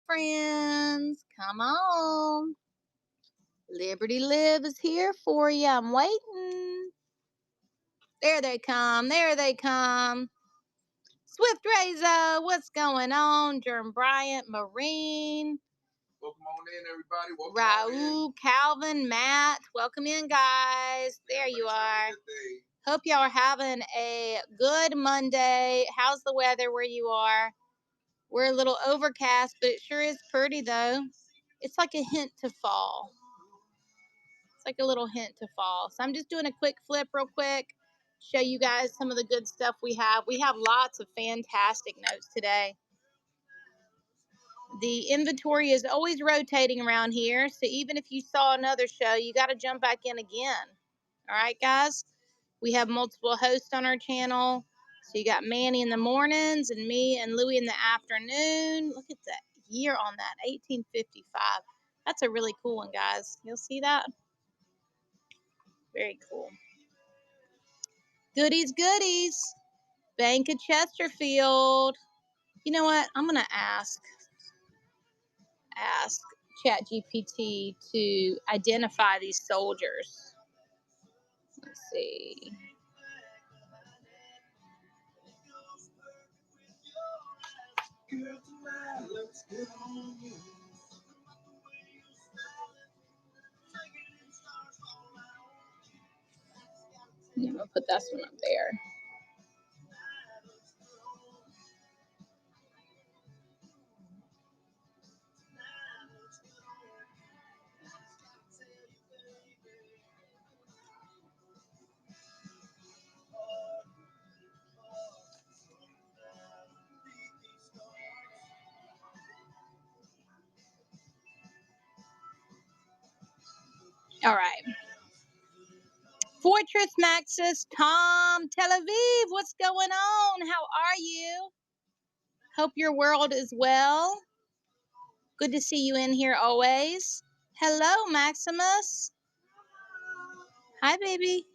friends. Come on. Liberty Live is here for you. I'm waiting. There they come. There they come. Swift Razor, what's going on? Jerm Bryant, Marine. Welcome on in, everybody. Raul, Calvin, Matt. Welcome in, guys. There you are. Hope y'all are having a good Monday. How's the weather where you are? We're a little overcast, but it sure is pretty, though. It's like a hint to fall. It's like a little hint to fall. So I'm just doing a quick flip real quick. Show you guys some of the good stuff we have. We have lots of fantastic notes today. The inventory is always rotating around here. So even if you saw another show, you got to jump back in again. All right, guys? We have multiple hosts on our channel. So you got Manny in the mornings and me and Louie in the afternoon. Look at that year on that, 1855. That's a really cool one, guys. You'll see that? Very cool. Goodies, goodies. Bank of Chesterfield. You know what? I'm going to ask ChatGPT to identify these soldiers. Let's see. I'm going to put this one up there. All right. Fortress Maxis, Tom, Tel Aviv, what's going on? How are you? Hope your world is well. Good to see you in here always. Hello, Maximus. Hi, baby.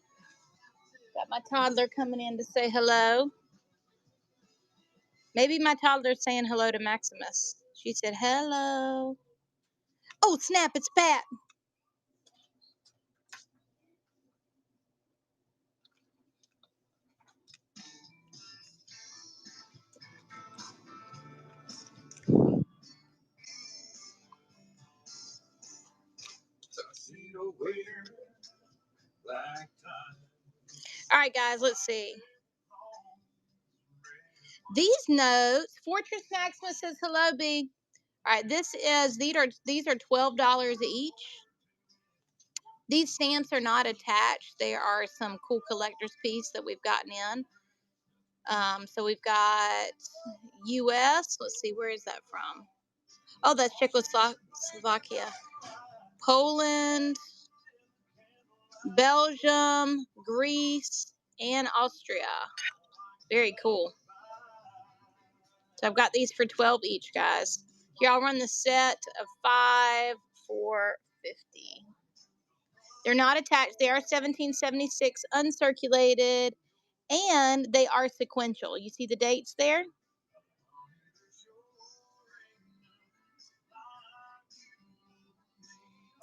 Got my toddler coming in to say hello. Maybe my toddler's saying hello to Maximus. She said hello. Oh, snap, it's Pat. All right, guys, let's see. These notes, Fortress Maximus says hello, B. All right, these are $12 each. These stamps are not attached. They are some cool collector's piece that we've gotten in. So we've got U.S. Let's see, where is that from? Oh, that's Czechoslovakia. Poland, Belgium, Greece, and Austria. Very cool. So I've got these for 12 each, guys. Here, I'll run the set of 5 for $50. They're not attached. They are 1776 uncirculated, and they are sequential. You see the dates there?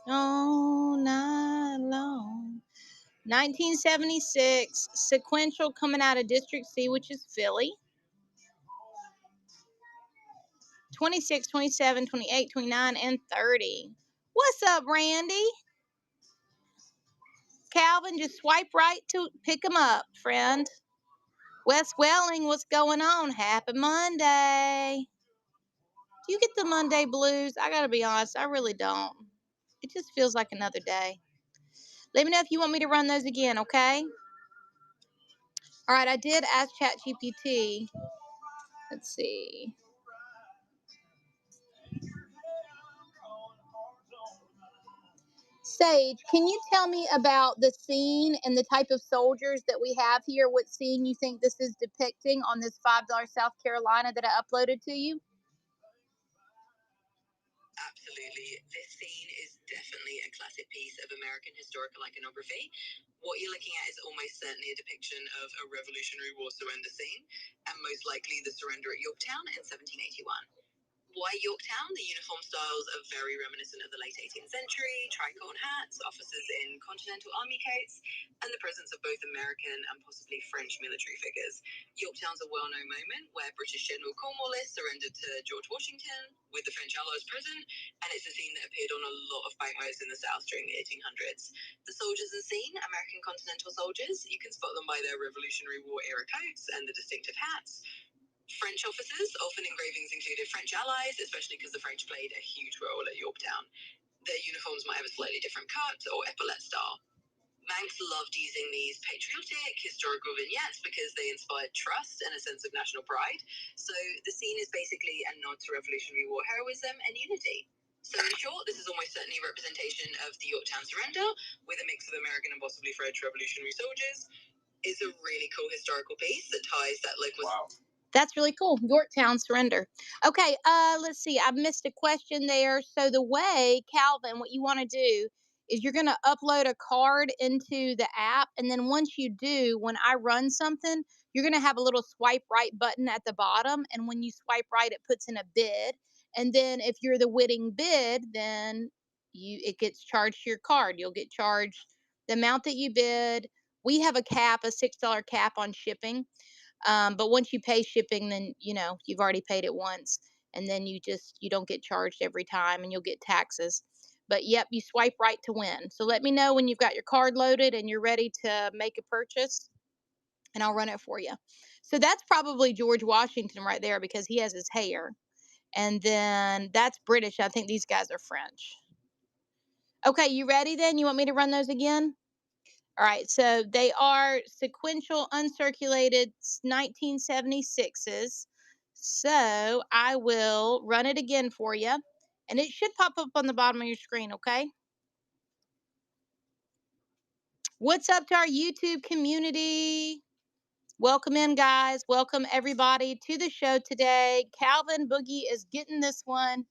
All night long. 1976, sequential, coming out of District C, which is Philly. 26, 27, 28, 29, and 30. What's up, Randy? Calvin, just swipe right to pick them up, friend. Wes Welling, what's going on? Happy Monday. Do you get the Monday blues? I got to be honest, I really don't. It just feels like another day. Let me know if you want me to run those again, okay? All right, I did ask ChatGPT. Let's see. Sage, can you tell me about the scene and the type of soldiers that we have here? What scene you think this is depicting on this $5 South Carolina that I uploaded to you? Absolutely. This scene is definitely a classic piece of American historical iconography. What you're looking at is almost certainly a depiction of a Revolutionary War surrender scene, and most likely the surrender at Yorktown in 1781. Why Yorktown? The uniform styles are very reminiscent of the late 18th century, tricorn hats, officers in Continental Army coats, and the presence of both American and possibly French military figures. Yorktown's a well-known moment where British General Cornwallis surrendered to George Washington with the French allies present, and it's a scene that appeared on a lot of banknotes in the South during the 1800s. The soldiers in scene, American Continental soldiers, you can spot them by their Revolutionary War era coats and the distinctive hats. French officers, often engravings included French allies, especially because the French played a huge role at Yorktown. Their uniforms might have a slightly different cut or epaulette style. Manx loved using these patriotic, historical vignettes because they inspired trust and a sense of national pride. So the scene is basically a nod to Revolutionary War heroism and unity. So in short, this is almost certainly a representation of the Yorktown surrender with a mix of American and possibly French revolutionary soldiers. It's a really cool historical piece that ties that local. Wow. That's really cool. Yorktown surrender. Okay, let's see. I missed a question there. So the way, Calvin, what you want to do is you're going to upload a card into the app, and then once you do, when I run something, you're going to have a little swipe right button at the bottom, and when you swipe right, it puts in a bid. And then if you're the winning bid, then it gets charged to your card. You'll get charged the amount that you bid. We have a cap, a $6 cap on shipping. But once you pay shipping, then, you've already paid it once, and then you don't get charged every time, and you'll get taxes. But yep, you swipe right to win. So let me know when you've got your card loaded and you're ready to make a purchase, and I'll run it for you. So that's probably George Washington right there because he has his hair. And then that's British. I think these guys are French. Okay, you ready then? You want me to run those again? All right, so they are sequential uncirculated 1976s. So I will run it again for you, and it should pop up on the bottom of your screen, okay? What's up to our YouTube community? Welcome in, guys. Welcome, everybody, to the show today. Calvin Boogie is getting this one.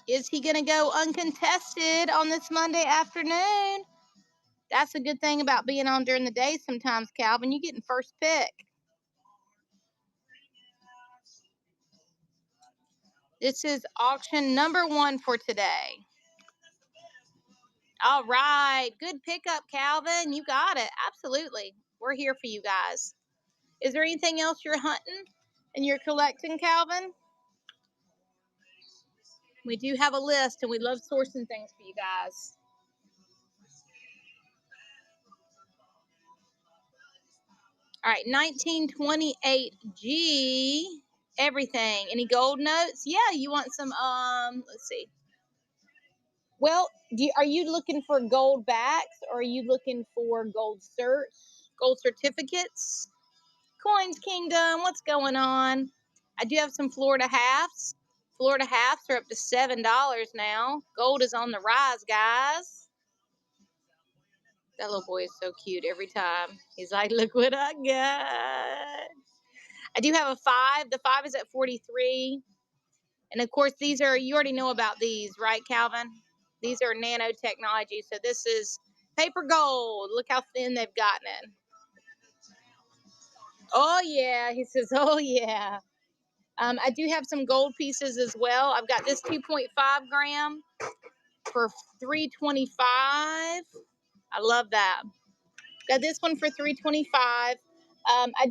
Is he going to go uncontested on this Monday afternoon? That's a good thing about being on during the day sometimes, Calvin. You're getting first pick. This is auction number 1 for today. All right. Good pickup, Calvin. You got it. Absolutely. We're here for you guys. Is there anything else you're hunting and you're collecting, Calvin? We do have a list, and we love sourcing things for you guys. All right, 1928 G, everything. Any gold notes? Yeah, you want some, let's see. Well, are you looking for gold backs, or are you looking for gold certs, gold certificates? Coins Kingdom, what's going on? I do have some Florida halves. Florida halves are up to $7 now. Gold is on the rise, guys. That little boy is so cute every time. He's like, look what I got. I do have a 5. The 5 is at 43. And of course, these are, you already know about these, right, Calvin? These are nanotechnology. So this is paper gold. Look how thin they've gotten it. Oh, yeah. He says, oh, yeah. I do have some gold pieces as well. I've got this 2.5 gram for $3.25. I love that. Got this one for $3.25. I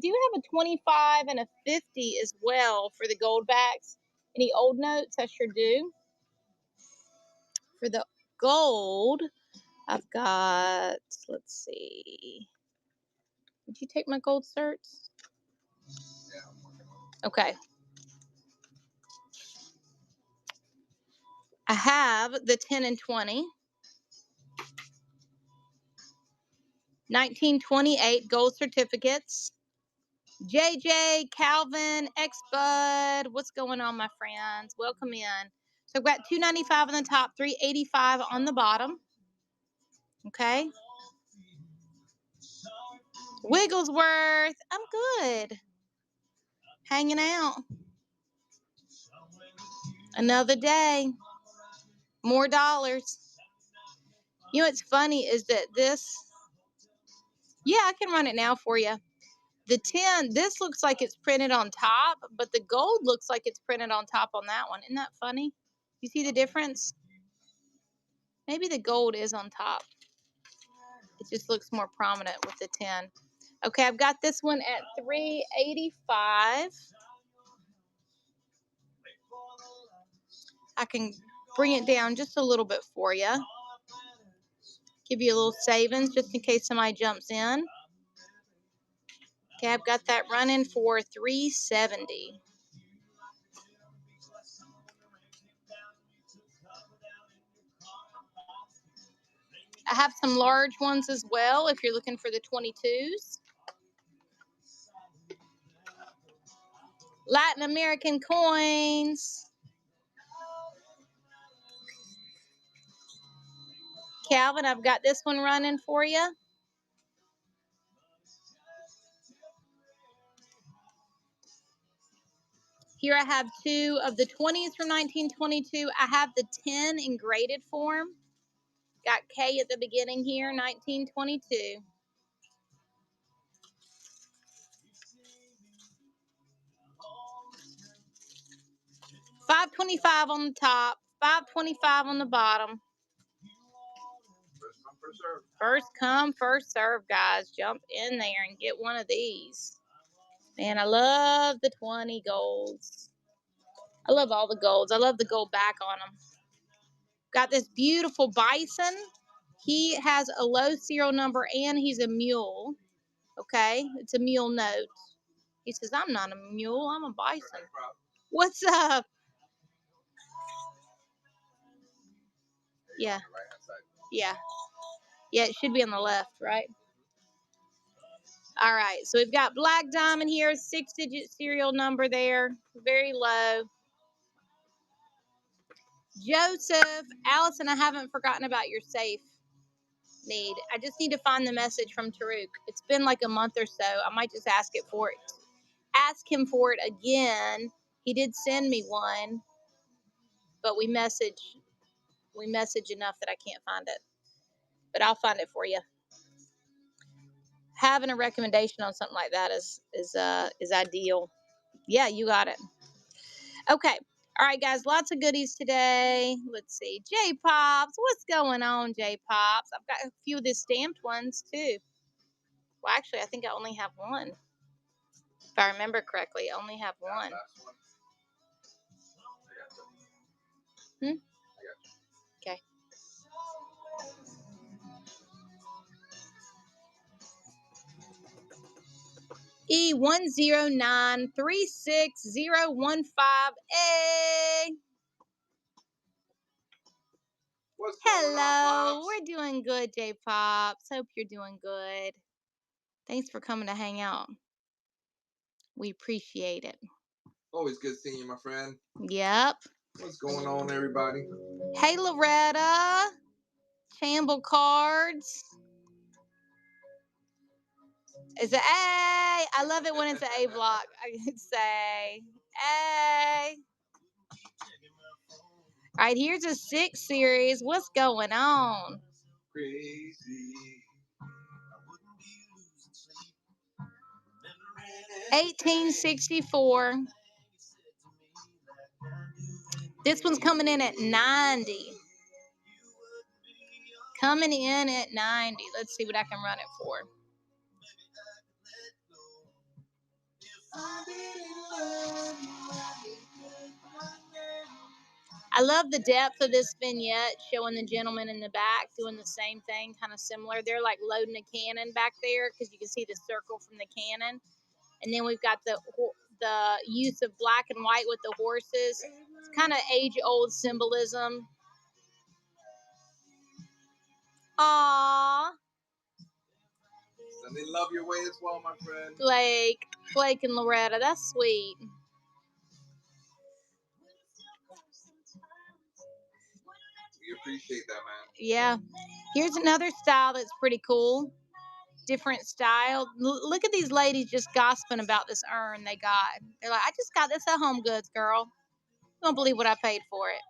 do have a 25 and a 50 as well for the gold backs. Any old notes? I sure do. For the gold, I've got, let's see. Did you take my gold certs? Okay. I have the 10 and 20. 1928 gold certificates. JJ, Calvin, X-Bud, what's going on, my friends? Welcome in. So I've got $2.95 on the top, $3.85 on the bottom. Okay. Wigglesworth, I'm good. Hanging out. Another day. More dollars. You know what's funny is that this, yeah, I can run it now for you. The tin, this looks like it's printed on top, but the gold looks like it's printed on top on that one. Isn't that funny? You see the difference? Maybe the gold is on top. It just looks more prominent with the tin. Okay, I've got this one at $3.85. I can bring it down just a little bit for you. Give you a little savings just in case somebody jumps in. Okay, I've got that running for $3.70. I have some large ones as well if you're looking for the 22s. Latin American coins. Calvin, I've got this one running for you. Here I have two of the 20s from 1922. I have the 10 in graded form. Got K at the beginning here, 1922. $5.25 on the top, $5.25 on the bottom. First come, first serve, guys. Jump in there and get one of these. Man, I love the 20 golds. I love all the golds. I love the gold back on them. Got this beautiful bison. He has a low serial number and he's a mule. Okay, it's a mule note. He says, I'm not a mule, I'm a bison. What's up? Yeah. Yeah. Yeah, it should be on the left, right? All right, so we've got black diamond here, 6-digit serial number there, very low. Joseph, Allison, I haven't forgotten about your safe need. I just need to find the message from Taruk. It's been like a month or so. I might just ask him for it again. He did send me one, but we message enough that I can't find it. But I'll find it for you. Having a recommendation on something like that is ideal. Yeah, you got it. Okay. All right, guys, lots of goodies today. Let's see. J Pops, what's going on, J Pops? I've got a few of the stamped ones too. Well, actually, I think I only have one. If I remember correctly, I only have one. Okay. E10936015A. Hello, we're doing good, J Pops. Hope you're doing good. Thanks for coming to hang out. We appreciate it. Always good seeing you, my friend. Yep. What's going on, everybody? Hey, Loretta. Chamble cards. It's an A. I love it when it's an A block. I could say A. All right, here's a 6 series. What's going on? Crazy. 1864. This one's coming in at 90. Coming in at 90. Let's see what I can run it for. I love the depth of this vignette, showing the gentleman in the back doing the same thing, kind of similar. They're like loading a cannon back there because you can see the circle from the cannon. And then we've got the use of black and white with the horses. It's kind of age-old symbolism. Aww. And they love your way as well, my friend. Blake and Loretta, that's sweet. We appreciate that, man. Yeah. Here's another style that's pretty cool. Different style. Look at these ladies just gossiping about this urn they got. They're like, I just got this at Home Goods, girl. You don't believe what I paid for it.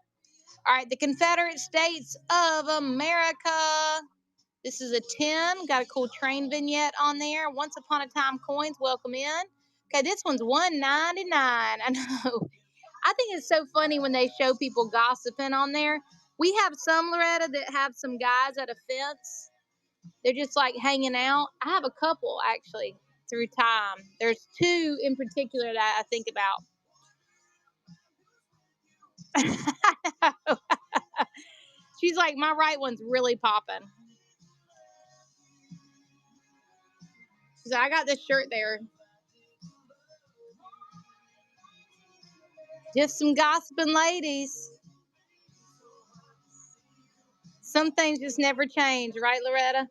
All right, the Confederate States of America. This is a 10. Got a cool train vignette on there. Once Upon a Time coins. Welcome in. Okay, this one's $1.99. I know. I think it's so funny when they show people gossiping on there. We have some, Loretta, that have some guys at a fence. They're just like hanging out. I have a couple actually through time. There's two in particular that I think about. She's like, my right one's really popping. She's like, I got this shirt there. Just some gossiping ladies. Some things just never change, right, Loretta?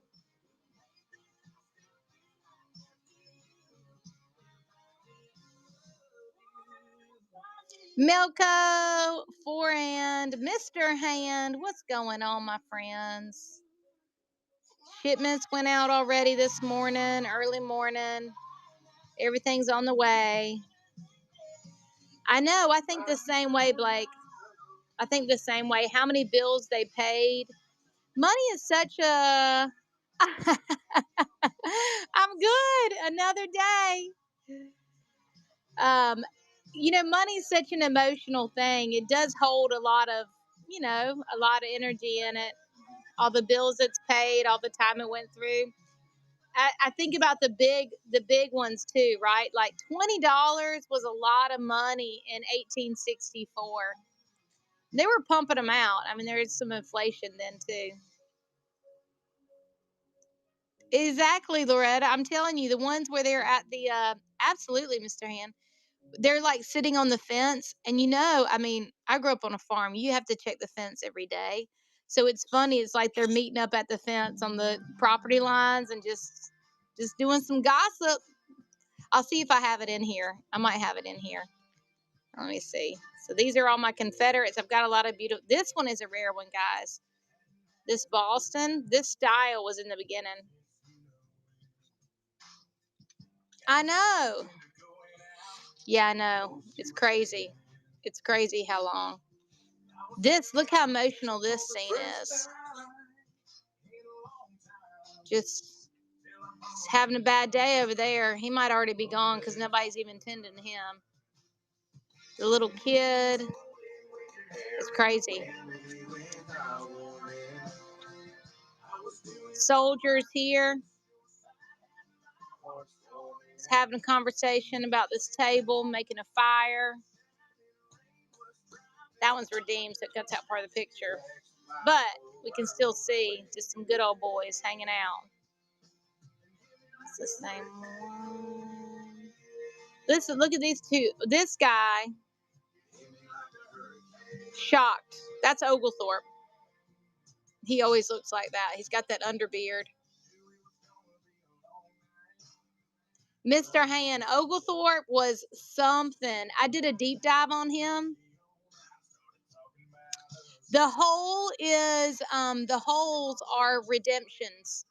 Milko, Forehand, Mr. Hand. What's going on, my friends? Shipments went out already this morning, early morning. Everything's on the way. I know. I think the same way, Blake. I think the same way. How many bills they paid. Money is such a... I'm good. Another day. Money is such an emotional thing. It does hold a lot of, a lot of energy in it. All the bills it's paid, all the time it went through. I think about the big ones too, right? Like $20 was a lot of money in 1864. They were pumping them out. I mean, there is some inflation then too. Exactly, Loretta. I'm telling you, the ones where they're at the absolutely, Mr. Hand. They're like sitting on the fence, and I mean, I grew up on a farm. You have to check the fence every day. So it's funny. It's like they're meeting up at the fence on the property lines and just doing some gossip. I'll see if I have it in here. I might have it in here. Let me see. So these are all my Confederates. I've got a lot of beautiful. This one is a rare one, guys. This Boston, this style was in the beginning. I know. Yeah, I know. It's crazy. It's crazy how long. Look how emotional this scene is. Just having a bad day over there. He might already be gone because nobody's even tending to him. The little kid. It's crazy. Soldiers here. He's having a conversation about this table, making a fire. That one's redeemed, so it cuts out part of the picture. But we can still see just some good old boys hanging out. It's the same one. Listen, look at these two. This guy, shocked. That's Oglethorpe. He always looks like that. He's got that underbeard. Mr. Hand, Oglethorpe was something. I did a deep dive on him. The holes are redemptions.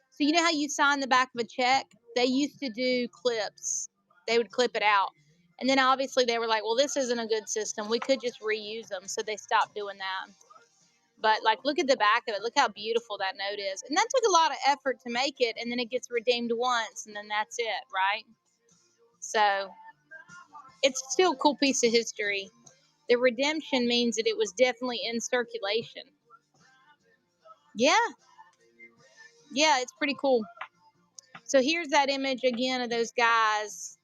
So you know how you sign the back of a check? They used to do clips. They would clip it out. And then obviously they were like, well, this isn't a good system. We could just reuse them. So they stopped doing that. But like, look at the back of it. Look how beautiful that note is. And that took a lot of effort to make it. And then it gets redeemed once. And then that's it, right? So it's still a cool piece of history. The redemption means that it was definitely in circulation. Yeah. Yeah, it's pretty cool. So here's that image again of those guys.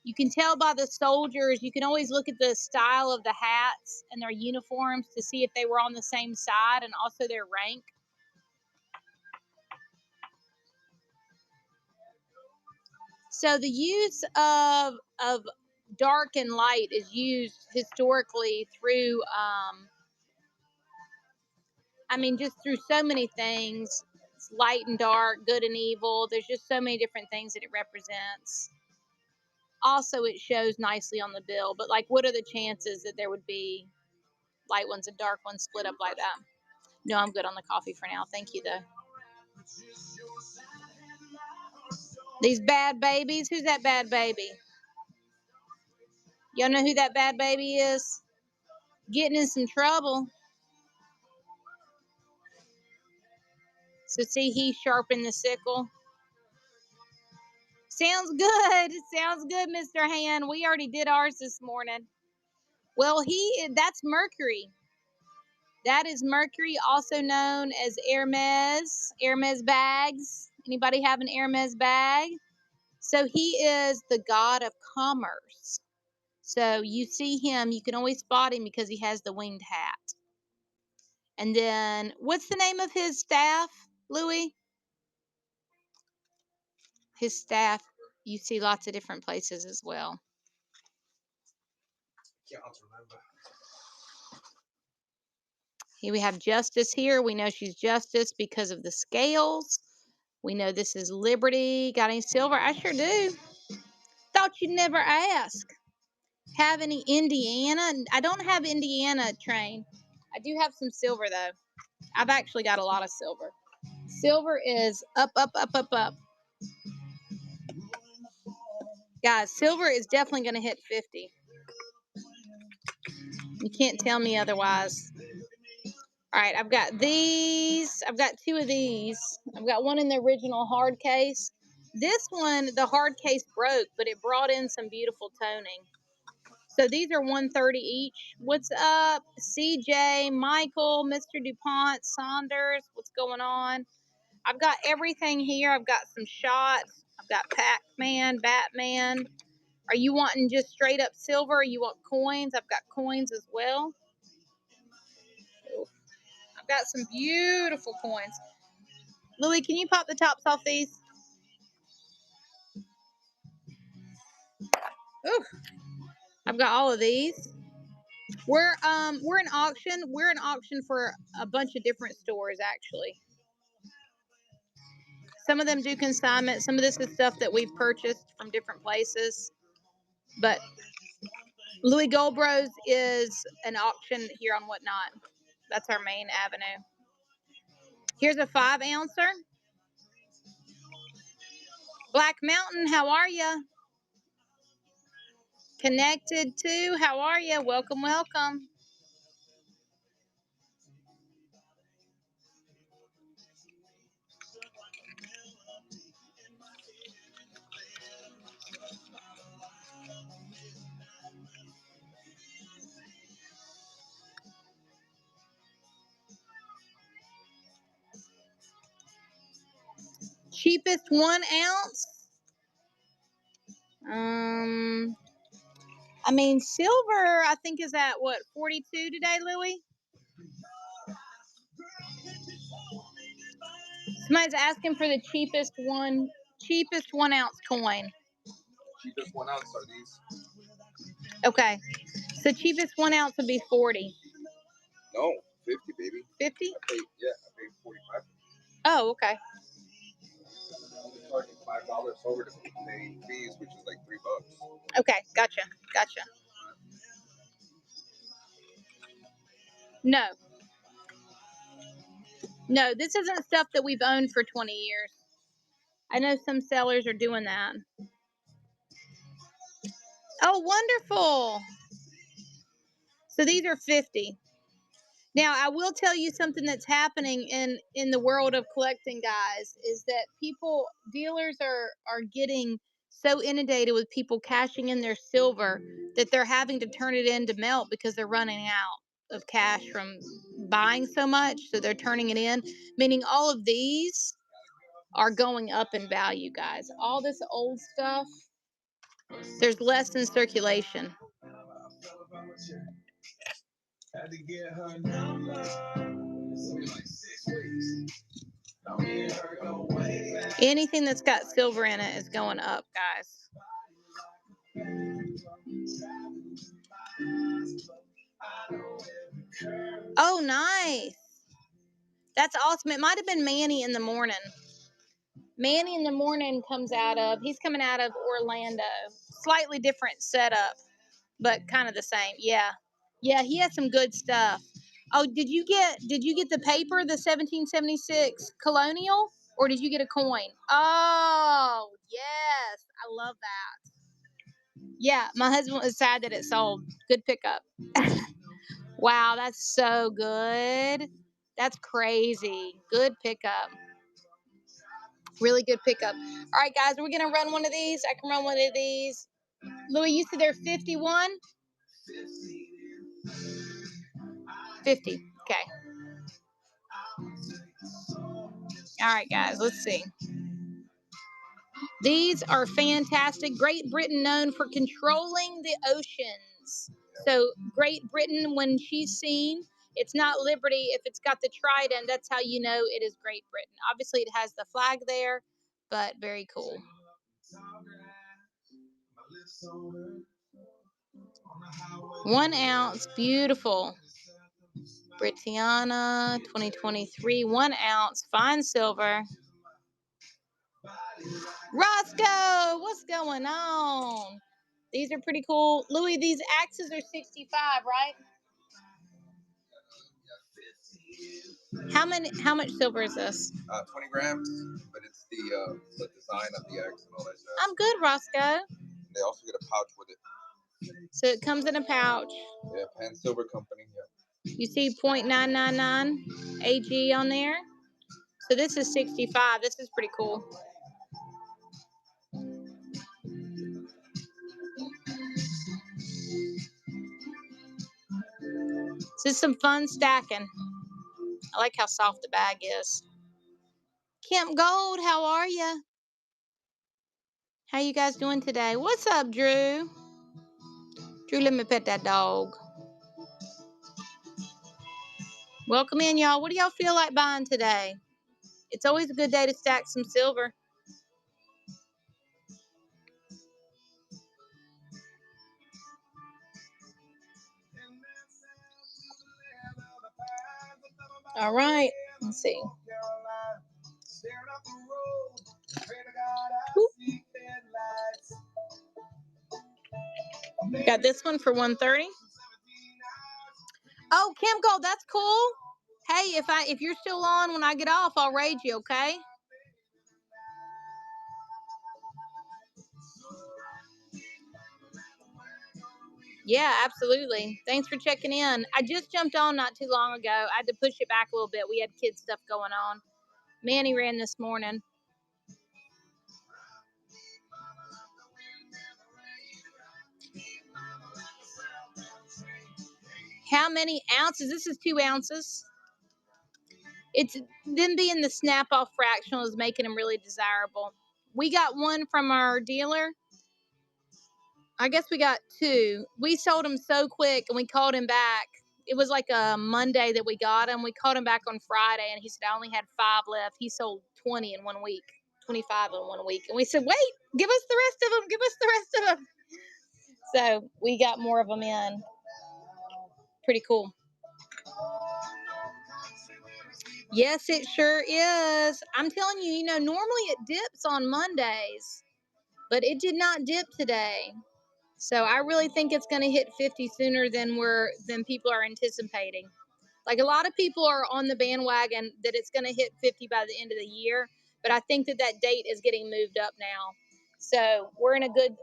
You can tell by the soldiers. You can always look at the style of the hats and their uniforms to see if they were on the same side and also their rank. So the use of dark and light is used historically through, just through so many things. It's light and dark, good and evil. There's just so many different things that it represents. Also, it shows nicely on the bill, but like, what are the chances that there would be light ones and dark ones split up like that? No, I'm good on the coffee for now. Thank you, though. These bad babies. Who's that bad baby? Y'all know who that bad baby is? Getting in some trouble. So see, he sharpened the sickle. Sounds good. Sounds good, Mr. Hand. We already did ours this morning. Well, that's Mercury. That is Mercury, also known as Hermes. Hermes bags. Anybody have an Hermes bag? So he is the god of commerce. So you see him, you can always spot him because he has the winged hat. And then, what's the name of his staff, Louis? His staff, you see lots of different places as well. Can't remember. Here we have Justice here. We know she's Justice because of the scales. We know this is Liberty. Got any silver? I sure do. Thought you'd never ask. Have any Indiana? I don't have Indiana train. I do have some silver, though. I've actually got a lot of silver. Silver is up, up, up, up, up. Guys, silver is definitely going to hit 50. You can't tell me otherwise. All right, I've got these. I've got two of these. I've got one in the original hard case. This one, the hard case broke, but it brought in some beautiful toning. So these are $130 each. What's up, CJ, Michael, Mr. DuPont, Saunders? What's going on? I've got everything here. I've got some shots. I've got Pac-Man, Batman. Are you wanting just straight up silver or you want coins? I've got coins as well. I've got some beautiful coins. Louie, can you pop the tops off these? Ooh. I've got all of these. We're an auction. We're an auction for a bunch of different stores actually. Some of them do consignment. Some of this is stuff that we've purchased from different places. But Louis Goldbros is an auction here on Whatnot. That's our main avenue. Here's a 5-ouncer. Black Mountain, how are you? Connected to, how are you? Welcome, welcome. Cheapest 1 ounce. I mean, silver, I think, is at what, 42 today, Louie? Somebody's asking for the cheapest 1 ounce coin. Cheapest 1 ounce are these. Okay. So cheapest 1 ounce would be 40. No, 50, baby. 50? I paid 45. Oh, okay. I'm charging $5 over to pay fees, which is like $3. Okay, gotcha. No, this isn't stuff that we've owned for 20 years. I know some sellers are doing that. Oh, wonderful. So these are 50. Now, I will tell you something that's happening in the world of collecting, guys, is that dealers are getting so inundated with people cashing in their silver that they're having to turn it in to melt because they're running out of cash from buying so much. So they're turning it in, meaning all of these are going up in value, guys. All this old stuff, there's less in circulation. Had to get her number. Anything that's got silver in it is going up, guys. Oh, nice. That's awesome. It might have been Manny in the morning. Manny in the morning he's coming out of Orlando. Slightly different setup, but kind of the same. Yeah, he has some good stuff. Oh, did you get the paper, the 1776 colonial, or did you get a coin? Oh, yes, I love that. Yeah, my husband was sad that it sold. Good pickup. Wow, that's so good. That's crazy. Good pickup. Really good pickup. All right, guys, we're going to run one of these. I can run one of these. Louis, you said they're 51? 50. Okay. All right, guys, let's see. These are fantastic. Great Britain known for controlling the oceans. So Great Britain, when she's seen, it's not Liberty. If it's got the trident, that's how you know it is Great Britain. Obviously, it has the flag there, but very cool. 1 ounce, beautiful. Britannia 2023, 1 ounce, fine silver. Roscoe, what's going on? These are pretty cool. Louis, these axes are 65, right? How much silver is this? 20 grams, but it's the design of the axe and all that stuff. I'm good, Roscoe. They also get a pouch with it. So it comes in a pouch. Yeah, Pan Silver Company. Yeah. You see 0.999 AG on there. So this is 65. This is pretty cool. This is some fun stacking. I like how soft the bag is. Camp Gold, how are you? How you guys doing today? What's up, Drew? Drew, let me pet that dog. Welcome in, y'all. What do y'all feel like buying today? It's always a good day to stack some silver. All right. Let's see. Ooh. Got this one for $130. Oh, Kim Gold, that's cool. Hey, if you're still on when I get off, I'll raid you, okay? Yeah, absolutely. Thanks for checking in. I just jumped on not too long ago. I had to push it back a little bit. We had kids stuff going on. Manny ran this morning. How many ounces? This is 2 ounces. It's them being the snap-off fractional is making them really desirable. We got one from our dealer. I guess we got 2. We sold them so quick, and we called him back. It was like a Monday that we got him. We called him back on Friday, and he said, I only had 5 left. He sold 20 in 1 week, 25 in 1 week. And we said, wait, give us the rest of them. Give us the rest of them. So we got more of them in. Pretty cool. Yes, it sure is. I'm telling you, you know, normally it dips on Mondays, but it did not dip today. So I really think it's going to hit 50 sooner than people are anticipating. Like a lot of people are on the bandwagon that it's going to hit 50 by the end of the year, but I think that date is getting moved up now. So we're in a good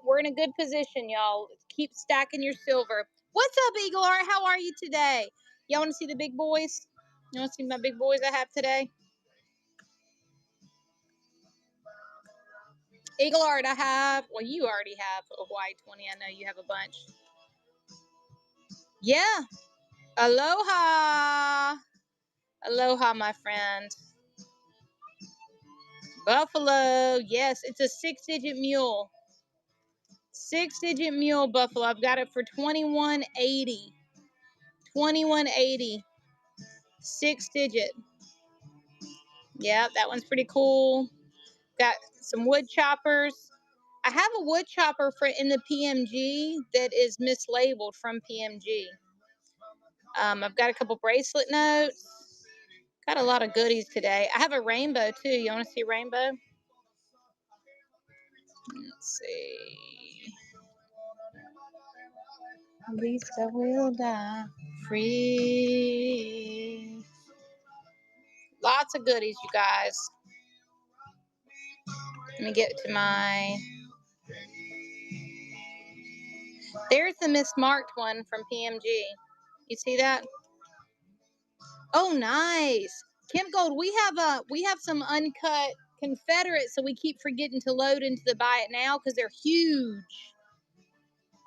position, y'all. Keep stacking your silver. What's up, Eagle Art? How are you today? Y'all want to see the big boys? You want to see my big boys I have today? Eagle Art, I have. Well, you already have a white 20. I know you have a bunch. Yeah. Aloha. Aloha, my friend. Buffalo. Yes, it's a 6-digit mule. 6-digit mule buffalo. I've got it for $21.80. $21.80. 6-digit. Yeah, that one's pretty cool. Got some wood choppers. I have a wood chopper in the PMG that is mislabeled from PMG. I've got a couple bracelet notes. Got a lot of goodies today. I have a rainbow too. You want to see rainbow? Let's see. At least I will die free. Lots of goodies, you guys. Let me get to my... There's the mismarked one from PMG. You see that? Oh, nice. Kim Gold, we have some uncut Confederate, so we keep forgetting to load into the buy it now because they're huge.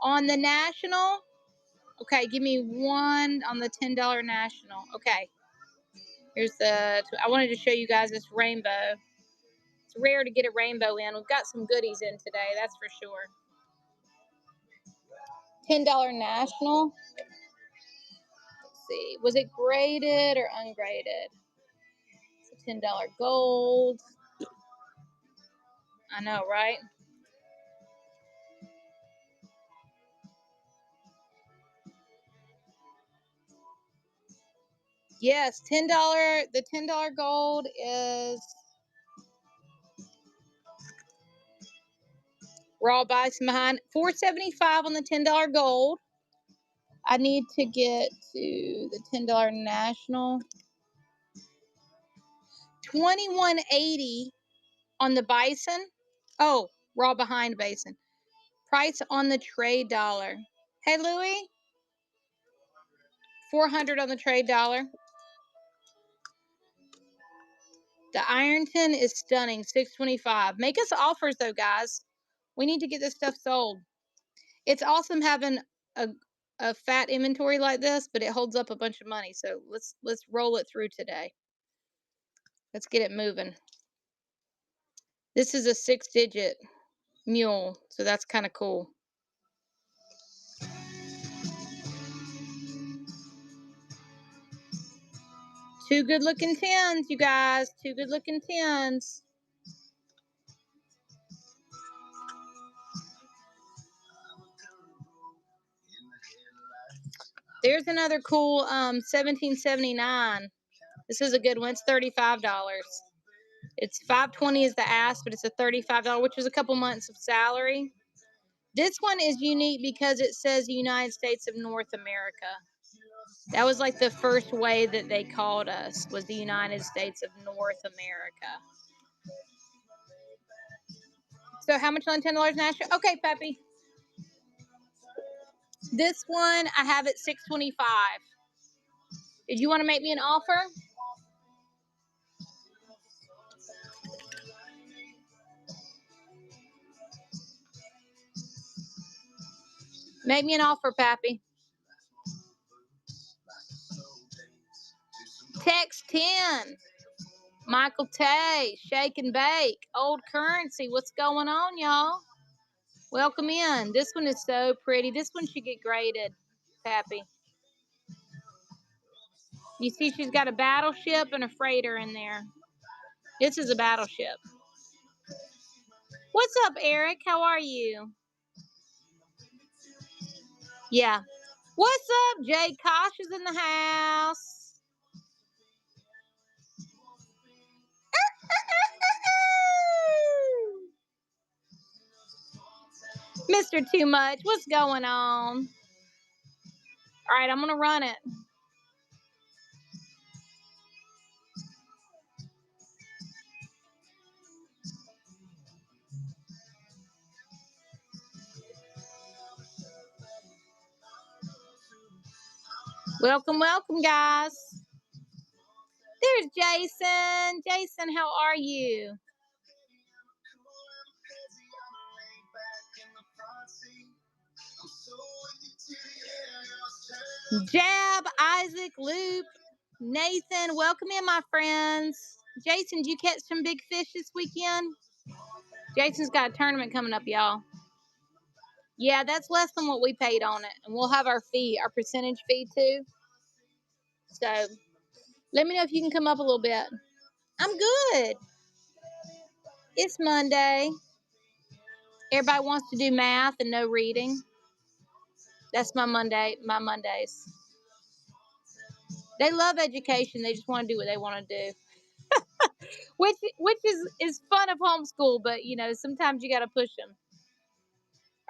On the national, okay, give me one on the $10 national. Okay, here's the, I wanted to show you guys this rainbow. It's rare to get a rainbow in. We've got some goodies in today, that's for sure. $10 national. Let's see, was it graded or ungraded? It's a $10 gold. I know, right? Yes, $10. The $10 gold is raw bison behind. $4.75 on the $10 gold. I need to get to the $10 national. $21.80 on the bison. Oh, raw behind bison. Price on the trade dollar. Hey, Louie. 400 on the trade dollar. The Ironton is stunning. $6.25. Make us offers though, guys. We need to get this stuff sold. It's awesome having a fat inventory like this, but it holds up a bunch of money. So let's roll it through today. Let's get it moving. This is a 6-digit mule, so that's kind of cool. Two good looking tens, you guys. Two good looking tens. There's another cool 1779. This is a good one. It's $35. It's $5.20 is the ask, but it's a $35, which is a couple months of salary. This one is unique because it says United States of North America. That was like the first way that they called us, was the United States of North America. So how much on $10 national? Okay, Peppy. This one I have at $6.25. Did you want to make me an offer? Make me an offer, Pappy. Text 10. Michael Tay, Shake and Bake, Old Currency. What's going on, y'all? Welcome in. This one is so pretty. This one should get graded, Pappy. You see she's got a battleship and a freighter in there. This is a battleship. What's up, Eric? How are you? Yeah. What's up? Jay Kosh is in the house. Mr. Too Much, what's going on? All right, I'm going to run it. Welcome, welcome, guys. There's Jason. Jason, how are you? Jab, Isaac, Luke, Nathan, welcome in, my friends. Jason, did you catch some big fish this weekend? Jason's got a tournament coming up, y'all. Yeah, that's less than what we paid on it. And we'll have our fee, our percentage fee too. So let me know if you can come up a little bit. I'm good. It's Monday. Everybody wants to do math and no reading. That's my Mondays. They love education. They just want to do what they want to do. which is fun of homeschool, but you know, sometimes you got to push them.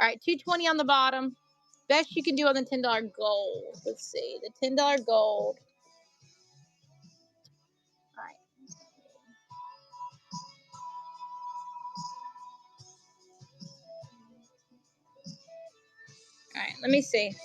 All right, $2.20 on the bottom. Best you can do on the $10 gold. Let's see, the $10 gold. All right. All right, let me see.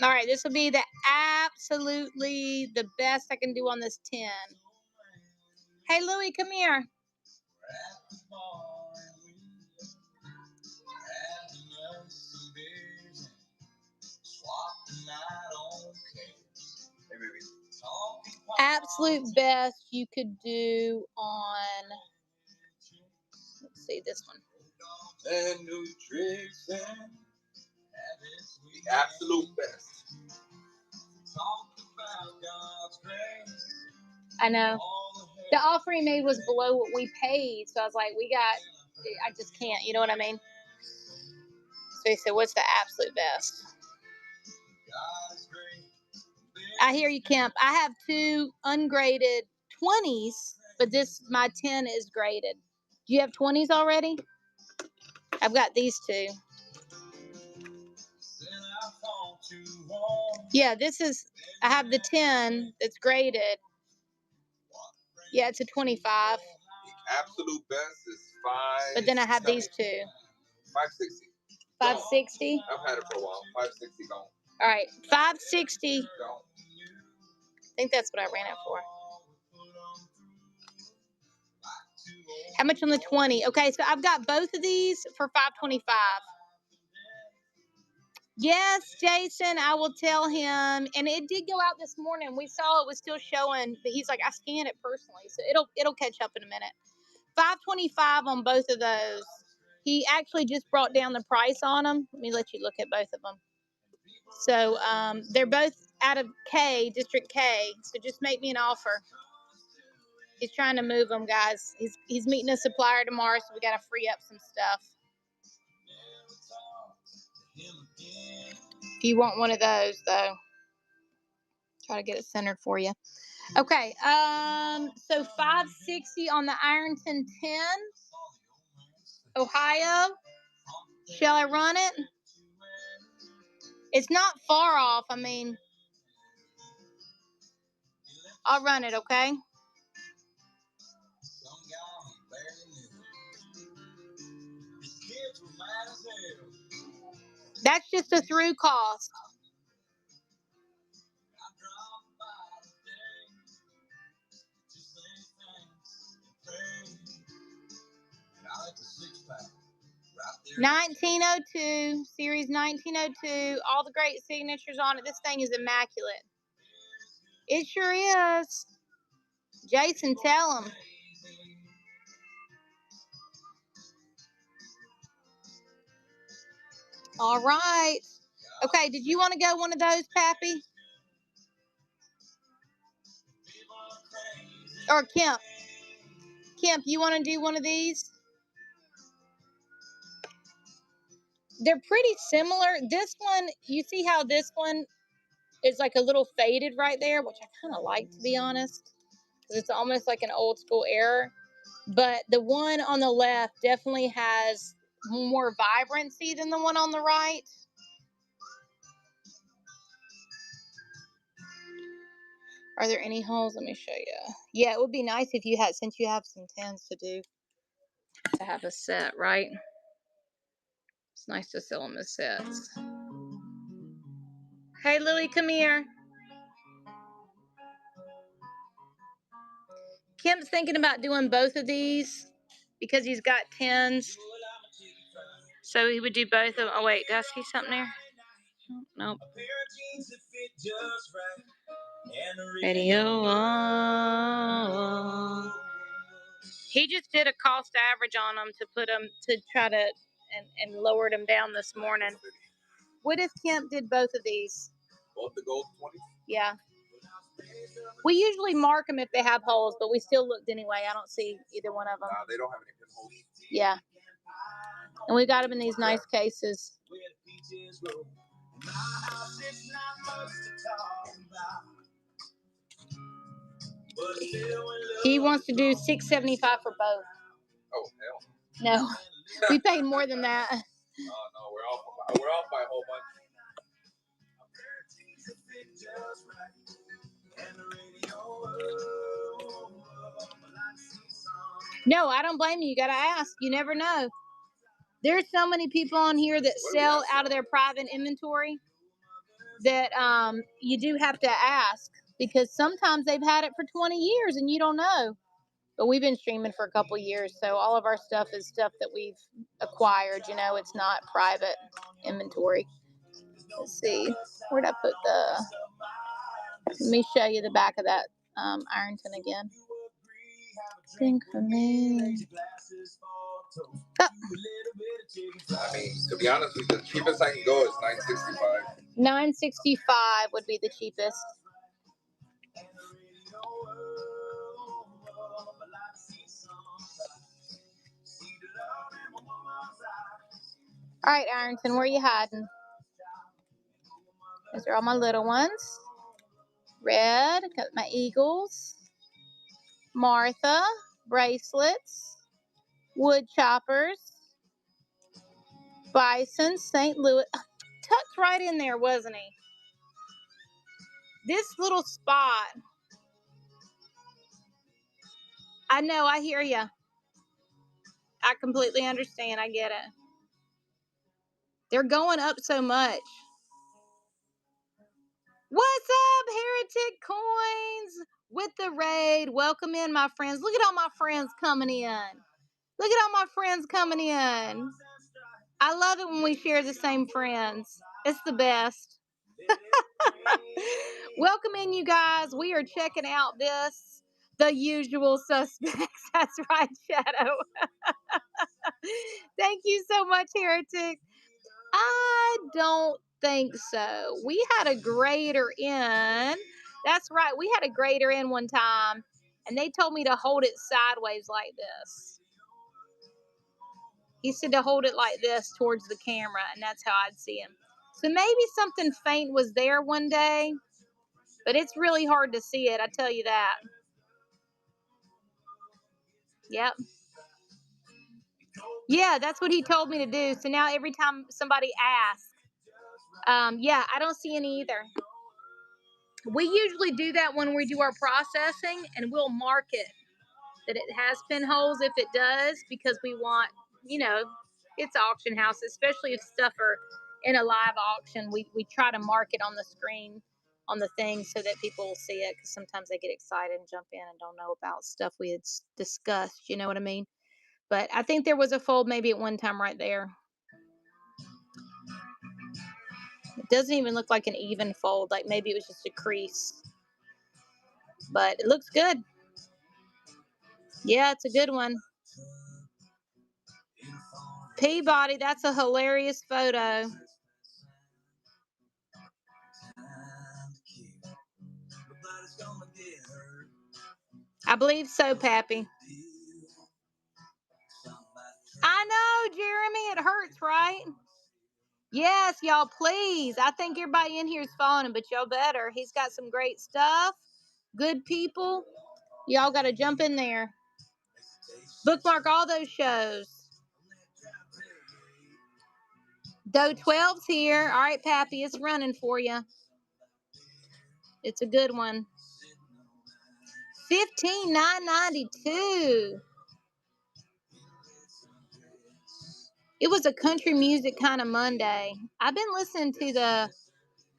All right, this will be the absolutely the best I can do on this 10. Hey, Louie, come here. Absolute best you could do on, let's see, this one. The absolute best. I know. The offer he made was below what we paid, so I was like, I just can't, you know what I mean? So he said, what's the absolute best? I hear you, Kemp. I have 2 ungraded 20s, but my 10 is graded. Do you have 20s already? I've got these 2. Yeah, I have the 10 that's graded. Yeah, it's a 25. The absolute best is 5. But then I have these 2. 560. 560? I've had it for a while. 560 gone. All right, 560. Gone. I think that's what I ran it for. How much on the 20? Okay, so I've got both of these for 525. Yes, Jason, I will tell him. And it did go out this morning. We saw it was still showing, but he's like, I scanned it personally, so it'll catch up in a minute. 525 on both of those. He actually just brought down the price on them. Let me let you look at both of them. So they're both out of District K. So just make me an offer. He's trying to move them, guys. He's meeting a supplier tomorrow, so we got to free up some stuff. If you want one of those, though, try to get it centered for you. Okay, so 560 on the Ironton 10, Ohio. Shall I run it? It's not far off. I mean, I'll run it, okay? That's just a through cost. $1902, series 1902, all the great signatures on it. This thing is immaculate. It sure is. Jason, tell him. All right. Okay, did you want to go one of those, Pappy? Or Kemp? Kemp, you want to do one of these? They're pretty similar. This one, you see how this one is like a little faded right there, which I kind of like, to be honest, because it's almost like an old school error. But the one on the left definitely has more vibrancy than the one on the right. Are there any holes? Let me show you. Yeah, it would be nice if you had, since you have some 10s to do, to have a set, right? It's nice to sell them as sets. Hey, Louie, come here. Kemp's thinking about doing both of these because he's got 10s. So he would do both of them. Oh, wait, did I see something there? Nope. Radio on. He just did a cost average on them to put them, to try to, and lowered them down this morning. What if Kemp did both of these? Both the gold 20s? Yeah. We usually mark them if they have holes, but we still looked anyway. I don't see either one of them. They don't have any pin holes. Yeah. And we got them in these nice cases. He wants to do $675 for both. Oh, hell. No. We paid more than that. No, we're off by a whole bunch. No, I don't blame you. You got to ask. You never know. There's so many people on here that sell out of their private inventory. that you do have to ask, because sometimes they've had it for 20 years and you don't know. But we've been streaming for a couple years, so all of our stuff is stuff that we've acquired. You know, it's not private inventory. Let's see, where'd I put the? Let me show you the back of that Ironton again. Think for me. Oh. I mean, to be honest with you, the cheapest I can go is $9.65. $9.65 would be the cheapest. All right, Ironton, where are you hiding? These are all my little ones. Red, got my eagles. Martha, bracelets. Wood choppers. Bison, St. Louis. Tucked right in there, wasn't he? This little spot. I know, I hear you. I completely understand. I get it. They're going up so much. What's up, Heretic Coins? With the raid. Welcome in, my friends. Look at all my friends coming in. Look at all my friends coming in. I love it when we share the same friends. It's the best. Welcome in, you guys. We are checking out this. The usual suspects. That's right, Shadow. Thank you so much, Heretic. I don't think so. We had a grader in. That's right. We had a grader in one time, and they told me to hold it sideways like this. He said to hold it like this towards the camera, and that's how I'd see him. So maybe something faint was there one day, but it's really hard to see it. I tell you that. Yep. Yeah, that's what he told me to do. So now every time somebody asks, yeah, I don't see any either. We usually do that when we do our processing, and we'll mark it that it has pinholes if it does, because we want, you know, it's auction house, especially if stuff are in a live auction. We try to mark it on the screen on the thing so that people will see it, because sometimes they get excited and jump in and don't know about stuff we had discussed. You know what I mean? But I think there was a fold maybe at one time right there. It doesn't even look like an even fold. Like maybe it was just a crease. But it looks good. Yeah, it's a good one. Peabody, that's a hilarious photo. I believe so, Pappy. I know, Jeremy, it hurts, right? Yes, y'all, please. I think everybody in here is following him, but y'all better. He's got some great stuff. Good people. Y'all got to jump in there. Bookmark all those shows. Doe 12's here. All right, Pappy, it's running for you. It's a good one. $15,992. It was a country music kind of Monday. I've been listening to the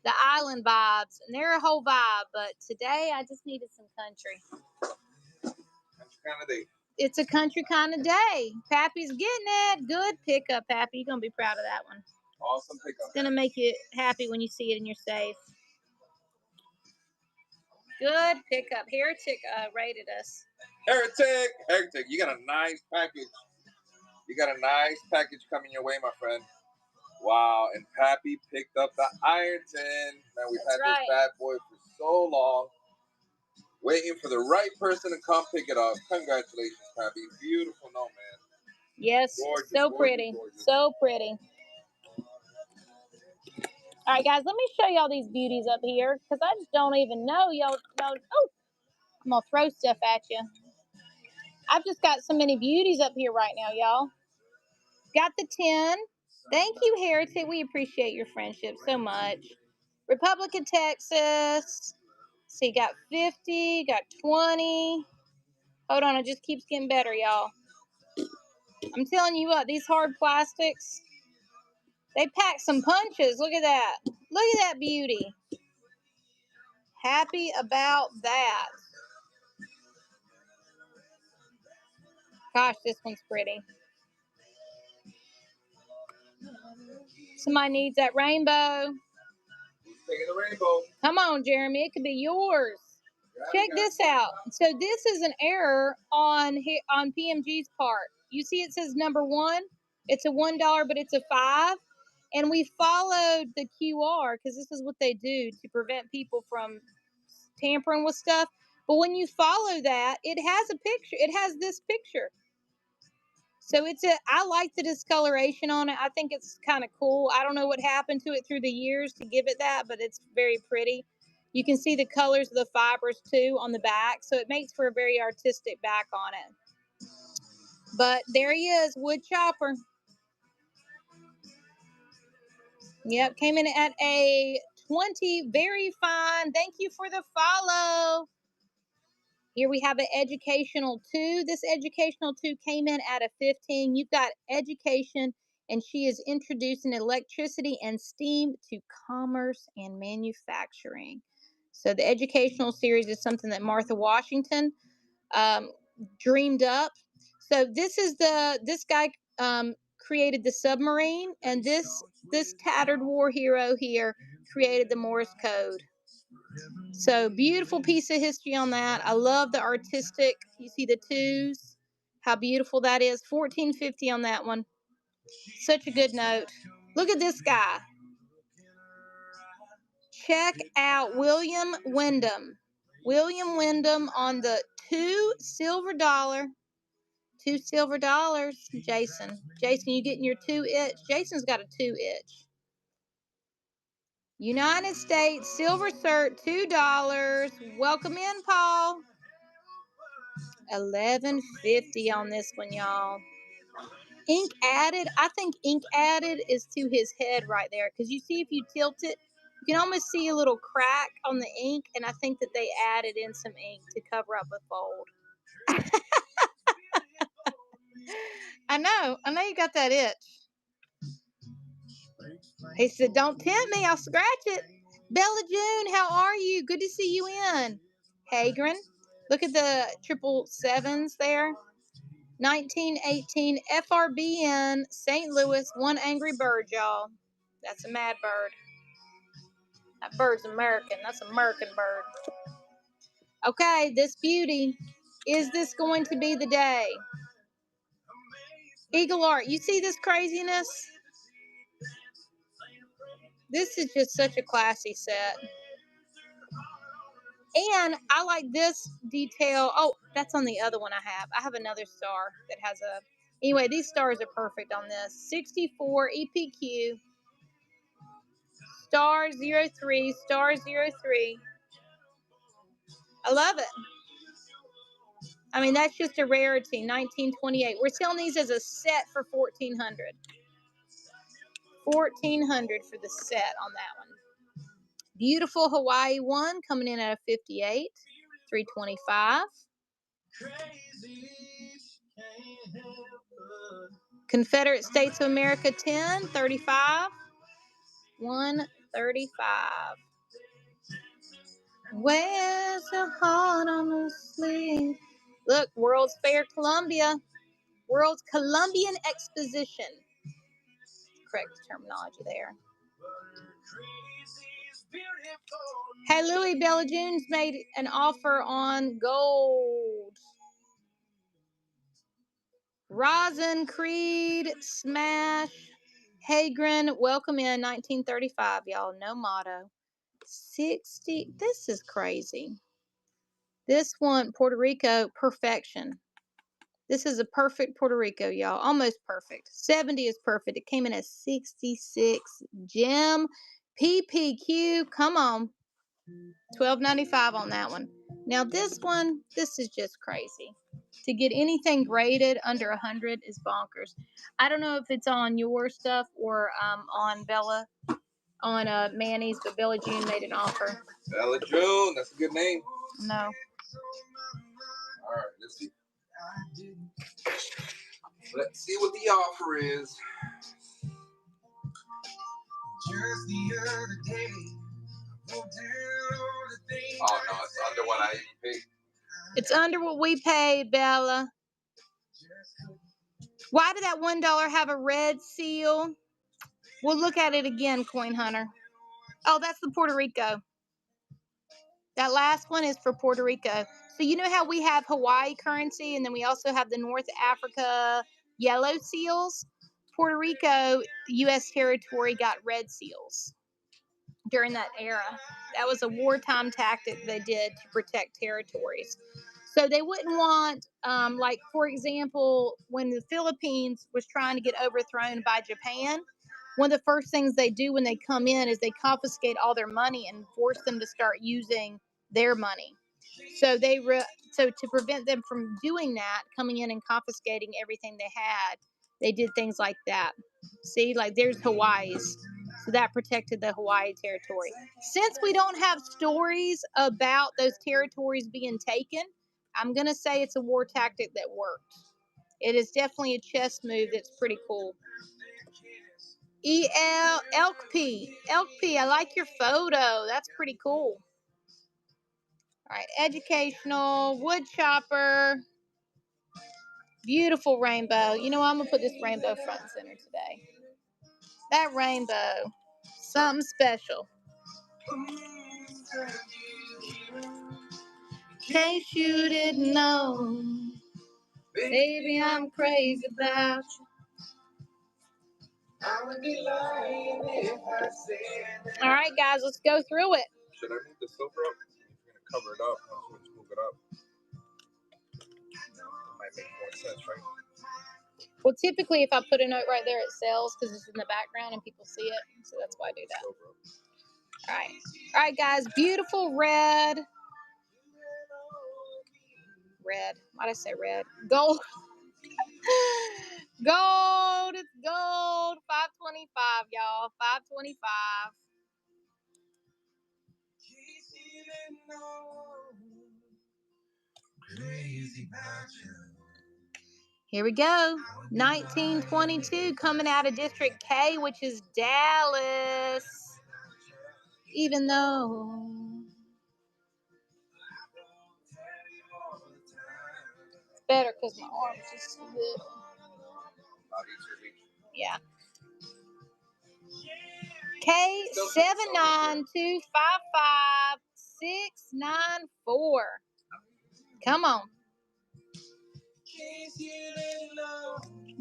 island vibes, and they're a whole vibe, but today I just needed some country. Country kind of day. It's a country kind of day. Pappy's getting it. Good pickup, Pappy. You're going to be proud of that one. Awesome pickup. It's going to make you happy when you see it in your safe. Good pickup. Heretic rated us. Heretic, you got a nice package. You got a nice package coming your way, my friend. Wow, and Pappy picked up the Ironton. Man, we've had this bad boy for so long. Waiting for the right person to come pick it up. Congratulations, Pappy. Beautiful note, man. Yes, gorgeous, so gorgeous, pretty. gorgeous. So pretty. All right, guys, let me show y'all these beauties up here, because I just don't even know. Y'all know. Oh, I'm going to throw stuff at you. I've just got so many beauties up here right now, y'all. Got the 10. Thank you, Heretic. We appreciate your friendship so much. Republic of Texas. See, got 50, got 20. Hold on, it just keeps getting better, y'all. I'm telling you what, these hard plastics, They packed some punches. Look at that. Look at that beauty. Happy about that. Gosh, this one's pretty. Somebody needs that rainbow. Taking the rainbow. Come on, Jeremy. It could be yours. Check this out. So this is an error on PMG's part. You see it says number 1. It's a $1, but it's a 5. And we followed the QR because this is what they do to prevent people from tampering with stuff. But when you follow that, it has a picture. It has this picture. So I like the discoloration on it. I think it's kind of cool. I don't know what happened to it through the years to give it that, but it's very pretty. You can see the colors of the fibers too on the back. So it makes for a very artistic back on it. But there he is, wood chopper. Yep, came in at a 20. Very fine. Thank you for the follow. Here we have an educational 2. This educational 2 came in at a 15. You've got education, and she is introducing electricity and steam to commerce and manufacturing. So the educational series is something that Martha Washington dreamed up. So this guy created the submarine, and this tattered war hero here created the Morse code. So beautiful piece of history on that. I love the artistic. You see the 2s, how beautiful that is. $14.50 on that one. Such a good note. Look at this guy. Check out William Wyndham. William Wyndham on the $2 silver. $2 silver, Jason. Jason, you getting your 2 itch? Jason's got a 2 itch. United States silver cert, $2. Welcome in, Paul. $11.50 on this one, y'all. Ink added. I think ink added is to his head right there, because you see if you tilt it, you can almost see a little crack on the ink, and I think that they added in some ink to cover up a fold. I know you got that itch. He said, "Don't tempt me, I'll scratch it." Bella June, how are you? Good to see you in. Hagren, look at the 777s there. 1918 FRBN St. Louis, one angry bird, y'all. That's a mad bird. That bird's American. That's an American bird. Okay, this beauty. Is this going to be the day? Eagle Art, you see this craziness? This is just such a classy set. And I like this detail. Oh, that's on the other one I have. I have another star that has a... Anyway, these stars are perfect on this. 64 EPQ. Star 03, star 03. I love it. I mean, that's just a rarity. 1928. We're selling these as a set for $1,400. $1,400 for the set on that one. Beautiful Hawaii one coming in at a 58. $325. Confederate States of America 10. $35. $135. Where's your heart on the sleeve? Look, World's Fair Columbia. World's Columbian Exposition. Correct terminology there. Hey, Louis, Bella June's made an offer on gold. Rosin, Creed, Smash, Hagren, welcome in 1935, y'all. No motto. 60. This is crazy. This one, Puerto Rico, perfection. This is a perfect Puerto Rico, y'all. Almost perfect. 70 is perfect. It came in at 66. Gem, PPQ. Come on. $12.95 on that one. Now this one, this is just crazy. To get anything graded under 100 is bonkers. I don't know if it's on your stuff or on Bella, on Manny's, but Bella June made an offer. Bella June, that's a good name. No. All right, let's see. Let's see what the offer is. Oh no, it's under what I even paid. It's under what we paid, Bella. Why did that $1 have a red seal? We'll look at it again, Coin Hunter. Oh, that's the Puerto Rico. That last one is for Puerto Rico. So you know how we have Hawaii currency, and then we also have the North Africa yellow seals? Puerto Rico, U.S. territory, got red seals during that era. That was a wartime tactic they did to protect territories. So they wouldn't want, like, for example, when the Philippines was trying to get overthrown by Japan, one of the first things they do when they come in is they confiscate all their money and force them to start using their money. So so to prevent them from doing that, coming in and confiscating everything they had, they did things like that. See, like there's Hawaii's. So that protected the Hawaii territory. Since we don't have stories about those territories being taken, I'm going to say it's a war tactic that worked. It is definitely a chess move that's pretty cool. Elkp, I like your photo. That's pretty cool. All right, educational, wood chopper, beautiful rainbow. You know, I'm going to put this rainbow front and center today. That rainbow, something special. In case you didn't know, baby, I'm crazy about you. I would be lying if I said. All right, guys, let's go through it. Should I move the silver up? If you're gonna cover it up, I'll just move it up. It might make more sense, right? Well, typically, if I put a note right there, it sells because it's in the background and people see it. So that's why I do that. All right. All right, guys. Beautiful red. Red. Why'd I say red? Gold. Gold. It's gold. 525, y'all. 525. Here we go. 1922 coming out of District K, which is Dallas. Even though it's better because my arm's just so little. Yeah. K792555694. Come on.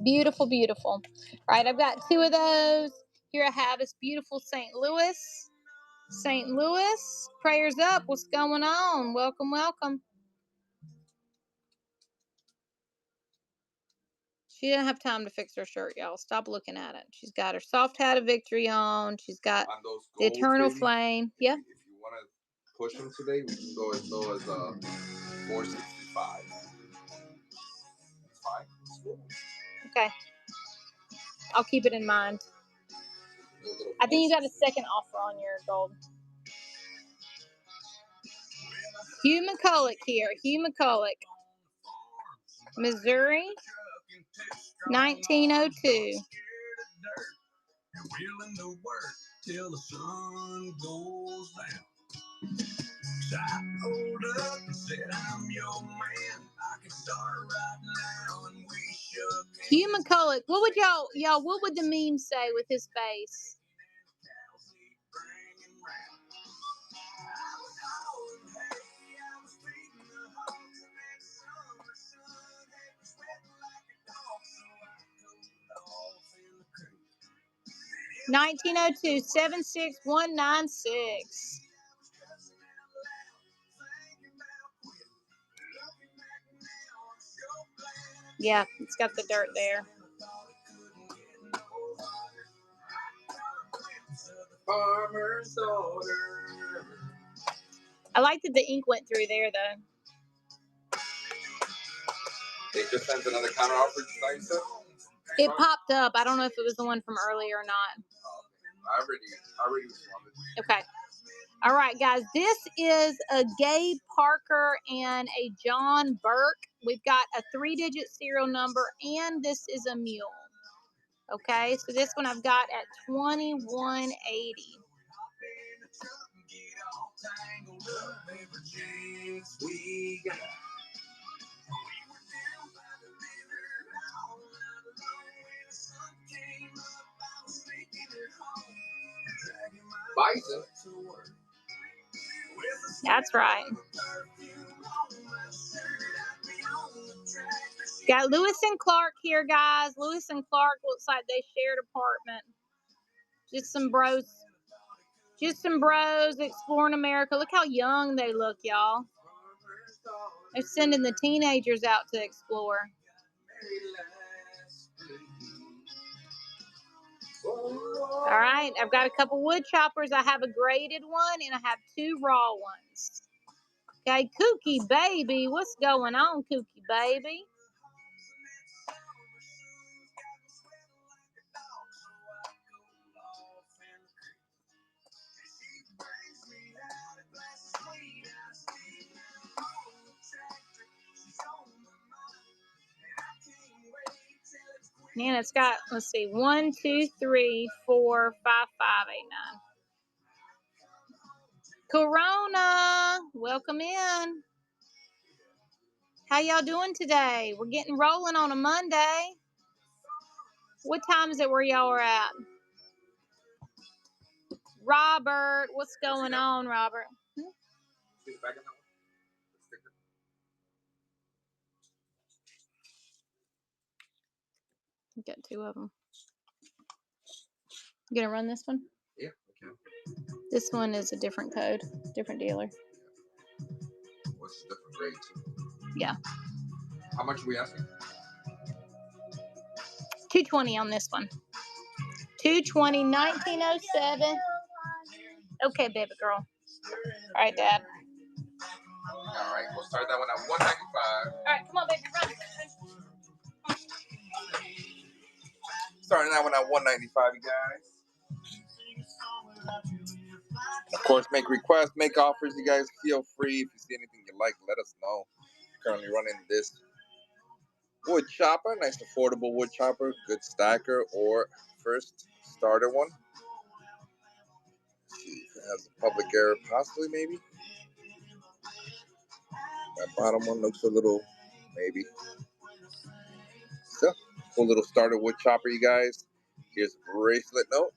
Beautiful, beautiful. All right, I've got two of those. Here I have this beautiful St. Louis. St. Louis, prayers up. What's going on? Welcome, welcome. She didn't have time to fix her shirt, y'all. Stop looking at it. She's got her soft hat of victory on. She's got the eternal flame. Yeah. If you want to push them today, we can go as low as 465. That's fine. Okay. I'll keep it in mind. I think you got a second offer on your gold. Hugh McCulloch here. Hugh McCulloch. Missouri, 1902. Willing to work till the sun goes down. So I pulled up and said, I'm your man. I can start right now, and we shook. Hugh McCulloch. What would y'all? What would the meme say with his face? (1902) 76196. Yeah, it's got the dirt there. Farmer's daughter. I like that the ink went through there, though. They just sent another counter offer tonight, sir? It popped up. I don't know if it was the one from earlier or not. I already responded. Okay. All right, guys. This is a Gabe Parker and a John Burke. We've got a 3-digit serial number, and this is a mule. Okay, so this one I've got at $21.80. Bison. That's right. Got Lewis and Clark here, guys. Lewis and Clark looks like they shared apartment. Just some bros. Just some bros exploring America. Look how young they look, y'all. They're sending the teenagers out to explore. All right, I've got a couple wood choppers. I have a graded one and I have two raw ones. Okay, Kooky Baby. What's going on, Kooky Baby? Man, it's got, let's see, 1, 2, 3, 4, 5, 5, 8, 9. Corona, welcome in. How y'all doing today? We're getting rolling on a Monday. What time is it where y'all are at? Robert, what's going on, Robert? Got two of them. You gonna run this one? Yeah, okay. This one is a different code, different dealer. What's the different grade too? Yeah. How much are we asking? $220 on this one. $220, 1907. Okay, baby girl. All right, Dad. All right, we'll start that one at $195. All right, come on, baby, run. Starting that one at $195, you guys. Of course, make requests, make offers. You guys feel free. If you see anything you like, let us know. Currently running this wood chopper, nice affordable wood chopper, good stacker or first starter one. Let's see if it has a public error, possibly, maybe. That bottom one looks a little, maybe. So, cool little starter wood chopper, you guys. Here's a bracelet note.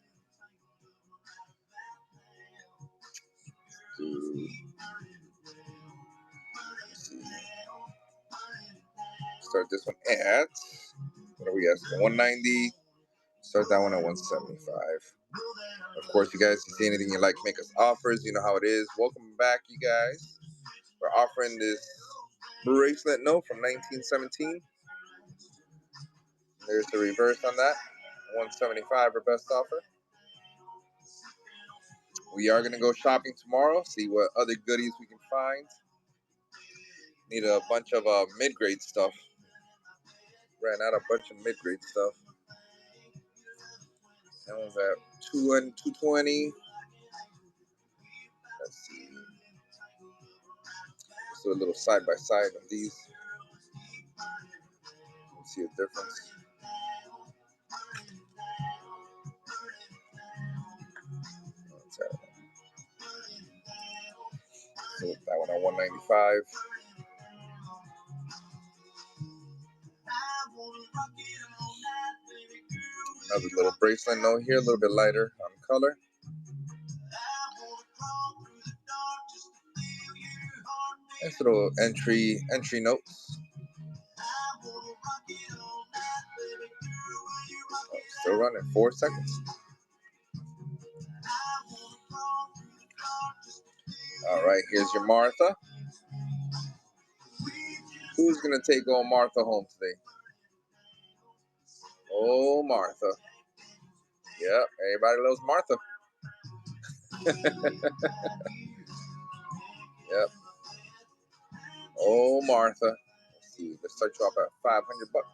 Start this one at, what are we asking? 190. Start that one at 175. Of course, you guys, if you see anything you like, make us offers. You know how it is. Welcome back, you guys. We're offering this bracelet note from 1917. There's the reverse on that. 175, our best offer. We are going to go shopping tomorrow, see what other goodies we can find. Need a bunch of mid-grade stuff. Ran out a bunch of mid-grade stuff. That one's at $220. Let's see. Let's do a little side-by-side of these. Let's see a difference. So that one at 195. Another little bracelet note here, a little bit lighter on color. Nice little entry notes. Still running, 4 seconds. All right, here's your Martha. Who's gonna take old Martha home today? Oh, Martha. Yep, everybody loves Martha. Yep. Oh, Martha. Let's see. Let's start you off at $500.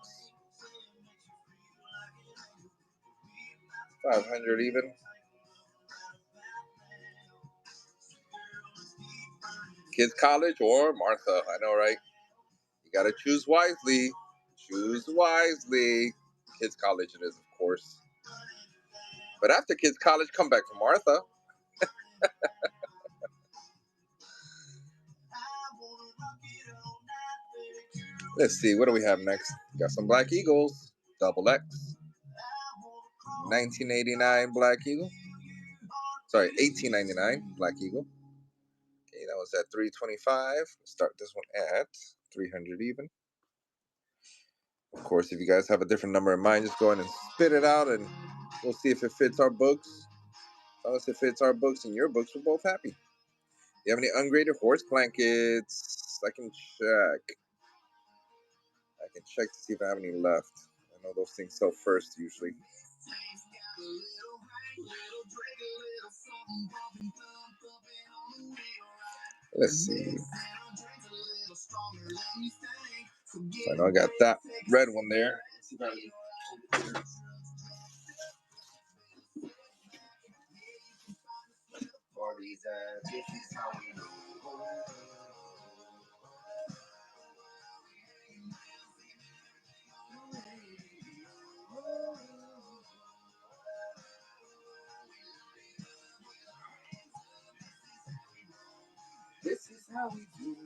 500 even. Kids college or Martha? I know, right? You gotta choose wisely. Choose wisely. Kids college it is, of horse. But after kids' college, come back to Martha. Let's see, what do we have next? Got some Black Eagles, double X. 1989 Black Eagle. Sorry, 1899 Black Eagle. Okay, that was at 325. Let's start this one at 300 even. Of course, if you guys have a different number in mind, just go ahead and spit it out and we'll see if it fits our books. As long as it fits our books and your books, we're both happy. Do you have any ungraded horse blankets? I can check. I can check to see if I have any left. I know those things sell first usually. Let's see. I know I got that red one there. This is how we do.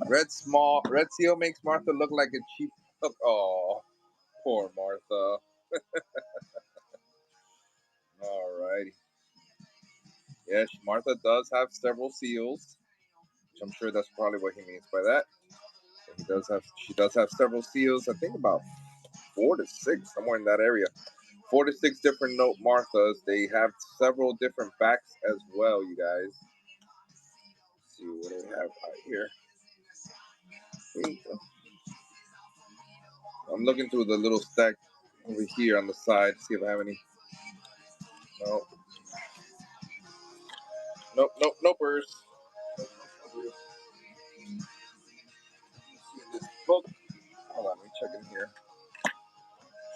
Red seal makes Martha look like a cheap hook. Oh, poor Martha. Alrighty. Yes, Martha does have several seals, which I'm sure that's probably what he means by that. She does have several seals. I think about 4 to 6, somewhere in that area. 4 to 6 different note Marthas. They have several different backs as well, you guys. Let's see what do we have out here. I'm looking through the little stack over here on the side, see if I have any. No. Nope, nopers. This book. Hold on, let me check in here.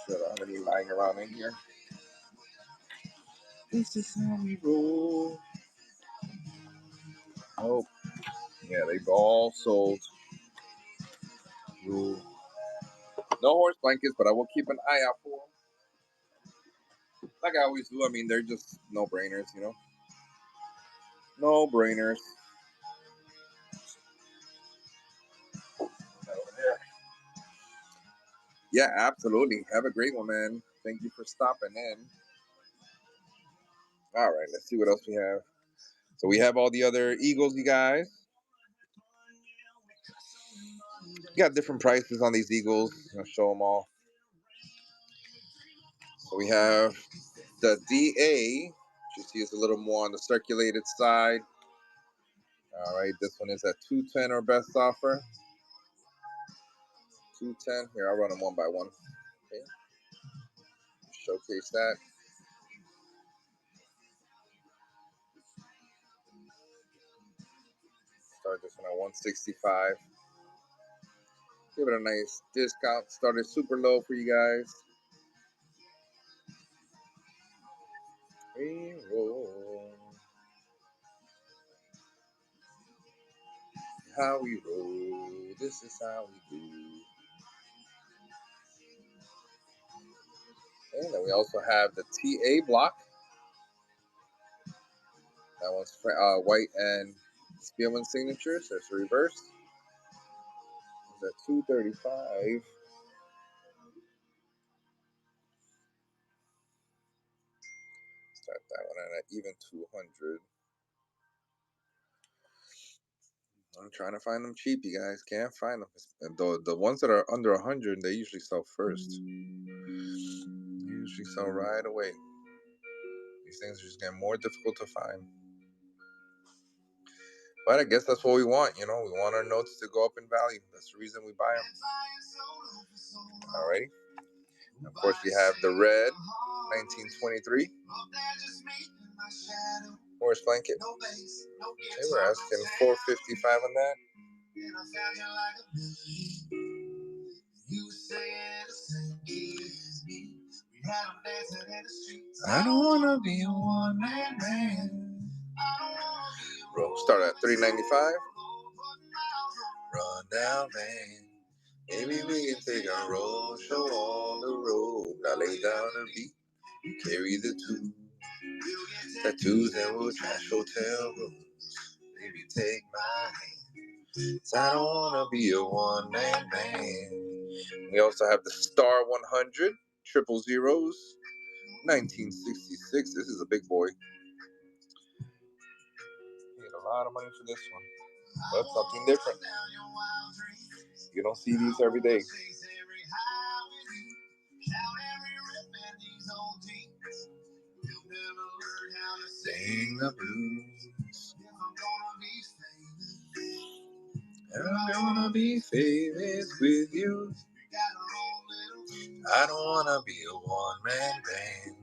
Sure, I don't have any lying around in here. This is how we roll. Oh, yeah, they've all sold. Ooh. No horse blankets, but I will keep an eye out for them. Like I always do. I mean, they're just no-brainers, you know. No-brainers. Yeah, absolutely. Have a great one, man. Thank you for stopping in. All right, let's see what else we have. So we have all the other Eagles, you guys. You got different prices on these Eagles. I'll show them all. So we have the DA, which you see is a little more on the circulated side. All right, this one is at 210 or best offer. 210. Here, I'll run them one by one. Okay. Showcase that. Start this one at 165. Give it a nice discount. Started super low for you guys. We roll. How we roll. This is how we do. And then we also have the TA block. That one's white and Spielman signature, so it's reverse. It's at 235. Start that one at even 200. I'm trying to find them cheap, you guys. Can't find them. And the ones that are under 100, they usually sell first. They usually sell right away. These things are just getting more difficult to find. But I guess that's what we want, you know. We want our notes to go up in value. That's the reason we buy them. Alrighty. Of course, we have the red 1923 horse blanket. Okay, we're asking $455 on that. I don't wanna be a one-man man. Start at $395. Run down, man. Maybe we can take a road show on the road. Now lay down the beat, carry the two tattoos, and we'll trash hotel rooms. Maybe take my hand. 'Cause I don't wanna be a one-man band. We also have the Star 100, triple zeros, 1966. This is a big boy. Paid a lot of money for this one, but something different. You don't see these every day. Sing the blues. I'm gonna be famous with you. I don't wanna be a one-man band.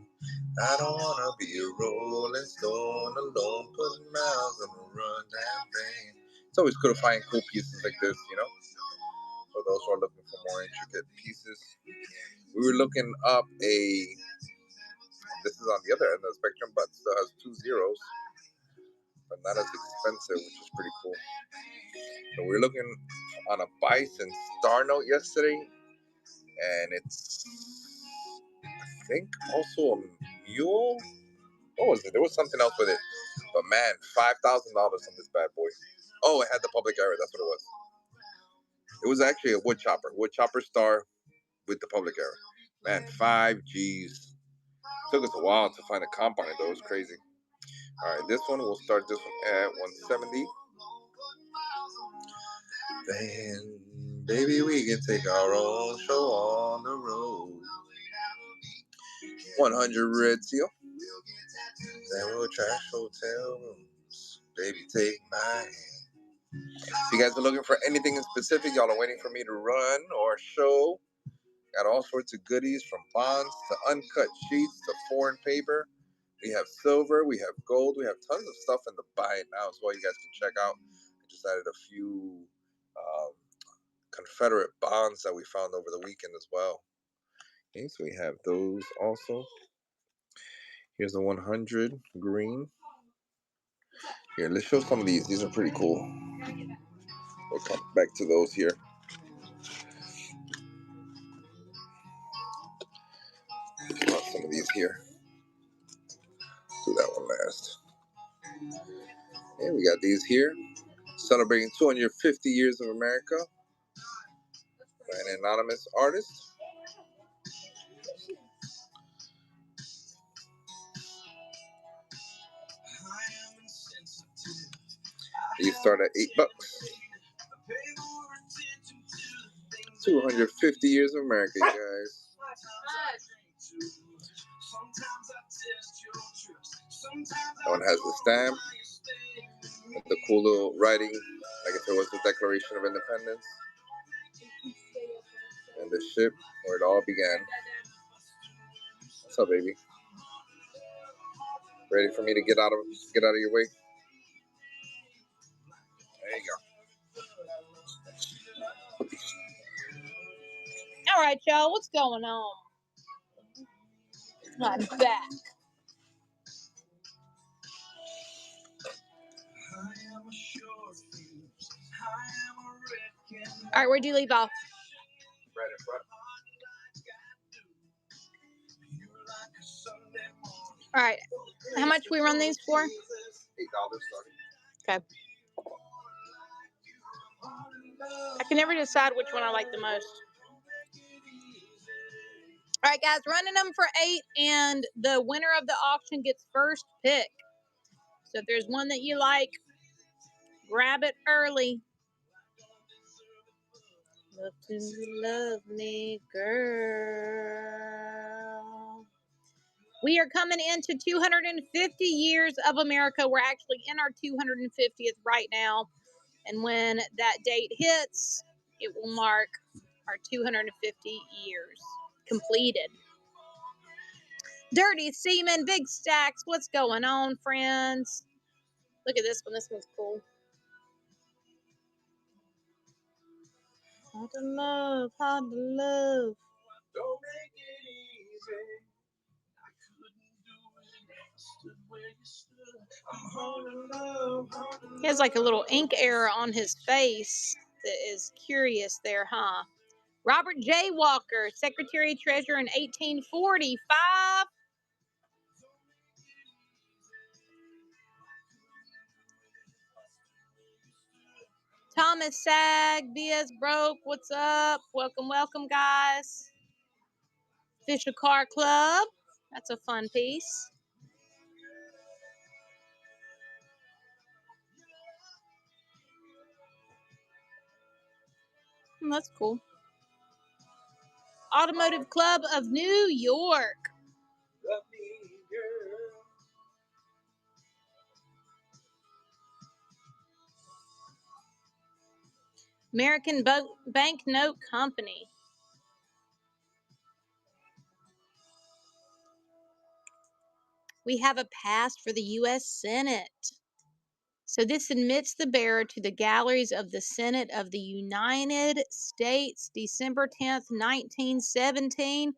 I don't wanna be a rolling stone alone, putting miles on a rundown band. It's always cool to find cool pieces like this, you know, for those who are looking for more intricate pieces. We were looking up this is on the other end of the spectrum, but still has 2 zeros, but not as expensive, which is pretty cool. So we were looking on a bison star note yesterday, and it's, I think, also a mule. What was it? There was something else with it. But man, $5,000 on this bad boy. Oh, it had the public error. That's what it was. It was actually a wood chopper star with the public error. Man, 5 G's. Took us a while to find a comp on it though. It was crazy. All right, this one, we'll start this one at 170. Then, baby, we can take our own show on the road. 100 red seal. Then we'll trash hotel rooms. Baby, take my hand. If you guys are looking for anything in specific, y'all are waiting for me to run or show, got all sorts of goodies from bonds to uncut sheets to foreign paper. We have silver, we have gold, we have tons of stuff in the buy it now as well. You guys can check out. I just added a few Confederate bonds that we found over the weekend as well. Okay, so we have those also. Here's the 100 green. Here, let's show some of these. These are pretty cool. We'll come back to those here. Some of these here. Do that one last. And we got these here. Celebrating 250 years of America by an anonymous artist. These start at $8. 250 years of America, you guys. That one has the stamp with the cool little writing, like if it was the Declaration of Independence, and the ship where it all began. What's up, baby? Ready for me to get out of your way? There you go. All right, y'all, what's going on? I'm back. All right, where'd you leave off? Right in front. All right, how much we run these for? $8 starting. Okay. I can never decide which one I like the most. All right, guys, running them for $8, and the winner of the auction gets first pick. So if there's one that you like, grab it early. Love to love me, girl. We are coming into 250 years of America. We're actually in our 250th right now. And when that date hits, it will mark our 250 years completed. Dirty Seaman, Big Stacks, what's going on, friends? Look at this one. This one's cool. Hard to love, hard to love. Don't make it easy. I couldn't do it. I stood where you stood. I'm hard to love, hard to love. He has like a little ink error on his face that is curious there, huh? Robert J. Walker, Secretary Treasurer in 1845. Thomas Sag, BS Broke, what's up? Welcome, welcome, guys. Fisher Car Club, that's a fun piece. That's cool. Automotive Club of New York. American Banknote Company. We have a pass for the U.S. Senate. So this admits the bearer to the galleries of the Senate of the United States, December 10th, 1917.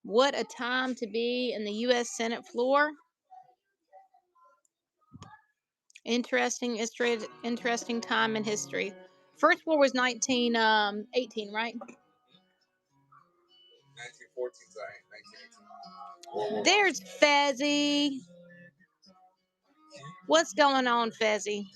What a time to be in the U.S. Senate floor. Interesting time in history. First war was 1918, right? 1914, sorry. 1918. There's Fezzy. What's going on, Fezzy?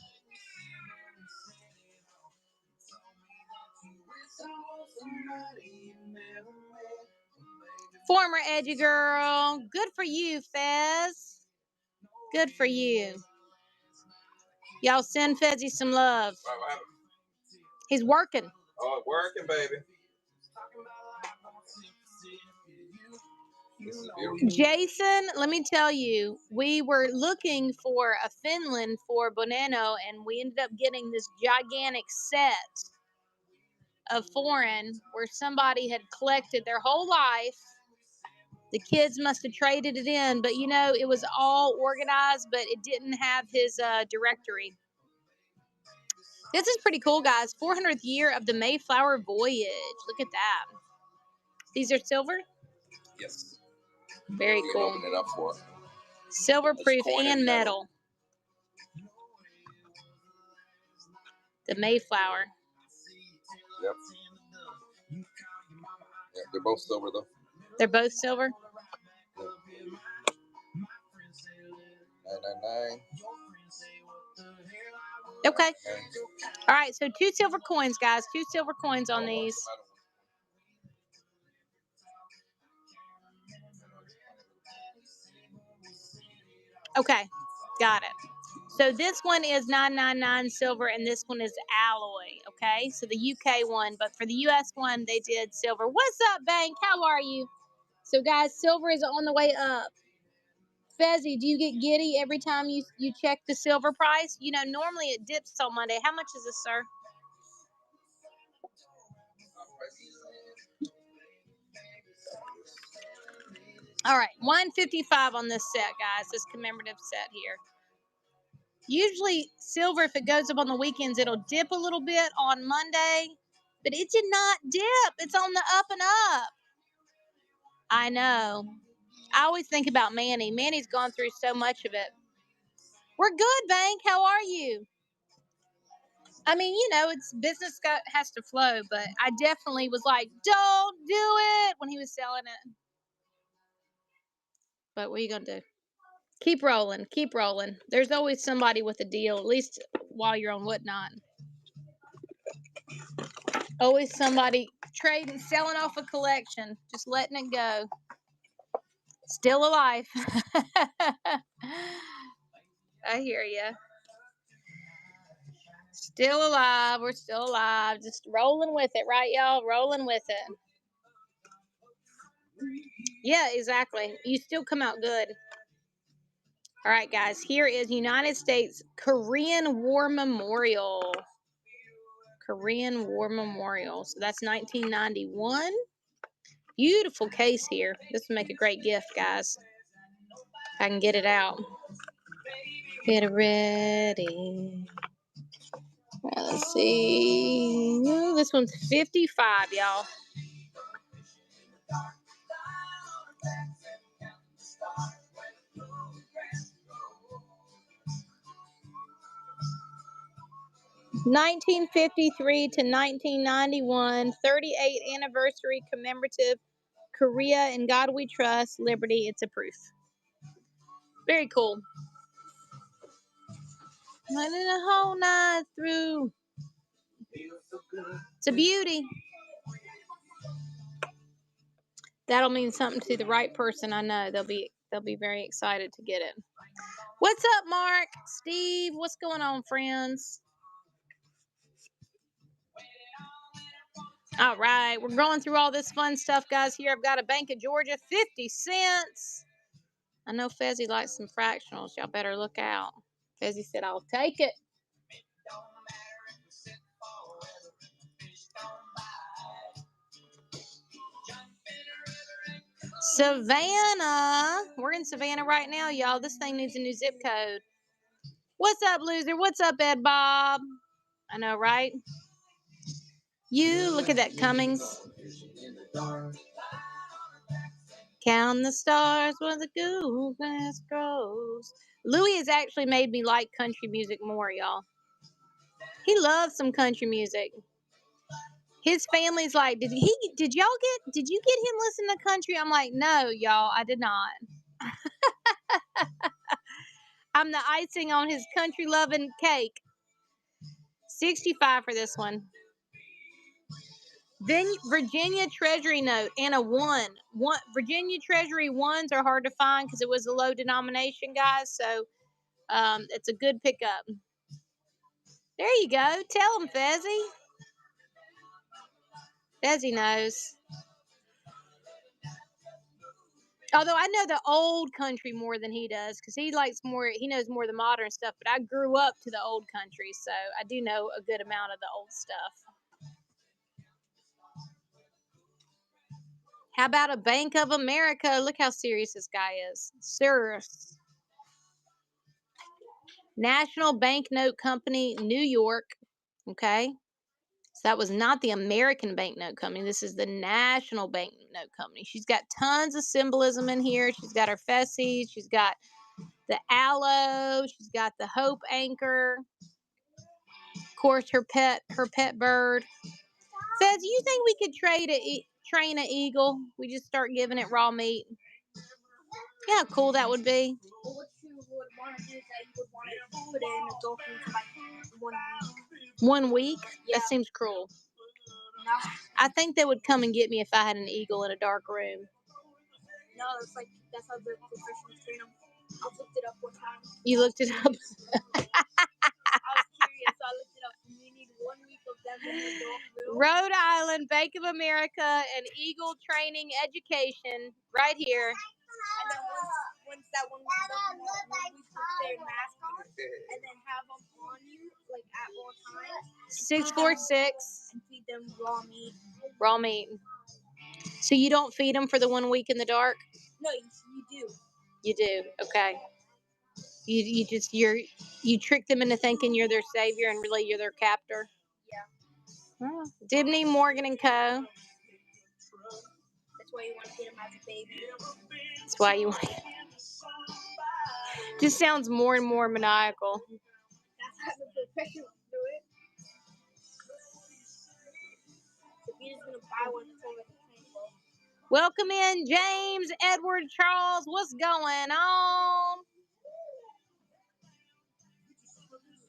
Former edgy girl. Good for you, Fez. Good for you. Y'all send Fezzy some love. He's working. Oh, working, baby. Jason, let me tell you, we were looking for a Finland for Bonanno, and we ended up getting this gigantic set of foreign where somebody had collected their whole life. The kids must have traded it in, but you know, it was all organized, but it didn't have his directory. This is pretty cool, guys. 400th year of the Mayflower voyage. Look at that. These are silver? Yes. Very cool. Open it up for. Silver proof and metal. The Mayflower. Yep. Yeah, they're both silver, though. They're both silver? Yep. 999. Okay. All right, so 2 silver coins, guys. 2 silver coins on these. Okay, got it. So this one is 999 silver, and this one is alloy, okay? So the UK one, but for the US one, they did silver. What's up, Bank? How are you? So, guys, silver is on the way up. Fezzy, do you get giddy every time you check the silver price? You know, normally it dips on Monday. How much is this, sir? All right, $155 on this set, guys, this commemorative set here. Usually silver, if it goes up on the weekends, it'll dip a little bit on Monday, but it did not dip. It's on the up and up. I know. I always think about Manny. Manny's gone through so much of it. We're good, Bank. How are you? I mean, you know, it's business has to flow, but I definitely was like, don't do it when he was selling it. But what are you going to do? Keep rolling. Keep rolling. There's always somebody with a deal, at least while you're on Whatnot. Always somebody trading, selling off a collection, just letting it go. Still alive. I hear you. Still alive. We're still alive. Just rolling with it, right, y'all? Rolling with it. Yeah, exactly. You still come out good. All right, guys. Here is United States Korean War Memorial. Korean War Memorial. So that's 1991. Beautiful case here. This would make a great gift, guys. If I can get it out. Get it ready. Well, let's see. Oh, this one's 55, y'all. 1953 to 1991, 38th anniversary commemorative Korea in God We Trust, Liberty, it's a proof. Very cool. Running the whole night through. It's a beauty. That'll mean something to the right person. I know they'll be very excited to get it. What's up, Mark? Steve, what's going on, friends? All right, we're going through all this fun stuff, guys. Here I've got a Bank of Georgia, 50 cents. I know Fezzy likes some fractionals. Y'all better look out. Fezzy said, I'll take it. Savannah. We're in Savannah right now, y'all. This thing needs a new zip code. What's up, loser? What's up, Ed Bob? I know, right? You, look at that Cummings. Count the stars where the gold grass grows. Louis has actually made me like country music more, y'all. He loves some country music. His family's like, did you get him listening to country? I'm like, no, y'all, I did not. I'm the icing on his country loving cake. 65 for this one. Then Virginia Treasury note and a one. Virginia Treasury ones are hard to find because it was a low denomination, guys. So it's a good pickup. There you go. Tell him, Fezzy. Fezzy knows. Although I know the old country more than he does because he knows more of the modern stuff. But I grew up to the old country, so I do know a good amount of the old stuff. How about a Bank of America? Look how serious this guy is. Serious. National Banknote Company, New York. Okay. So that was not the American Banknote Company. This is the National Banknote Company. She's got tons of symbolism in here. She's got her fessies. She's got the aloe. She's got the hope anchor. Of course, her pet bird. Says, you think we could train an eagle? We just start giving it raw meat. Yeah, how cool that would be. Well, what you would want to do is that you would want to put it in a dolphin for like 1 week. 1 week? Yeah. That seems cruel. No. I think they would come and get me if I had an eagle in a dark room. No, that's how the professionals train them. I looked it up one time. You looked it up? I was curious, so I looked it up. You need 1 week of them in a dark room. Rhode Island, Bank of America, and Eagle Training Education, right here. And then once that 1 week is up, we put their mask on, and then have them on you, like at all times. 646. And feed them raw meat. Raw meat. So you don't feed them for the 1 week in the dark? No, you do. You do. Okay. You trick them into thinking you're their savior and really you're their captor. Yeah. Oh. Dibney, Morgan and Co. That's why you want to get them as a baby. That's why you want. Just sounds more and more maniacal. That's how the professionals do it. If you're just gonna buy one, it's only $10. Welcome in, James, Edward, Charles. What's going on?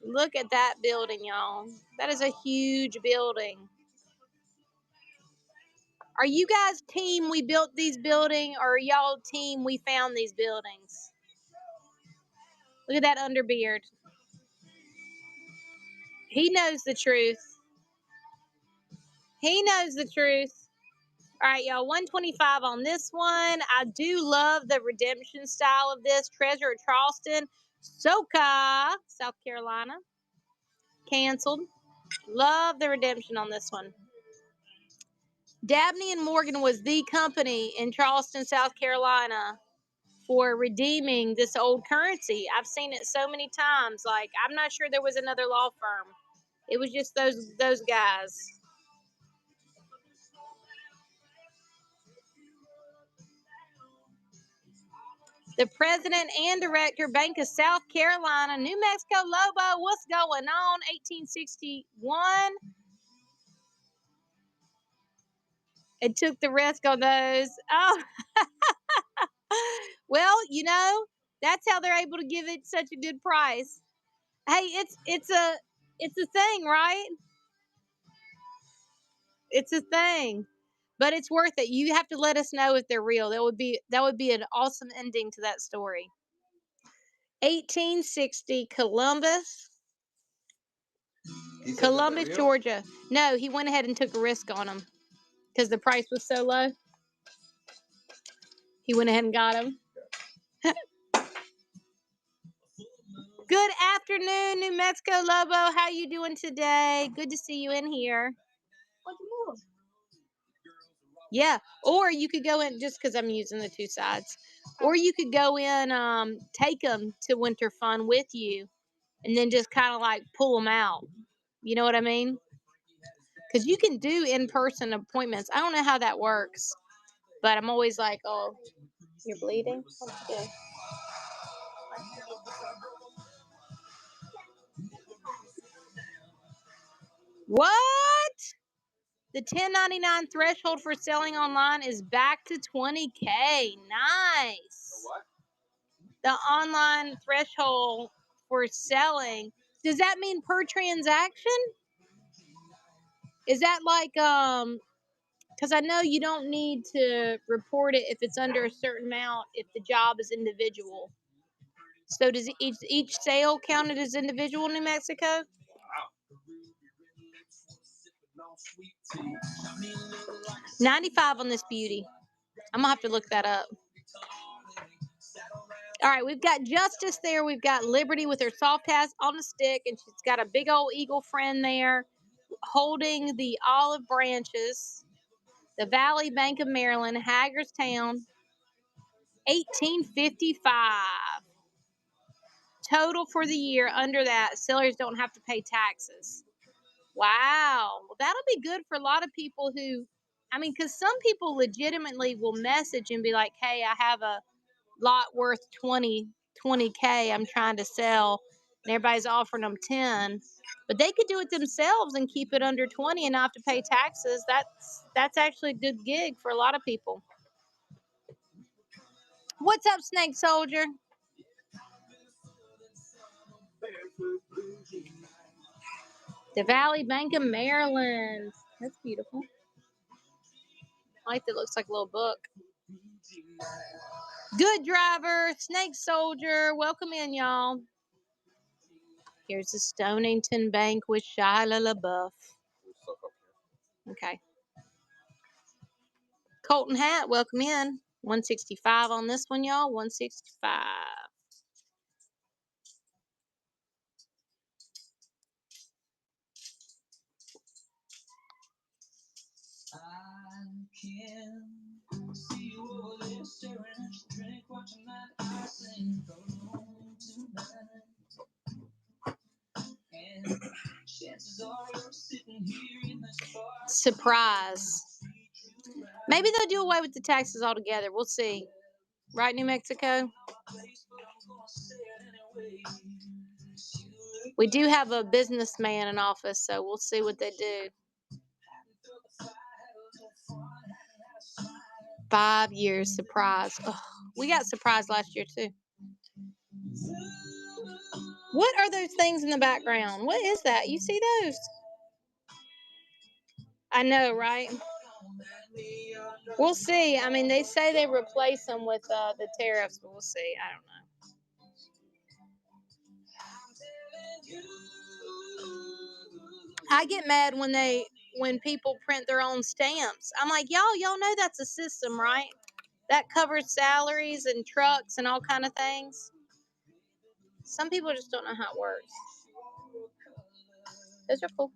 Look at that building, y'all. That is a huge building. Are you guys team we built these buildings, or are y'all team we found these buildings? Look at that underbeard. He knows the truth. He knows the truth. All right, y'all, 125 on this one. I do love the redemption style of this. Treasure of Charleston, Soka, South Carolina. Canceled. Love the redemption on this one. Dabney and Morgan was the company in Charleston, South Carolina for redeeming this old currency. I've seen it so many times. Like, I'm not sure there was another law firm. It was just those guys. The president and director, Bank of South Carolina, New Mexico Lobo. What's going on? 1861. It took the risk on those. Oh, well, you know, that's how they're able to give it such a good price. Hey, it's a thing, right? It's a thing, but it's worth it. You have to let us know if they're real. That would be an awesome ending to that story. 1860, Columbus, Georgia. No, he went ahead and took a risk on them because the price was so low. He went ahead and got them. Good afternoon, New Mexico Lobo. How you doing today? Good to see you in here. Yeah, or you could go in, just because I'm using the two sides, or you could go in, take them to Winter Fun with you, and then just kind of like pull them out. You know what I mean? Because you can do in-person appointments. I don't know how that works, but I'm always like, oh, you're bleeding? What's you doing? What? The $10.99 threshold for selling online is back to $20K. Nice. What? The online threshold for selling. Does that mean per transaction? Is that like because I know you don't need to report it if it's under a certain amount if the job is individual. So does each sale counted as individual in New Mexico? 95 on this beauty. I'm gonna have to look that up. All right, we've got Justice there. We've got Liberty with her soft ass on a stick, and she's got a big old eagle friend there holding the olive branches. The Valley Bank of Maryland, Hagerstown, 1855. Total for the year under that, sellers don't have to pay taxes. Wow. Well, that'll be good for a lot of people who, I mean, because some people legitimately will message and be like, hey, I have a lot worth 20K I'm trying to sell, and everybody's offering them 10. But they could do it themselves and keep it under 20 and not have to pay taxes. That's actually a good gig for a lot of people. What's up, Snake Soldier? The Valley Bank of Maryland. That's beautiful. I like that. Looks like a little book. Good driver, Snake Soldier. Welcome in, y'all. Here's the Stonington Bank with Shia LaBeouf. Okay. Colton Hat, welcome in. 165 on this one, y'all. 165. Surprise. Maybe they'll do away with the taxes altogether. We'll see. Right, New Mexico? We do have a businessman in office, so we'll see what they do. 5 years, surprise. Oh, we got surprised last year, too. What are those things in the background? What is that? You see those? I know, right? We'll see. I mean, they say they replace them with the tariffs, but we'll see. I don't know. I get mad when people print their own stamps. I'm like, y'all know that's a system, right? That covers salaries and trucks and all kind of things. Some people just don't know how it works. Those are cool.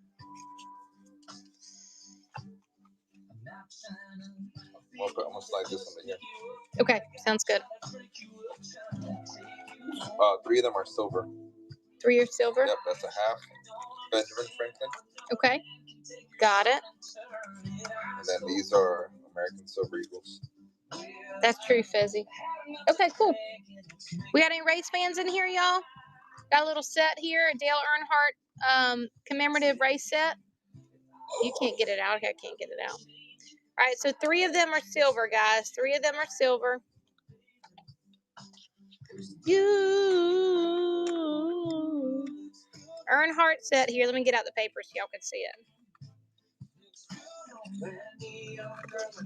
I'm gonna slide this one in here. Okay, sounds good. 3 of them are silver. 3 are silver? Yep, that's a half. Benjamin Franklin. Okay, got it. And then these are American Silver Eagles. That's true, Fezzy. Okay, cool. We got any race fans in here, y'all? Got a little set here, a Dale Earnhardt commemorative race set. You can't get it out. I can't get it out. All right, so 3 of them are silver, guys. 3 of them are silver. You Earnhardt set here. Let me get out the paper so y'all can see it.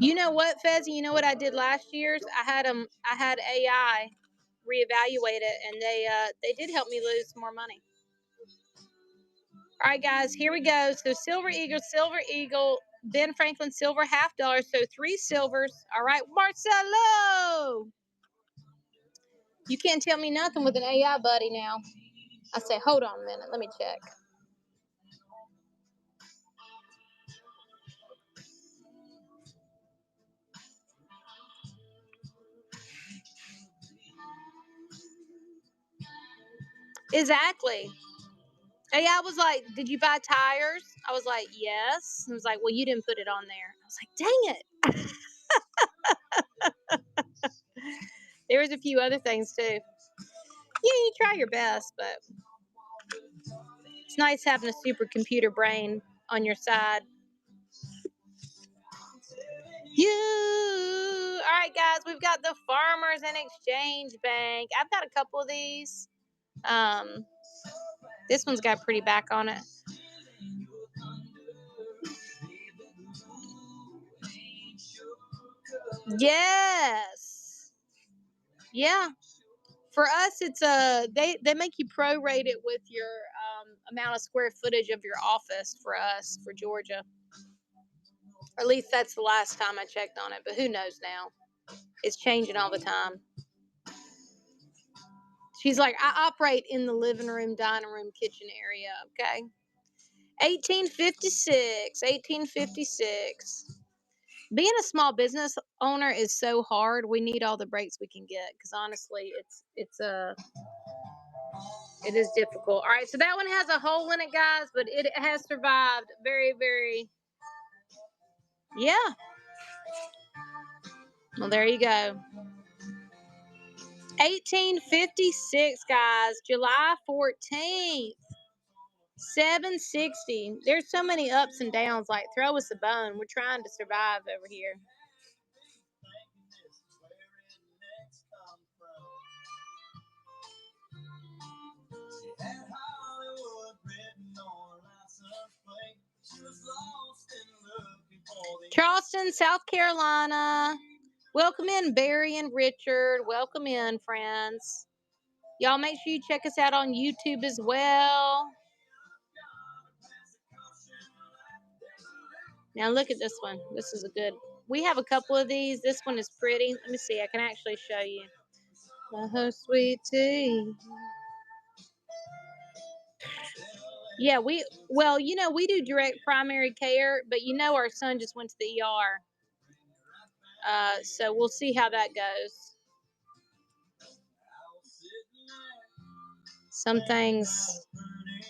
You know what, Fezzy? You know what I did last year's? I had AI reevaluate it, and they did help me lose some more money. All right, guys, here we go. So Silver Eagle, Ben Franklin silver $50. So 3 silvers. All right, Marcelo. You can't tell me nothing with an AI buddy now. I say, hold on a minute. Let me check. Exactly. AI was like, did you buy tires? I was like, yes. It was like, well, you didn't put it on there. I was like, dang it. There was a few other things too. Yeah, you try your best, but it's nice having a supercomputer brain on your side. All right, guys, we've got the Farmers and Exchange Bank. I've got a couple of these. This one's got pretty back on it. Yes. Yeah. For us, it's they make you prorate it with your amount of square footage of your office. For us, for Georgia, or at least that's the last time I checked on it. But who knows now? It's changing all the time. She's like, I operate in the living room, dining room, kitchen area. Okay. 1856. Being a small business owner is so hard. We need all the breaks we can get because honestly, it is difficult. All right, so that one has a hole in it, guys, but it has survived very, very. Yeah. Well, there you go. 1856, guys, July 14th. 760. There's so many ups and downs. Like, throw us a bone. We're trying to survive over here. Charleston, South Carolina. Welcome in, Barry and Richard. Welcome in, friends. Y'all make sure you check us out on YouTube as well. Now look at this one. This is a good. We have a couple of these. This one is pretty. Let me see. I can actually show you. Oh, sweet tea. Yeah, we do direct primary care, but our son just went to the ER. So we'll see how that goes. Some things.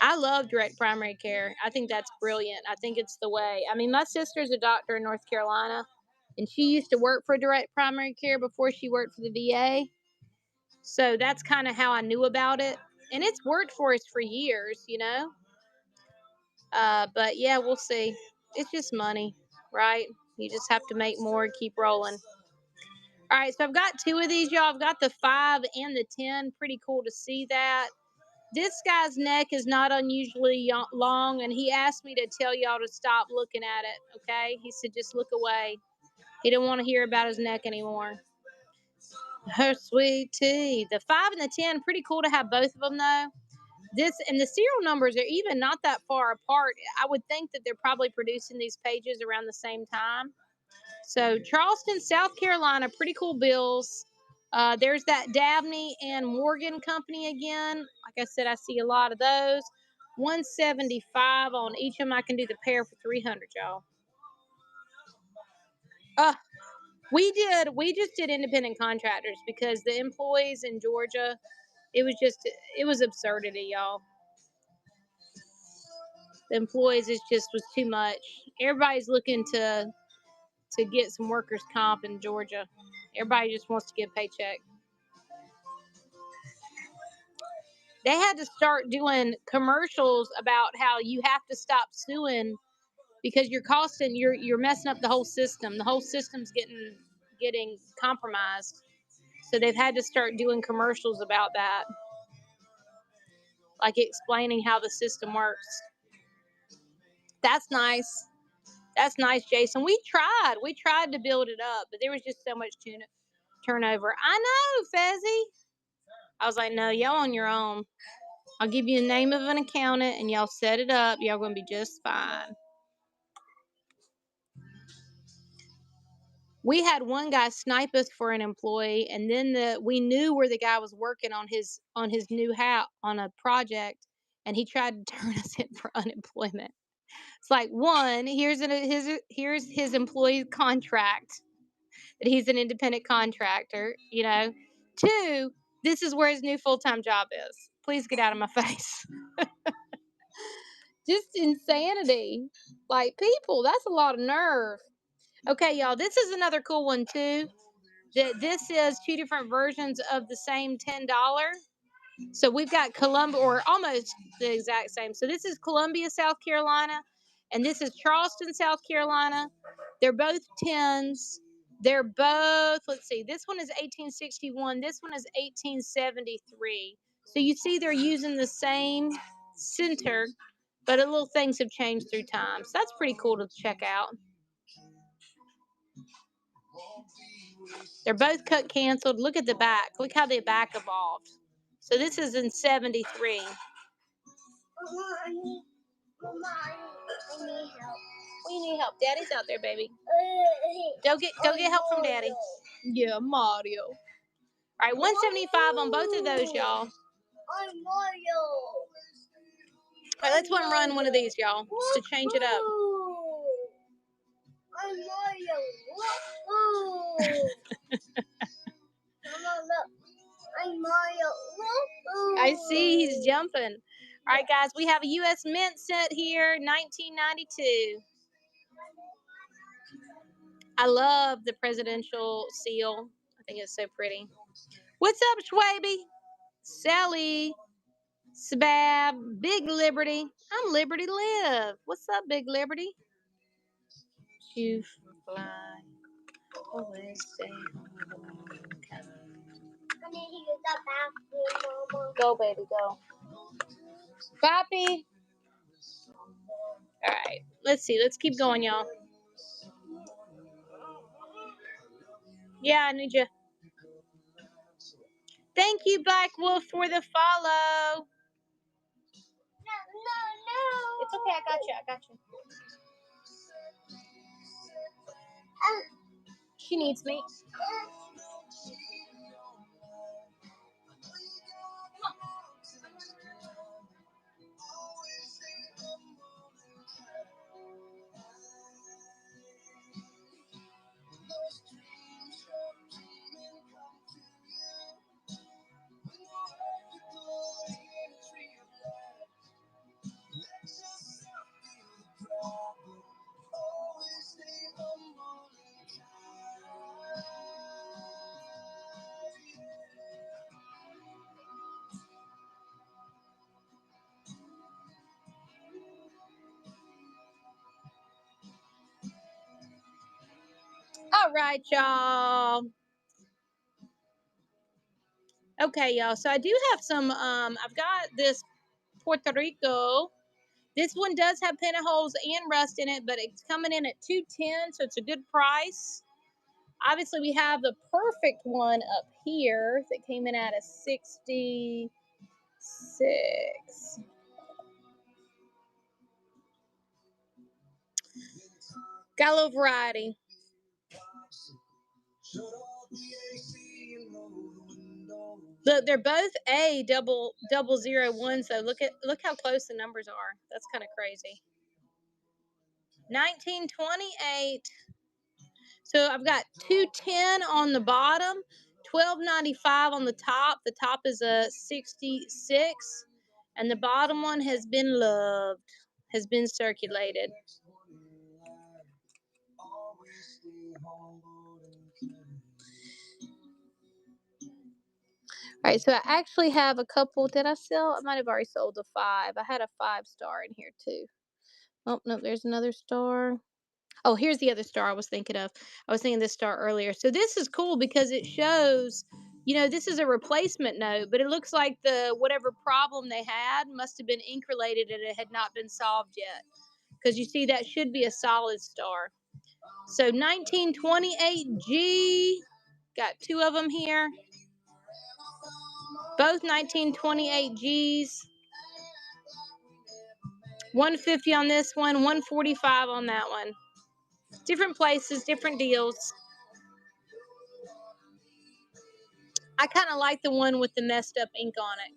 I love direct primary care. I think that's brilliant. I think it's the way. I mean, my sister's a doctor in North Carolina, and she used to work for direct primary care before she worked for the VA. So that's kind of how I knew about it. And it's worked for us for years, But yeah, we'll see. It's just money, right? You just have to make more and keep rolling. All right, so I've got 2 of these, y'all. I've got the 5 and the 10. Pretty cool to see that. This guy's neck is not unusually long, and he asked me to tell y'all to stop looking at it, okay? He said, just look away. He didn't want to hear about his neck anymore. Her sweet tea. The 5 and the 10, pretty cool to have both of them, though. This and the serial numbers are even not that far apart. I would think that they're probably producing these pages around the same time. So Charleston, South Carolina, pretty cool bills. There's that Dabney and Morgan company again. Like I said, I see a lot of those. 175 on each of them. I can do the pair for 300, y'all. We just did independent contractors because the employees in Georgia, it was absurdity, y'all. The employees was too much. Everybody's looking to get some workers' comp in Georgia. Everybody just wants to get a paycheck. They had to start doing commercials about how you have to stop suing because you're messing up the whole system. The whole system's getting compromised. So they've had to start doing commercials about that, like explaining how the system works. That's nice. That's nice, Jason. We tried to build it up, but there was just so much turnover. I know, Fezzy. I was like, no, y'all on your own. I'll give you the name of an accountant and y'all set it up. Y'all gonna be just fine. We had one guy snipe us for an employee, and then we knew where the guy was working on his new house on a project, and he tried to turn us in for unemployment. It's like, one, here's his employee contract that he's an independent contractor, you know. Two, this is where his new full-time job is. Please get out of my face. Just insanity. Like, people, that's a lot of nerve. Okay, y'all, this is another cool one too. This is two different versions of the same $10. So we've got Columbia, or almost the exact same. So this is Columbia, South Carolina, and this is Charleston, South Carolina. They're both 10s. They're both, let's see, this one is 1861. This one is 1873. So you see they're using the same center, but little things have changed through time. So that's pretty cool to check out. They're both cut canceled. Look at the back. Look how the back evolved. So this is in 73. Mama, I need help. We need help. Daddy's out there, baby. Go get help from Daddy. Yeah, Mario. All right, 175 on both of those, y'all. I'm Mario. All right, let's run one of these, y'all, just to change it up. I'm Mario. Mama, look. I'm Mario. I see he's jumping. All right, guys, we have a U.S. Mint set here, 1992. I love the presidential seal. I think it's so pretty. What's up, Schwaby? Sally, Sabab, Big Liberty. I'm Liberty Live. What's up, Big Liberty? You fly, always stay home. I need to use that bathroom, Mama. Go, baby, go. Papi. All right, let's see. Let's keep going, y'all. Yeah, I need you. Thank you, Black Wolf, for the follow. No. It's okay. I got you. I got you. She needs me. All right, y'all. Okay, y'all. So I do have some, I've got this Puerto Rico. This one does have pinholes and rust in it, but it's coming in at $210, so it's a good price. Obviously, we have the perfect one up here that came in at a 66. Got a little variety. Look, they're both A0001, so look how close the numbers are. That's kind of crazy. 1928. So I've got 210 on the bottom, 1295 on the top. The top is a 66, and the bottom one has been loved, has been circulated. All right, so I actually have a couple. Did I sell? I might have already sold a 5. I had a 5-star in here too. Oh, no, there's another star. Oh, here's the other star I was thinking of. I was thinking this star earlier. So this is cool because it shows, you know, this is a replacement note, but it looks like the whatever problem they had must have been ink related and it had not been solved yet. Because you see, that should be a solid star. So 1928G, got 2 of them here. Both 1928Gs. 150 on this one, 145 on that one. Different places, different deals. I kind of like the one with the messed up ink on it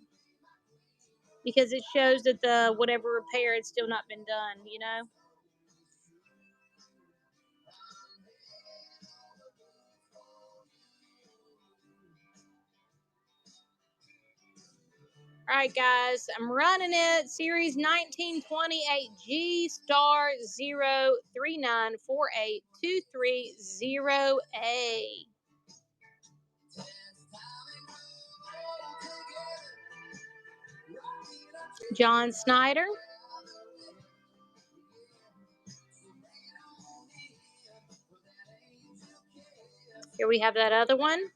because it shows that the whatever repair had still not been done, you know? All right, guys, I'm running it. Series 1928G star 039482330A. John Snyder. Here we have that other one.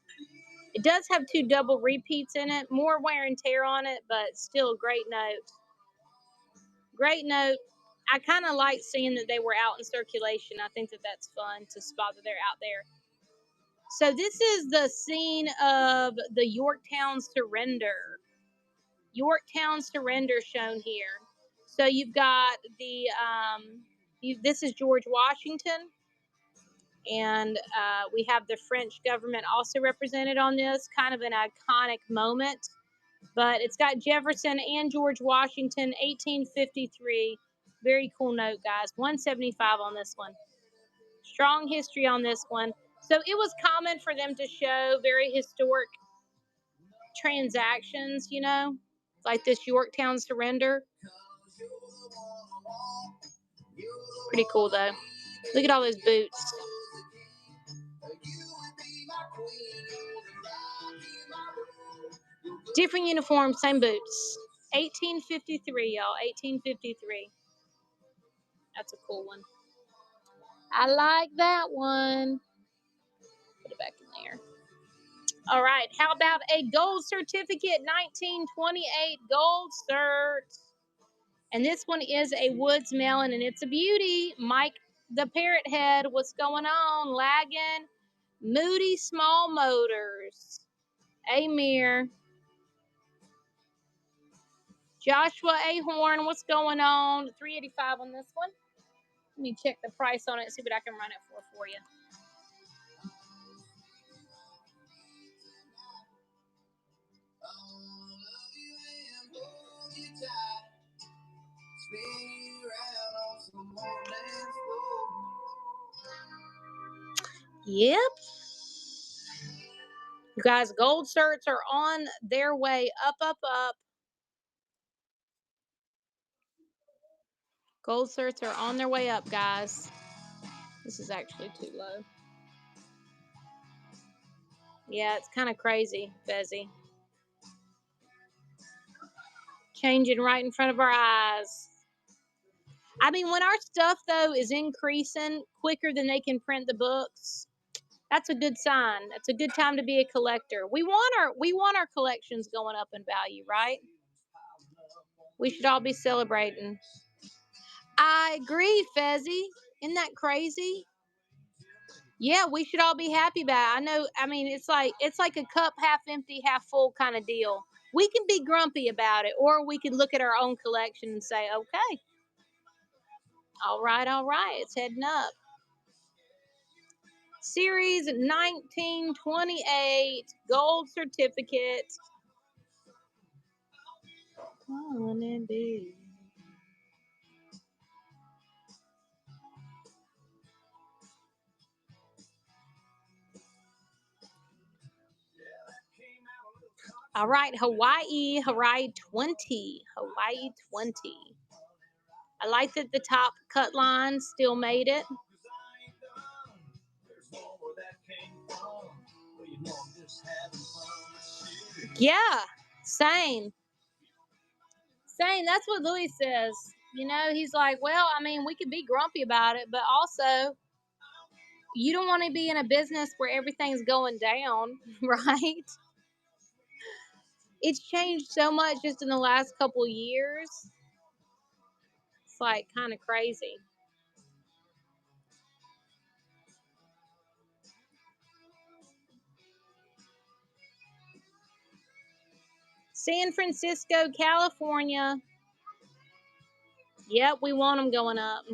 It does have 2 double repeats in it, more wear and tear on it, but still a great note. Great note. I kind of like seeing that they were out in circulation. I think that that's fun to spot that they're out there. So this is the scene of the Yorktown surrender. Yorktown surrender shown here. So you've got the, this is George Washington. And we have the French government also represented on this, kind of an iconic moment. But it's got Jefferson and George Washington, 1853. Very cool note, guys. 175 on this one. Strong history on this one. So it was common for them to show very historic transactions, you know, like this Yorktown surrender. Pretty cool, though. Look at all those boots. Different uniform, same boots. 1853, y'all. 1853. That's a cool one. I like that one. Put it back in there. All right. How about a gold certificate? 1928 gold cert. And this one is a Woods melon, and it's a beauty. Mike the Parrot Head. What's going on? Lagging. Moody Small Motors. Amir. Joshua A. Horn, what's going on? $385 on this one. Let me check the price on it and see what I can run it for you. Yep. You guys, gold certs are on their way up, up, up. Gold certs are on their way up, guys. This is actually too low. Yeah, it's kind of crazy, Fezzy. Changing right in front of our eyes. I mean, when our stuff, though, is increasing quicker than they can print the books, that's a good sign. That's a good time to be a collector. We want our collections going up in value, right? We should all be celebrating. I agree, Fezzy. Isn't that crazy? Yeah, we should all be happy about it. I know. I mean, it's like a cup half empty, half full kind of deal. We can be grumpy about it, or we can look at our own collection and say, okay, all right, it's heading up. Series 1928 gold certificate. All right, Hawaii 20. Hawaii 20. I like that the top cut line still made it. Yeah, same. Same. That's what Louis says. You know, he's like, well, I mean, we could be grumpy about it, but also you don't want to be in a business where everything's going down, right? It's changed so much just in the last couple years. It's like kind of crazy. San Francisco, California. Yep, we want them going up.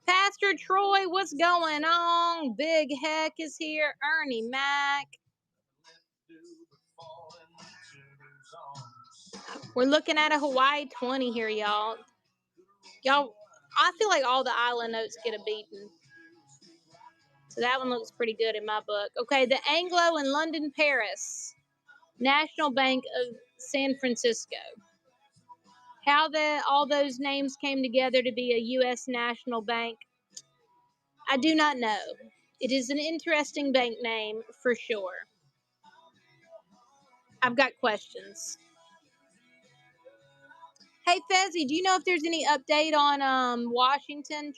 Pastor Troy, what's going on? Big Heck is here. Ernie Mac. We're looking at a Hawaii 20 here, y'all. Y'all, I feel like all the island notes get a beating. So that one looks pretty good in my book. Okay, the Anglo in London, Paris. National Bank of San Francisco. How all those names came together to be a U.S. national bank, I do not know. It is an interesting bank name for sure. I've got questions. Hey, Fezzy, do you know if there's any update on Washington,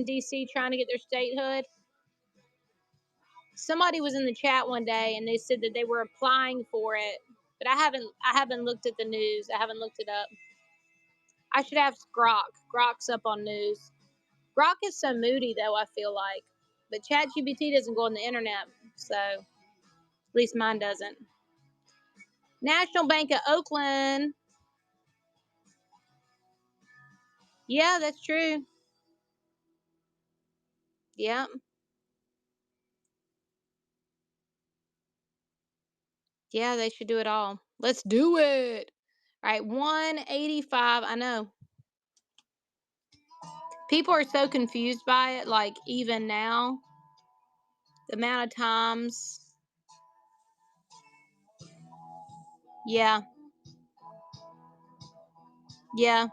D.C. trying to get their statehood? Somebody was in the chat one day and they said that they were applying for it, but I haven't looked at the news. I haven't looked it up. I should ask Grok. Grok's up on news. Grok is so moody though, I feel like. But ChatGPT doesn't go on the internet, so at least mine doesn't. National Bank of Oakland. Yeah, that's true. Yep. Yeah, they should do it all. Let's do it. All right, 185. I know. People are so confused by it, like even now. The amount of times. Yeah. Yeah.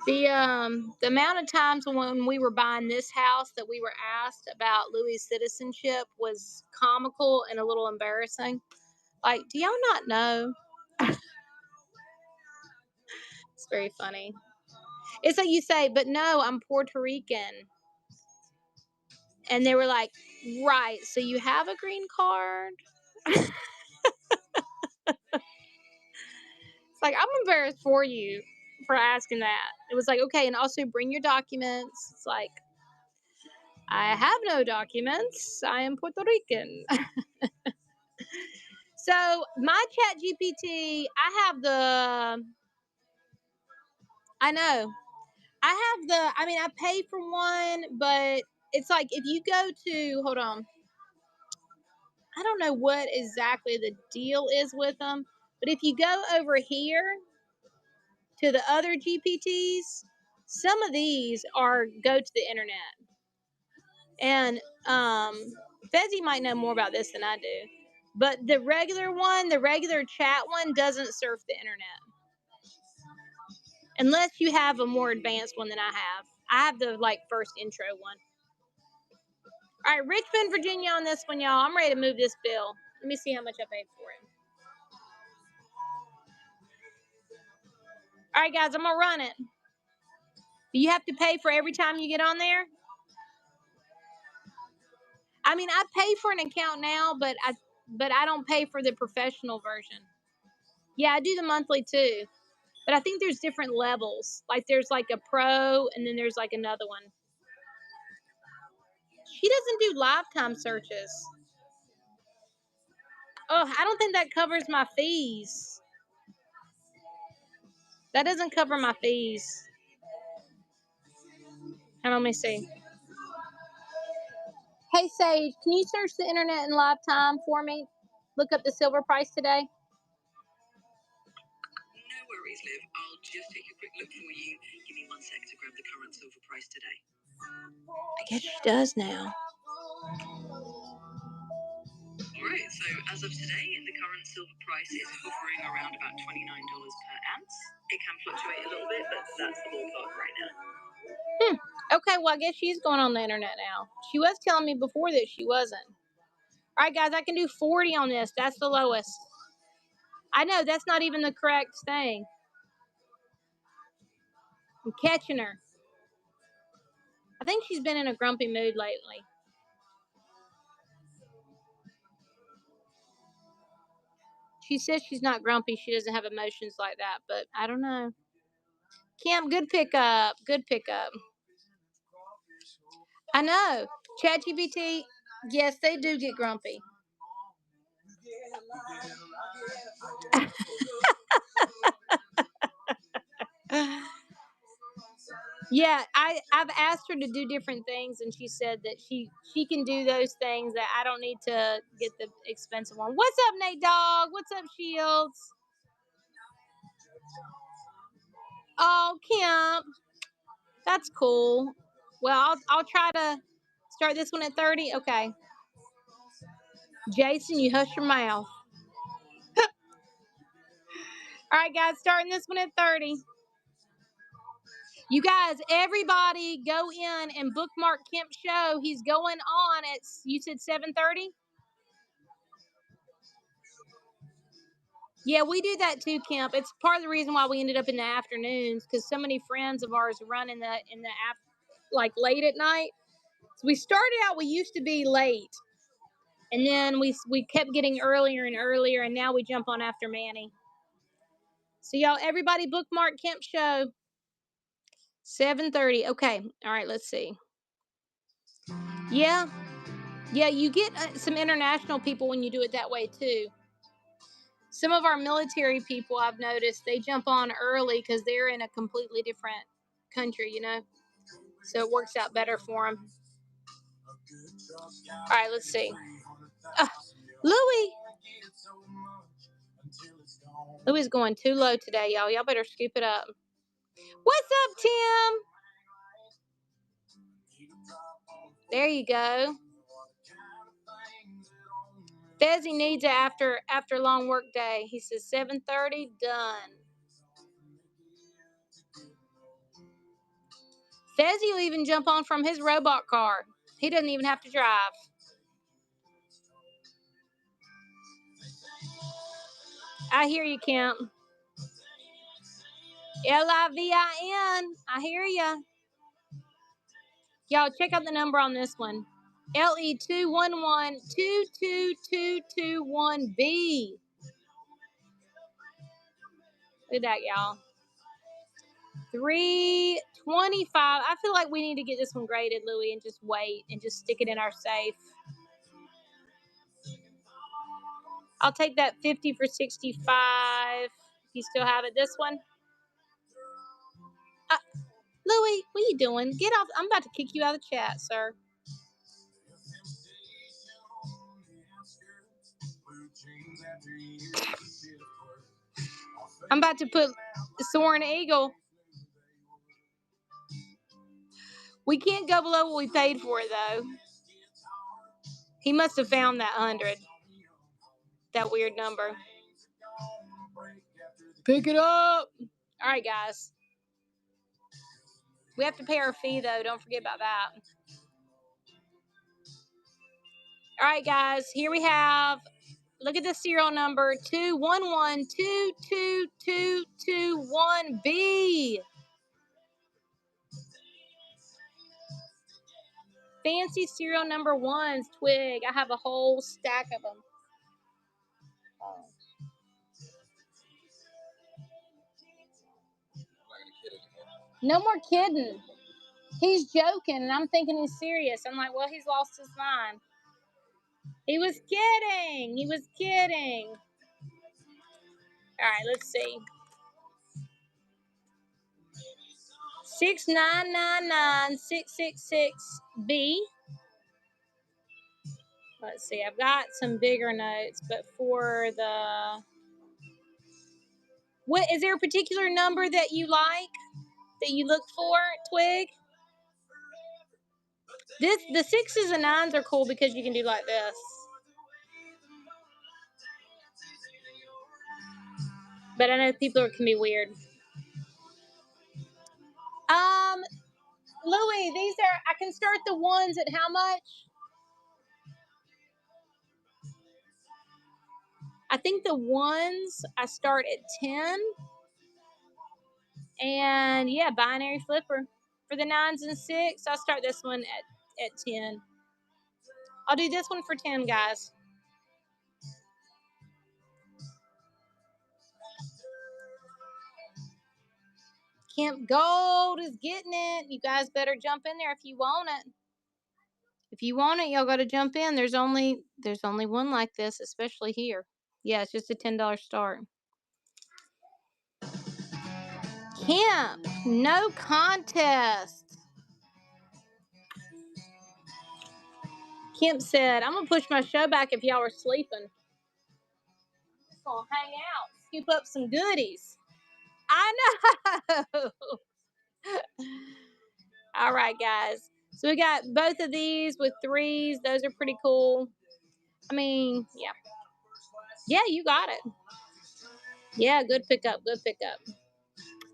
The amount of times when we were buying this house that we were asked about Louis' citizenship was comical and a little embarrassing. Like, do y'all not know? It's very funny. It's like you say, but no, I'm Puerto Rican. And they were like, right, so you have a green card? It's like, I'm embarrassed for you for asking that. It was like, okay, and also bring your documents. It's like, I have no documents. I am Puerto Rican. So my ChatGPT, I pay for one, but it's like if you go to, hold on, I don't know what exactly the deal is with them, but if you go over here to the other GPTs, some of these go to the internet. And Fezzy might know more about this than I do. But the regular chat one doesn't surf the internet. Unless you have a more advanced one than I have. I have the first intro one. All right, Richmond, Virginia on this one, y'all. I'm ready to move this bill. Let me see how much I paid for it. All right, guys, I'm going to run it. Do you have to pay for every time you get on there? I mean, I pay for an account now, but I don't pay for the professional version. Yeah, I do the monthly too. But I think there's different levels. Like there's a pro and then there's another one. She doesn't do lifetime searches. Oh, I don't think that covers my fees. That doesn't cover my fees. And let me see. Hey, Sage, can you search the internet in lifetime for me? Look up the silver price today. No worries, Liv. I'll just take a quick look for you. Give me 1 sec to grab the current silver price today. I guess she does now. Alright, so as of today, the current silver price is hovering around about $29 per ounce. It can fluctuate a little bit, but that's the ballpark right now. Okay, well, I guess she's going on the internet now. She was telling me before that she wasn't. All right, guys, I can do 40 on this. That's the lowest. I know, that's not even the correct thing. I'm catching her. I think she's been in a grumpy mood lately. She says she's not grumpy. She doesn't have emotions like that, but I don't know. Kim, good pickup. Good pickup. I know. ChatGPT, yes, they do get grumpy. Yeah, I've asked her to do different things, and she said that she can do those things, that I don't need to get the expensive one. What's up, Nate Dog? What's up, Shields? Oh, Kim, that's cool. Well, I'll try to start this one at 30. Okay. Jason, you hush your mouth. All right, guys, starting this one at 30. You guys, everybody go in and bookmark Kemp's show. He's going on at, you said 7:30? Yeah, we do that too, Kemp. It's part of the reason why we ended up in the afternoons, because so many friends of ours run in the like late at night. So we started out, we used to be late, and then we kept getting earlier and earlier, and now we jump on after Manny. So y'all, everybody bookmark Kemp's show. 7:30. Okay. All right, let's see. Yeah, you get some international people when you do it that way too. Some of our military people, I've noticed, they jump on early because they're in a completely different country, you know, so it works out better for them. All right, let's see. Louis is going too low today, y'all. Y'all better scoop it up. What's up, Tim? There you go. Fezzy needs it after a long work day. He says 7:30, done. Fezzy will even jump on from his robot car. He doesn't even have to drive. I hear you, Kemp. LIVIN. I hear ya. Y'all, check out the number on this one. LE211-22221B. Look at that, y'all. 325. I feel like we need to get this one graded, Louie, and just wait and just stick it in our safe. I'll take that 50 for 65. You still have it. This one? Louie, what are you doing? Get off. I'm about to kick you out of the chat, sir. I'm about to put Soaring Eagle. We can't go below what we paid for it, though. He must have found that 100. That weird number. Pick it up. All right, guys. We have to pay our fee, though. Don't forget about that. All right, guys. Here we have, look at the serial number, 211-22221B. Fancy serial number ones, Twig. I have a whole stack of them. No more kidding. He's joking, and I'm thinking he's serious. I'm like, well, he's lost his mind. He was kidding. He was kidding. All right, let's see. 6999666B. Let's see. I've got some bigger notes, but for the, what is there a particular number that you like, that you look for, Twig? The 6s and 9s are cool because you can do like this. But I know people can be weird. Louis, these are, I can start the ones at how much? I think the ones I start at 10. And yeah, binary flipper. For the 9s and 6, I'll start this one at 10. I'll do this one for 10, guys. Camp Gold is getting it. You guys better jump in there if you want it. If you want it, y'all got to jump in. There's only one like this, especially here. Yeah, it's just a $10 start. Camp, no contest. Kemp said, I'm going to push my show back if y'all are sleeping. Just going to hang out, scoop up some goodies. I know. All right, guys. So we got both of these with 3s. Those are pretty cool. I mean, yeah. Yeah, you got it. Yeah, good pickup. Good pickup.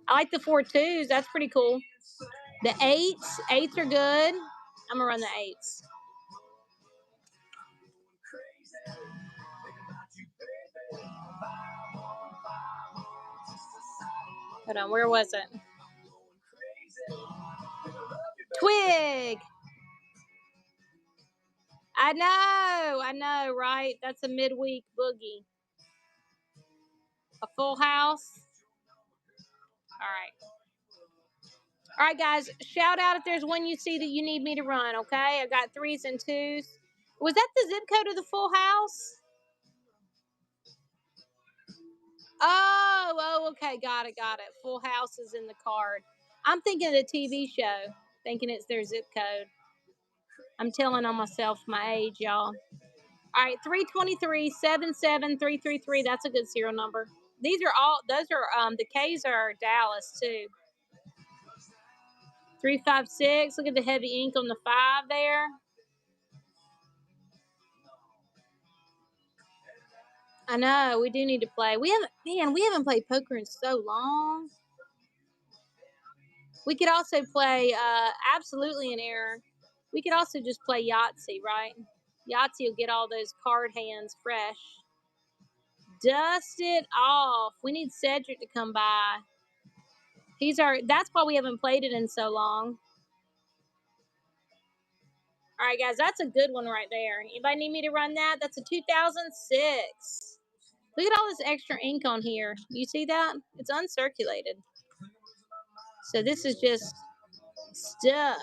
I like the 4 2s. That's pretty cool. The 8s. 8s are good. I'm going to run the 8s. Hold on. Where was it? Twig. I know, right? That's a midweek boogie. A full house. All right, guys. Shout out if there's one you see that you need me to run, okay? I got 3s and 2s. Was that the zip code of the full house? Oh, okay. Got it. Full house is in the card. I'm thinking of the TV show, thinking it's their zip code. I'm telling on myself my age, y'all. All right, 323 77333. That's a good serial number. Those are the K's are Dallas too. 356. Look at the heavy ink on the 5 there. I know we do need to play. We haven't played poker in so long. We could also play absolutely an error. We could also just play Yahtzee, right? Yahtzee will get all those card hands fresh. Dust it off. We need Cedric to come by. That's why we haven't played it in so long. All right, guys, that's a good one right there. Anybody need me to run that? That's a 2006. Look at all this extra ink on here. You see that? It's uncirculated. So this is just stuff.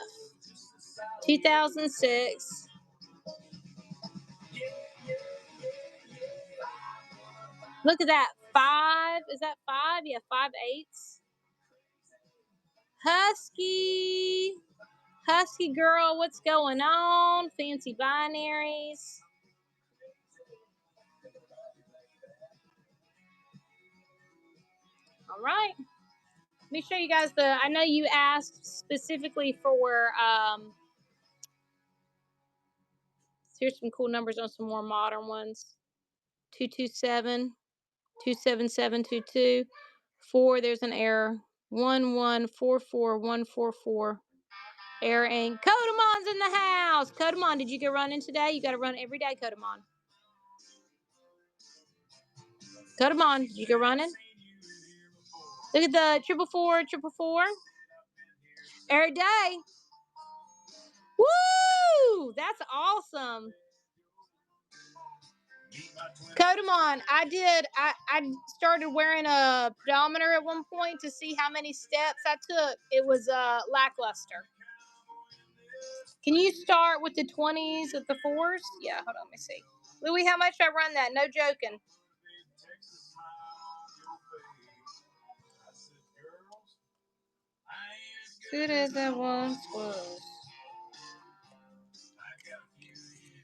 2006. Look at that. 5. Is that 5? Yeah, 5 8s. Husky girl, what's going on? Fancy binaries. All right. Let me show you guys I know you asked specifically for, here's some cool numbers on some more modern ones. 227, 27722. 4, there's an error. 1144144. Error ink. Codamon's in the house. Codamon, did you go running today? You got to run every day, Codamon. Codamon, did you go running? Look at the 444. Every day. Woo! That's awesome. Codamon, I started wearing a pedometer at one point to see how many steps I took. It was lackluster. Can you start with the 20s with the 4s? Yeah, hold on, let me see. Louis, how much I run that? No joking. Good as I once was.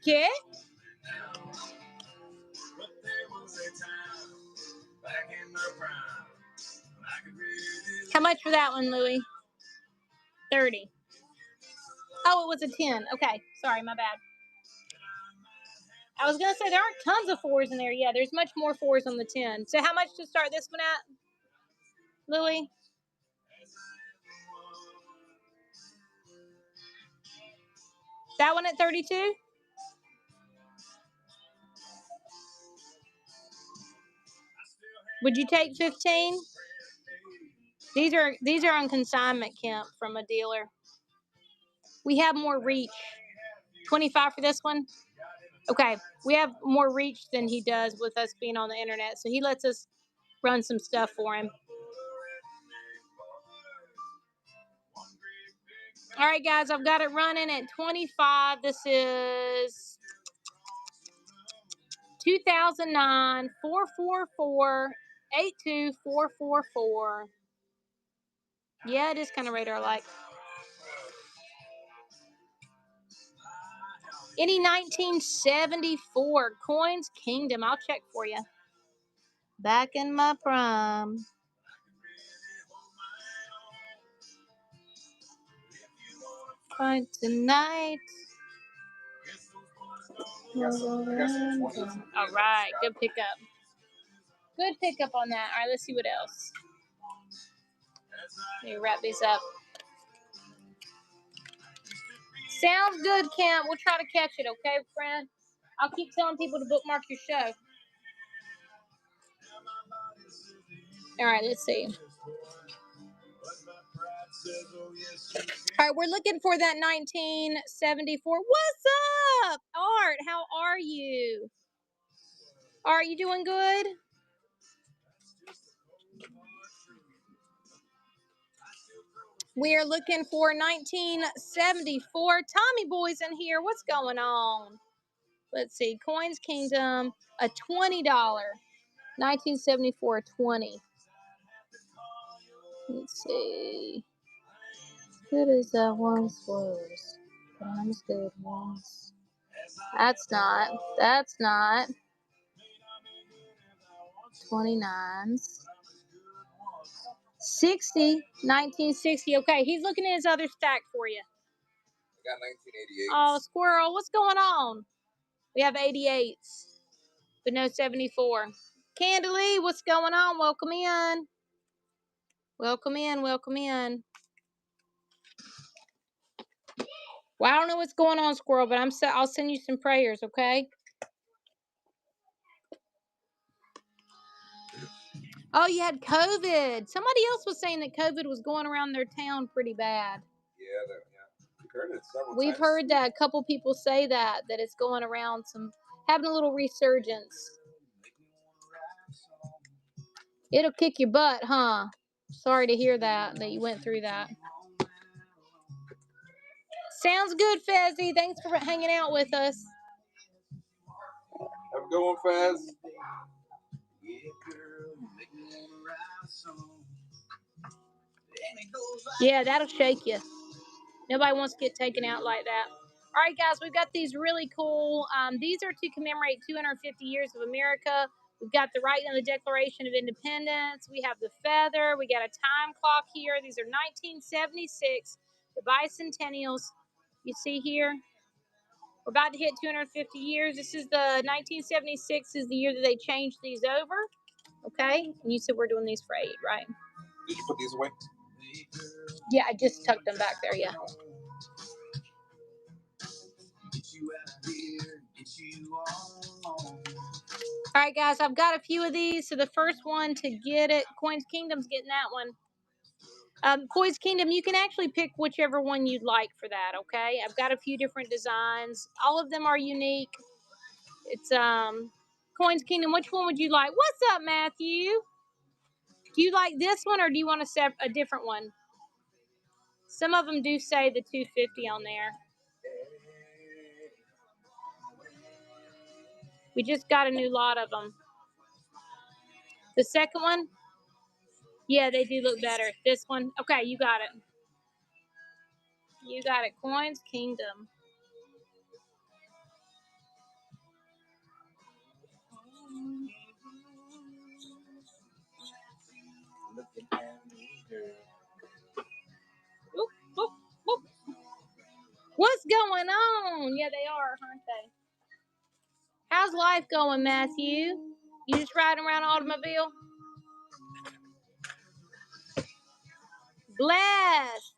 ¿Qué? How much for that one, Louis? 30. Oh, it was a 10. Okay, sorry, my bad. I was going to say, there aren't tons of 4s in there. Yeah, there's much more 4s on the 10. So how much to start this one at, Louis? That one at 32? Would you take 15? These are on consignment, Kemp, from a dealer. We have more reach. 25 for this one? Okay. We have more reach than he does with us being on the internet. So he lets us run some stuff for him. All right, guys, I've got it running at 25. This is 2009 444 82444. Yeah, it is kind of radar-like. Any 1974 Coins Kingdom. I'll check for you. Back in my prime. Fight tonight. All right, good pickup. Good pickup on that. All right, let's see what else. Let me wrap these up. Sounds good, Kemp. We'll try to catch it, okay, friend? I'll keep telling people to bookmark your show. All right, let's see. All right, we're looking for that 1974. What's up, Art? How are you? Are you doing good? We are looking for 1974. Tommy Boy's in here. What's going on? Let's see. Coins Kingdom, a $20. 1974, 20. Let's see. Good as I once was, but I'm as good once. That's not. 29s. 60, 1960. Okay, he's looking at his other stack for you. I got 1988. Oh, Squirrel, what's going on? We have 88s, but no 74. Candalee, what's going on? Welcome in. Welcome in. Welcome in. Well, I don't know what's going on, Squirrel, but I'll send you some prayers, okay? Oh, you had COVID. Somebody else was saying that COVID was going around their town pretty bad. Yeah. We've heard it several We've times. heard that. A couple people say that it's going around, having a little resurgence. It'll kick your butt, huh? Sorry to hear that you went through that. Sounds good, Fezzy. Thanks for hanging out with us. Have a good one, Fez. Yeah, that'll shake you. Nobody wants to get taken out like that. All right, guys, we've got these really cool. These are to commemorate 250 years of America. We've got the right in the Declaration of Independence. We have the feather. We got a time clock here. These are 1976, the bicentennials. You see here, we're about to hit 250 years. This is the 1976 is the year that they changed these over. Okay, and you said we're doing these for 8, right? Did you put these away? Yeah, I just tucked them back there. Yeah. All right, guys, I've got a few of these. So the first one to get it, Coins Kingdom's getting that one. Coins Kingdom, you can actually pick whichever one you'd like for that, okay? I've got a few different designs. All of them are unique. It's Coins Kingdom. Which one would you like? What's up, Matthew? Do you like this one or do you want a different one? Some of them do say the 250 on there. We just got a new lot of them. The second one? Yeah, they do look better. This one? Okay, you got it. You got it. Coins Kingdom. Oop, oop, oop. What's going on? Yeah, they are, aren't they? How's life going, Matthew? You just riding around an automobile? Blessed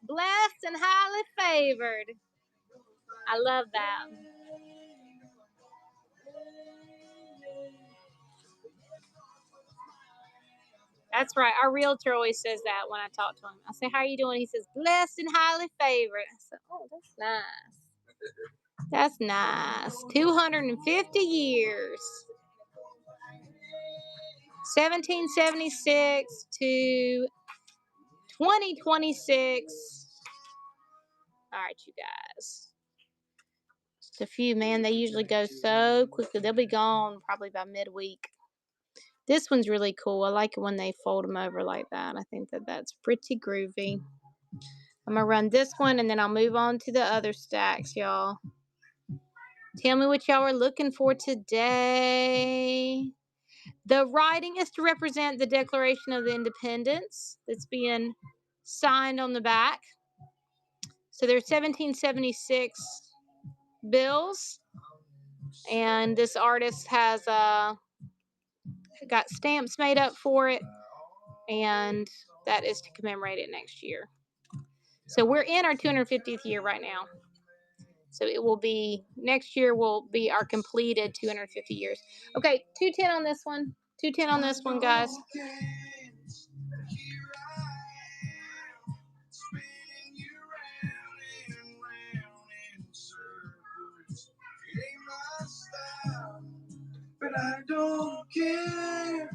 and highly favored. I love that. That's right. Our realtor always says that when I talk to him. I say, how are you doing? He says, blessed and highly favored. I said, oh, that's nice. That's nice. 250 years. 1776 to 2026. All right, you guys. Just a few, man. They usually go so quickly. They'll be gone probably by midweek. This one's really cool. I like it when they fold them over like that. I think that that's pretty groovy. I'm going to run this one, and then I'll move on to the other stacks, y'all. Tell me what y'all are looking for today. The writing is to represent the Declaration of Independence that's being signed on the back. So there's 1776 bills, and this artist has got stamps made up for it, and that is to commemorate it next year. So we're in our 250th year right now. So it will be, next year will be our completed 250 years. Okay, 210 on this one. 210 on this one, guys. But I don't care.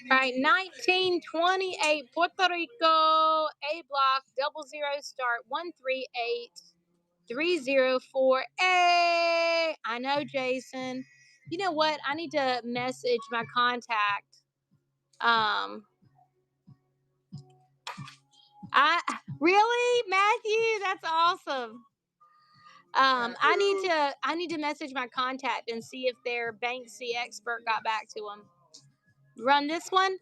All right, 1928, Puerto Rico, A block, 00 start, 138304A. I know, Jason. You know what? I need to message my contact. Really, Matthew? That's awesome. I need to message my contact and see if their Banksy expert got back to them. Run this one.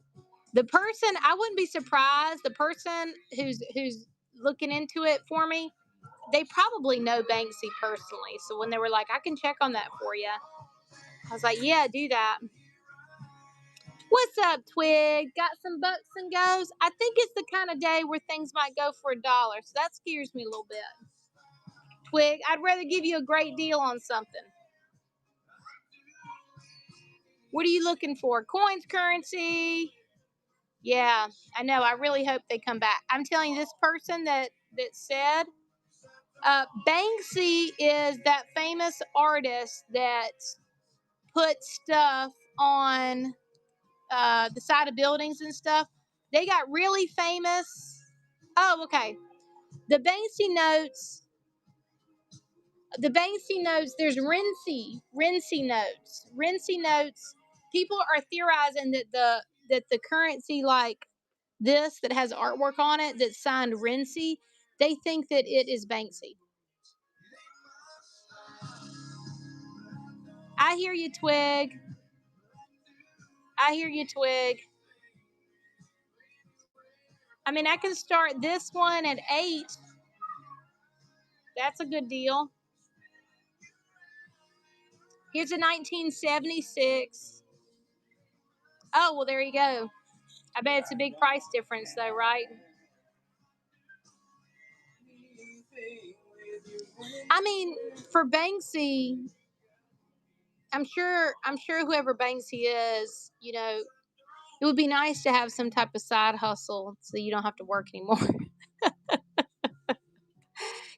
The person, I wouldn't be surprised. The person who's looking into it for me, they probably know Banksy personally. So when they were like, I can check on that for you, I was like, yeah, do that. What's up, Twig? Got some bucks and goes? I think it's the kind of day where things might go for $1. So that scares me a little bit. Twig, I'd rather give you a great deal on something. What are you looking for? Coins, currency? Yeah, I know. I really hope they come back. I'm telling you, this person that said, Banksy is that famous artist that put stuff on the side of buildings and stuff. They got really famous. Oh, okay. The Banksy notes, there's Renzi notes. Renzi notes, people are theorizing that the currency like this that has artwork on it that's signed Renzi, they think that it is Banksy. I hear you, Twig. I hear you, Twig. I mean, I can start this one at 8. That's a good deal. Here's a 1976. Oh, well, there you go. I bet it's a big price difference, though, right? I mean, for Banksy, I'm sure whoever Banksy is, you know, it would be nice to have some type of side hustle so you don't have to work anymore.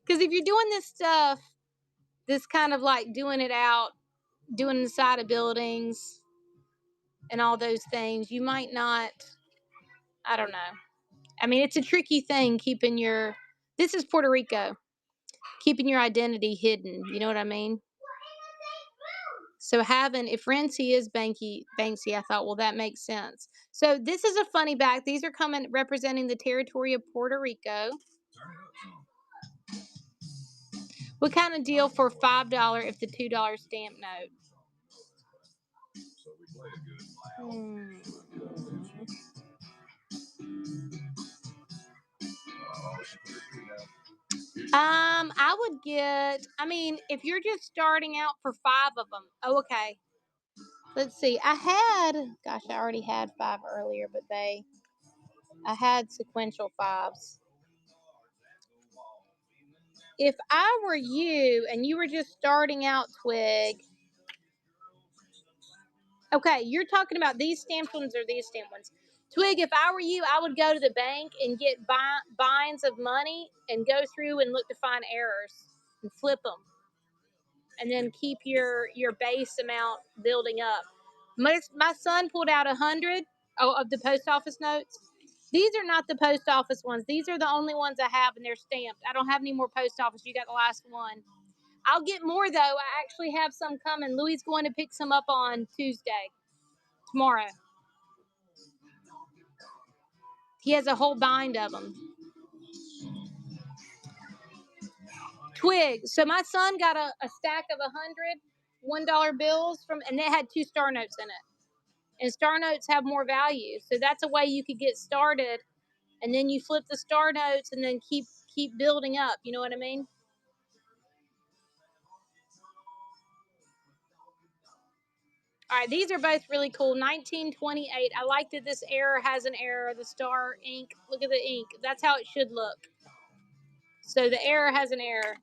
Because if you're doing this stuff, this kind of like doing it out, doing the side of buildings and all those things, you might not, I don't know. I mean, it's a tricky thing keeping this is Puerto Rico, keeping your identity hidden. You know what I mean? So if Renzi is Banksy, I thought, well, that makes sense. So this is a funny back. These are representing the territory of Puerto Rico. What kind of deal for $5 if the $2 stamp note? I would get, I mean, if you're just starting out for 5 of them. Oh, okay. Let's see. I already had 5 earlier, but I had sequential 5s. If I were you and you were just starting out, Twig. Okay, you're talking about these stamped ones or these stamped ones. Twig, if I were you, I would go to the bank and get binds of money and go through and look to find errors and flip them. And then keep your base amount building up. My son pulled out 100 of the post office notes. These are not the post office ones. These are the only ones I have, and they're stamped. I don't have any more post office. You got the last one. I'll get more, though. I actually have some coming. Louis going to pick some up on Tuesday, tomorrow. He has a whole bind of them. Twig. So my son got a stack of 100 $1 bills and it had 2 star notes in it. And star notes have more value. So that's a way you could get started. And then you flip the star notes and then keep building up. You know what I mean? All right, these are both really cool. 1928. I like that this error has an error. The star ink. Look at the ink. That's how it should look. So the error has an error.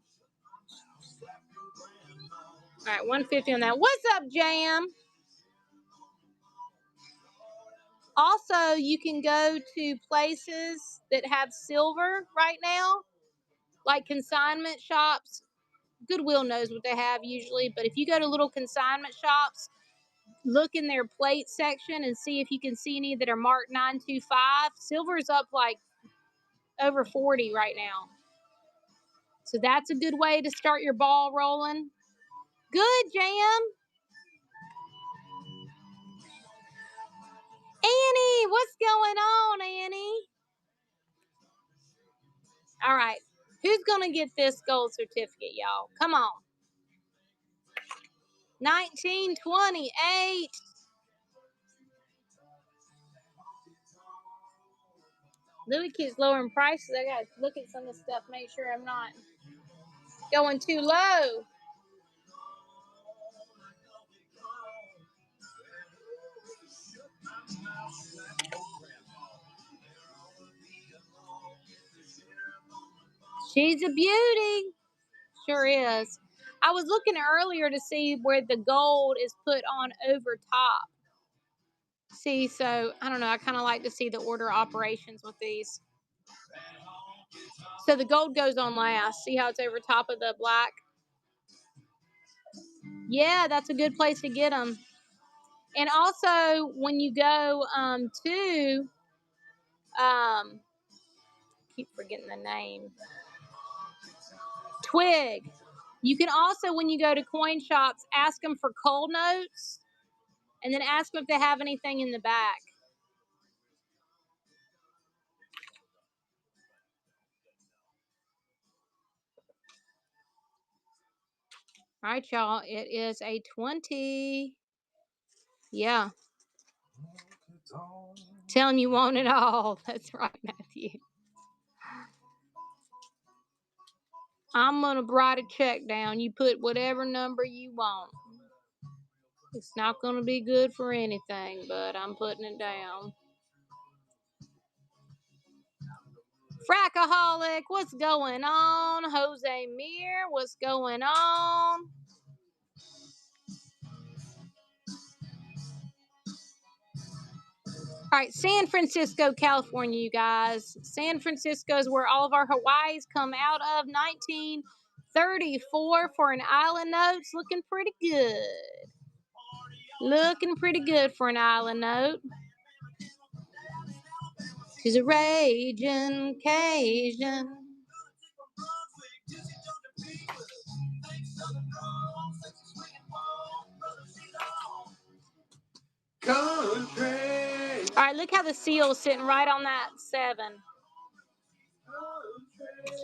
All right, 150 on that. What's up, Jam? Also, you can go to places that have silver right now, like consignment shops. Goodwill knows what they have usually, but if you go to little consignment shops, look in their plate section and see if you can see any that are marked 925. Silver's up like over 40 right now. So that's a good way to start your ball rolling. Good, Jam. Annie, what's going on, Annie? All right. Who's going to get this gold certificate, y'all? Come on. 1928. Louis keeps lowering prices. I got to look at some of the stuff, make sure I'm not going too low. She's a beauty. Sure is. I was looking earlier to see where the gold is put on over top. See, so I don't know. I kind of like to see the order of operations with these. So the gold goes on last. See how it's over top of the black? Yeah, that's a good place to get them. And also, when you go to, keep forgetting the name, Twig. You can also, when you go to coin shops, ask them for cold notes, and then ask them if they have anything in the back. All right, y'all. It is a 20. Yeah. Telling you want it all. That's right, Matthew. I'm going to write a check down. You put whatever number you want. It's not going to be good for anything, but I'm putting it down. Frackaholic, what's going on? Jose Mir, what's going on? All right, San Francisco, California, you guys. San Francisco is where all of our Hawaiis come out of. 1934 for an island note. It's looking pretty good. Looking pretty good for an island note. She's a raging Cajun. Country. All right, look how the seal is sitting right on that 7.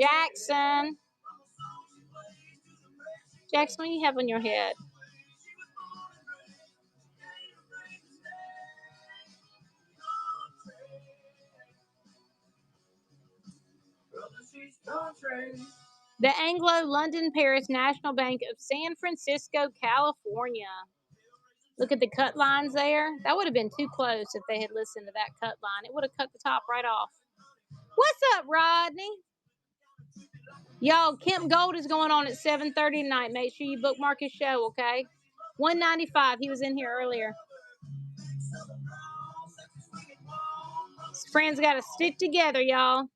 Jackson. Jackson, what do you have on your head? The Anglo-London-Paris National Bank of San Francisco, California. Look at the cut lines there. That would have been too close if they had listened to that cut line. It would have cut the top right off. What's up, Rodney? Y'all, Kemp Gold is going on at 7:30 tonight. Make sure you bookmark his show, okay? $195. He was in here earlier. His friends got to stick together, y'all.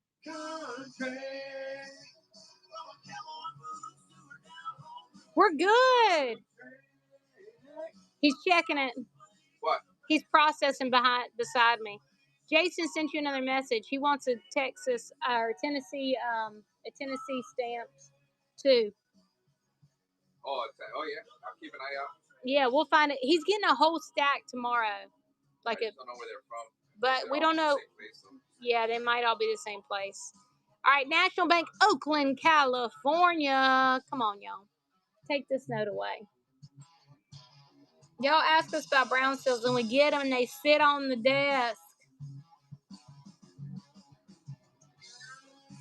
We're good. He's checking it. What? He's processing beside me. Jason sent you another message. He wants a Texas or Tennessee, a Tennessee stamp too. Oh yeah. I'll keep an eye out. Yeah, we'll find it. He's getting a whole stack tomorrow. Like I just don't know where they're from. But we don't know. Yeah, they might all be the same place. All right, National Bank, Oakland, California. Come on, y'all. Take this note away. Y'all ask us about brown seals, and we get them, and they sit on the desk.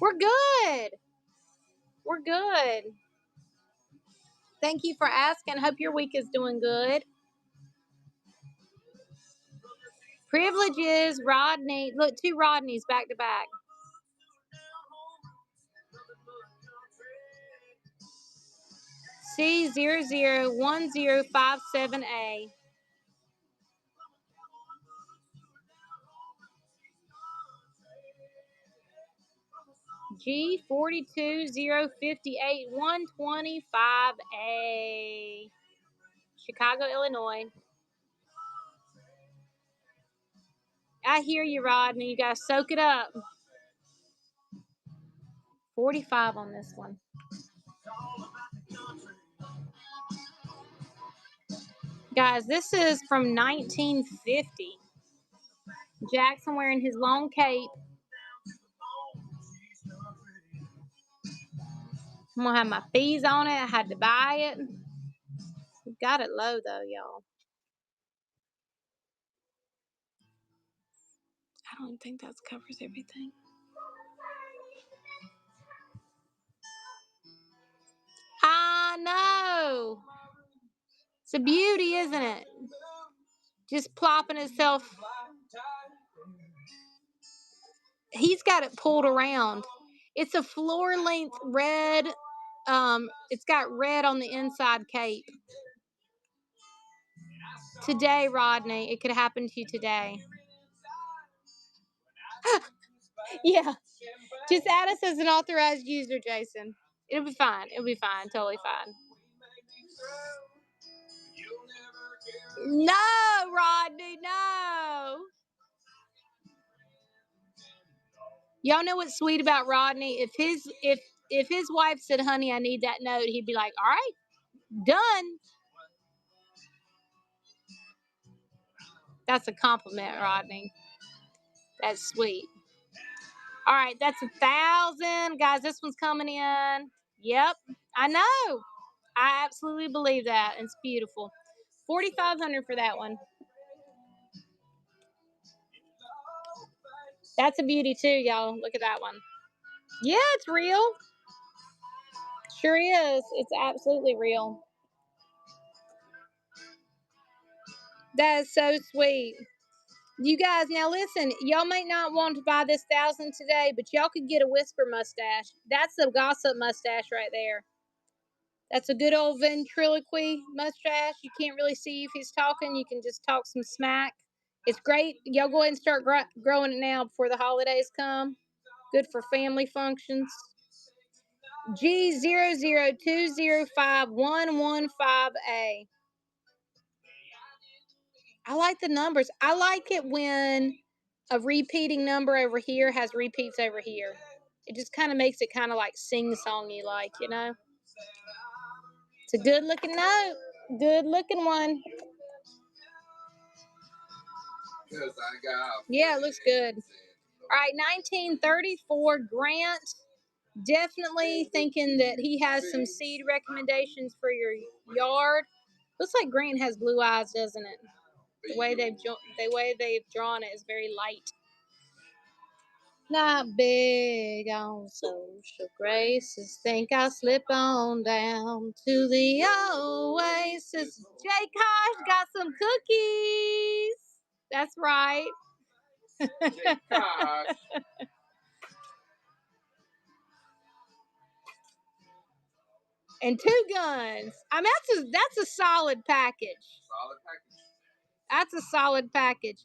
We're good. We're good. Thank you for asking. Hope your week is doing good. Privileges, Rodney. Look, 2 Rodneys back to back. C001057A. G42058-125A. Chicago, Illinois. I hear you, Rodney. You gotta soak it up. 45 on this one. Guys, this is from 1950. Jackson wearing his long cape. I'm gonna have my fees on it. I had to buy it. Got it low though, y'all. I don't think that covers everything. I know. It's a beauty, isn't it? Just plopping itself. He's got it pulled around. It's a floor length red. It's got red on the inside cape. Today, Rodney, it could happen to you today. Yeah. Just add us as an authorized user, Jason. It'll be fine. It'll be fine. Totally fine. No, Rodney, no. Y'all know what's sweet about Rodney? If his wife said, "Honey, I need that note," he'd be like, "All right, done." That's a compliment, Rodney. That's sweet. All right, that's 1,000. Guys, this one's coming in. Yep, I know. I absolutely believe that. It's beautiful. 4,500 for that one. That's a beauty too, y'all. Look at that one. Yeah, it's real. Sure is. It's absolutely real. That is so sweet. You guys, now listen, y'all might not want to buy this 1,000 today, but y'all could get a whisper mustache. That's the gossip mustache right there. That's a good old ventriloquy mustache. You can't really see if he's talking. You can just talk some smack. It's great. Y'all go ahead and start growing it now before the holidays come. Good for family functions. G00205-115A. I like the numbers. I like it when a repeating number over here has repeats over here. It just kind of makes it kind of like sing-songy, like, you know. It's a good-looking note. Good-looking one. Yeah, it looks good. All right, 1934 Grant. Definitely thinking that he has some seed recommendations for your yard. Looks like Grant has blue eyes, doesn't it? The way they've drawn it is very light. Not big on social graces. Think I'll slip on down to the oasis. Jay Kosh got some cookies. That's right. Jay Kosh. And 2 guns. I mean, that's a solid package. Solid package. That's a solid package.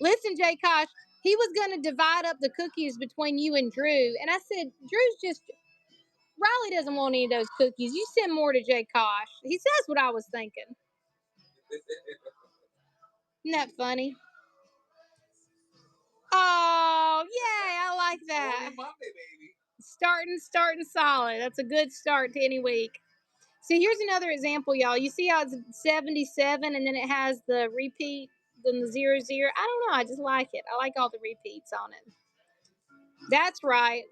Listen, Jay Kosh, he was going to divide up the cookies between you and Drew. And I said, Riley doesn't want any of those cookies. You send more to Jay Kosh. He says what I was thinking. Isn't that funny? Oh, yay, I like that. Monday, baby. Starting solid. That's a good start to any week. See, here's another example, y'all. You see how it's 77 and then it has the repeat, then the 00. I don't know. I just like it. I like all the repeats on it. That's right.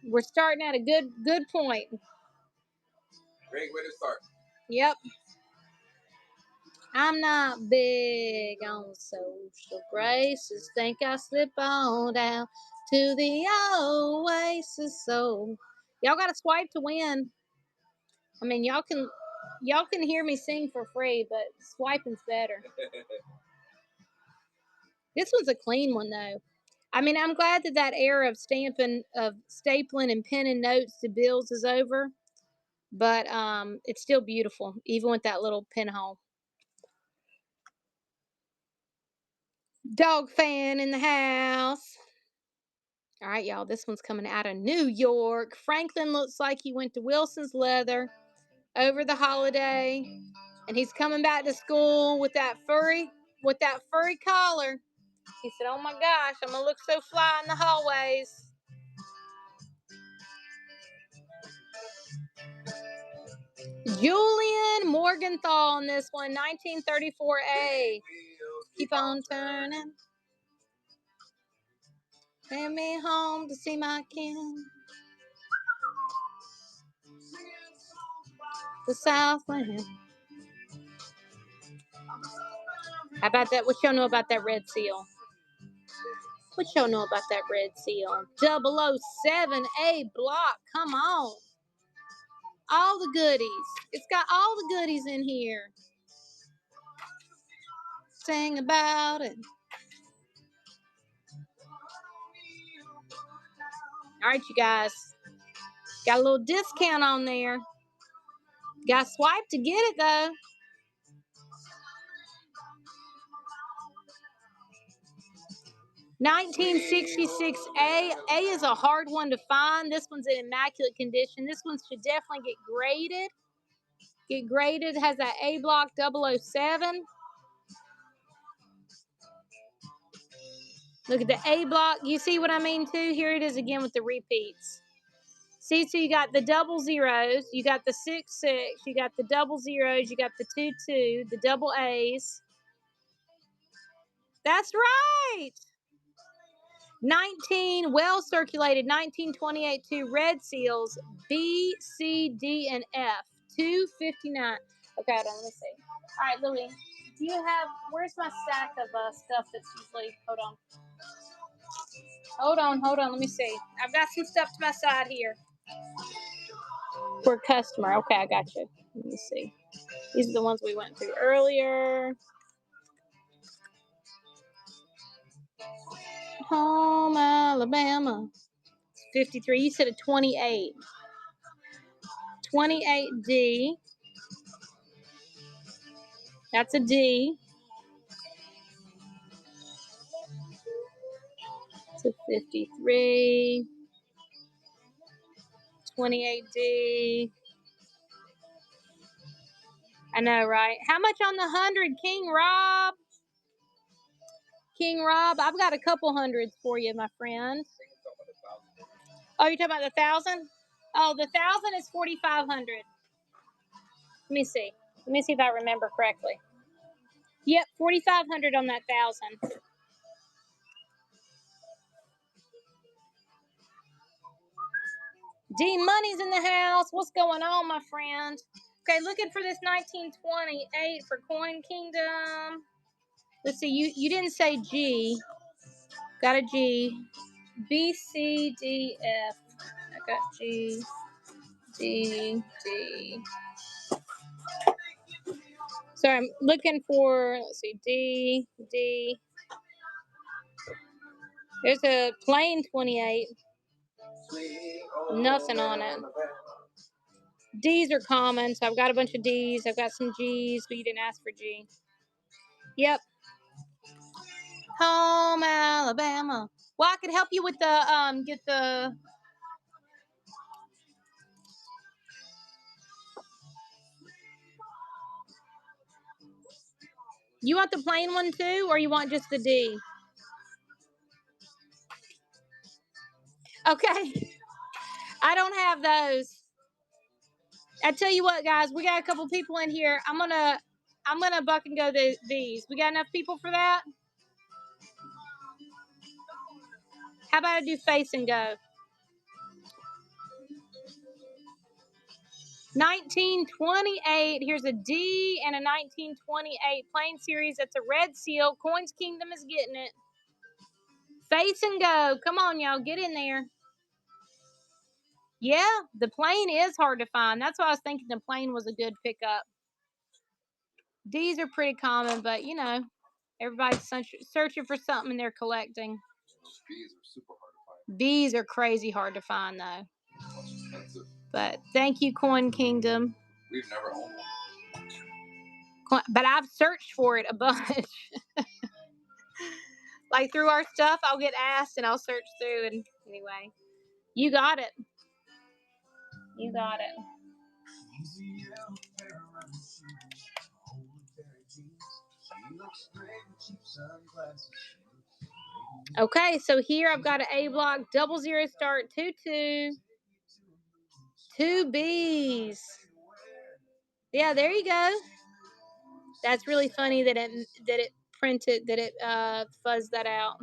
We're starting at a good point. Great way to start. Yep. I'm not big on social graces. Think I slip on down to the oasis. So y'all got to swipe to win. I mean, y'all can hear me sing for free, but swiping's better. This one's a clean one though. I mean, I'm glad that era of stapling and penning notes to bills is over, but it's still beautiful, even with that little pinhole. Dog fan in the house. All right, y'all, this one's coming out of New York. Franklin looks like he went to Wilson's Leather over the holiday, and he's coming back to school with that furry collar. He said, "Oh my gosh, I'm gonna look so fly in the hallways." Julian Morgenthau on this one, 1934A. Keep on turning. Take me home to see my kin. The Southland. How about that? What y'all know about that red seal? What y'all know about that red seal? 007A block. Come on. All the goodies. It's got all the goodies in here. Sing about it. All right, you guys. Got a little discount on there. Got swiped to get it, though. $1966A. A is a hard one to find. This one's in immaculate condition. This one should definitely get graded. Get graded. Has that A block 007. Look at the A block. You see what I mean, too? Here it is again with the repeats. See, so you got the 00s, you got the 66, you got the 00s, you got the 22, the double A's. That's right. 19 well circulated 1928 2 red seals B, C, D, and F. 259. Okay, hold on, let me see. All right, Louie, do you have? Where's my stack of stuff that's usually? Hold on. Let me see. I've got some stuff to my side here. For a customer. Okay, I got you. Let me see. These are the ones we went through earlier. Home, Alabama. 53. You said a 28. 28D. That's a D. It's a 53. 28D. I know, right? How much on the 100, King Rob? King Rob, I've got a couple hundreds for you, my friend. Oh, you're talking about the 1,000? Oh, the 1,000 is 4,500. Let me see. Let me see if I remember correctly. Yep, 4,500 on that 1,000. D Money's in the house. What's going on, my friend? Okay, looking for this 1928 for Coin Kingdom. Let's see. You didn't say G. Got a G. B, C, D, F. I got G, D, D. So I'm looking for, let's see, D, D. There's a plain 28. Nothing on it. D's are common, so I've got a bunch of D's. I've got some G's, but you didn't ask for G. Yep. Home, Alabama. Well, I could help you with the, get the... You want the plain one too, or you want just the D? Okay. I don't have those. I tell you what, guys, we got a couple people in here. I'm gonna buck and go these. We got enough people for that? How about I do face and go? 1928. Here's a D and a 1928 plain series. That's a red seal. Coins Kingdom is getting it. Face and go. Come on, y'all. Get in there. Yeah, the plain is hard to find. That's why I was thinking the plain was a good pickup. D's are pretty common, but you know, everybody's searching for something they're collecting. B's are super hard to find. B's are crazy hard to find, though. But thank you, Coin Kingdom. We've never owned one. But I've searched for it a bunch. Like through our stuff, I'll get asked and I'll search through. And anyway, you got it. You got it. Okay, so here I've got an A block, 00 start, 22, 2 B's. Yeah, there you go. That's really funny that it printed, that it fuzzed that out.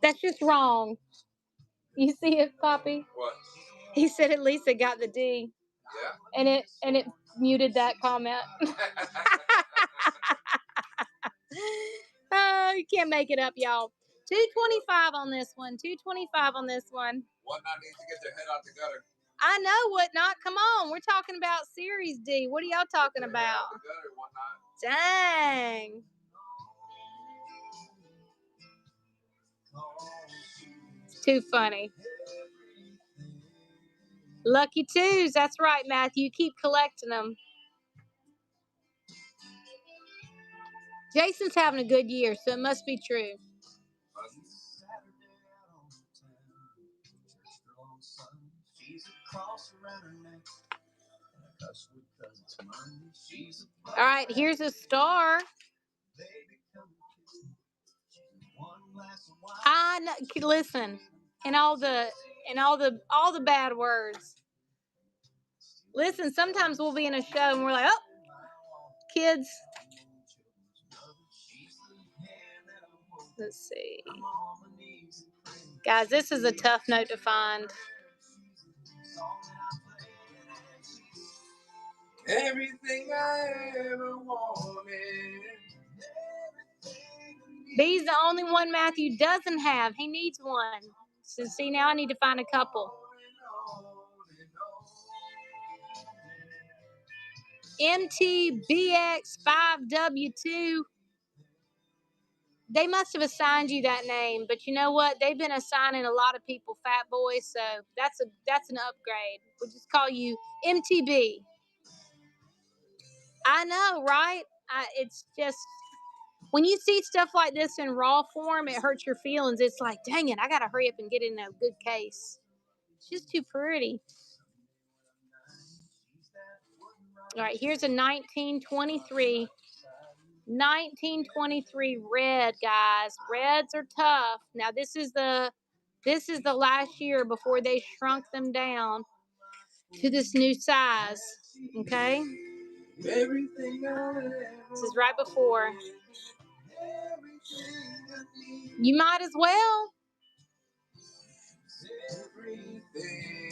That's just wrong. You see it, Poppy? What? He said at least it got the D. Yeah. And it muted that comment. Oh, you can't make it up, y'all. 225 on this one. 225 on this one. Whatnot needs to get their head out the gutter. I know Whatnot. Come on, we're talking about Series D. What are y'all talking about? Dang. It's too funny. Lucky twos. That's right, Matthew. You keep collecting them. Jason's having a good year, so it must be true. All right, here's a star. I know, listen, and all the bad words. Listen, sometimes we'll be in a show and we're like, oh, kids. Let's see. Guys, this is a tough note to find. Everything I ever wanted. B's the only one Matthew doesn't have. He needs one. So see, now I need to find a couple. MTBX 5W2. They must have assigned you that name, but you know what? They've been assigning a lot of people Fat Boys, so that's an upgrade. We'll just call you MTB. I know, right? It's just when you see stuff like this in raw form, it hurts your feelings. It's like, dang it, I gotta hurry up and get in a good case. It's just too pretty. All right, here's a 1923. 1923 red, guys. Reds are tough. Now this is the last year before they shrunk them down to this new size. Okay? This is right before. You might as well.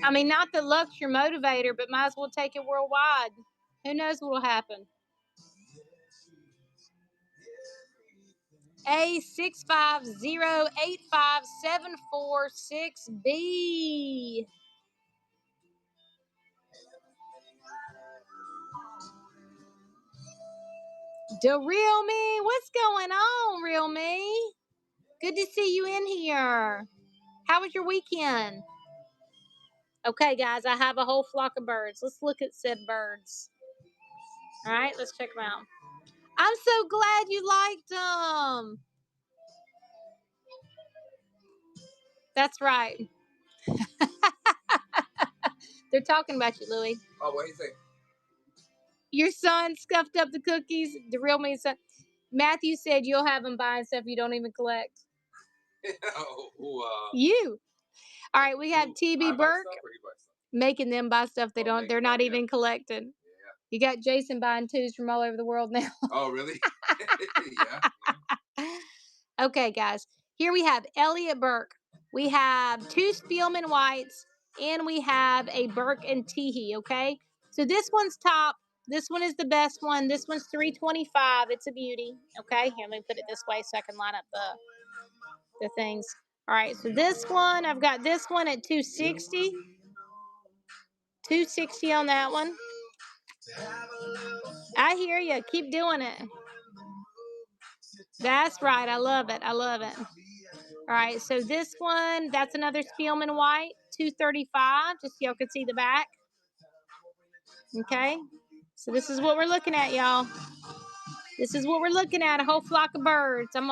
I mean, not that luck's your motivator, but might as well take it worldwide. Who knows what will happen? A650857446B. The real me, what's going on, real me? Good to see you in here. How was your weekend? Okay, guys, I have a whole flock of birds. Let's look at said birds. All right, let's check them out. I'm so glad you liked them. That's right. They're talking about you, Louie. Oh, what do you say? Your son scuffed up the cookies. The real mean son. Matthew said you'll have him buying stuff you don't even collect. You. All right, we have TB Burke making them buy stuff they're not even collecting. Yeah. You got Jason buying twos from all over the world now. Oh, really? Yeah. Okay, guys. Here we have Elliot Burke. We have 2 Spielman Whites, and we have a Burke and Teehee, okay? So this one's top. This one is the best one. This one's $3.25. It's a beauty, okay? Here, let me put it this way so I can line up the things. All right, so this one, I've got this one at $2.60. $2.60 on that one. I hear you. Keep doing it. That's right. I love it. I love it. All right, so this one, that's another Spielman White, $2.35, just so y'all can see the back. Okay, so this is what we're looking at, y'all. This is what we're looking at, a whole flock of birds. I'm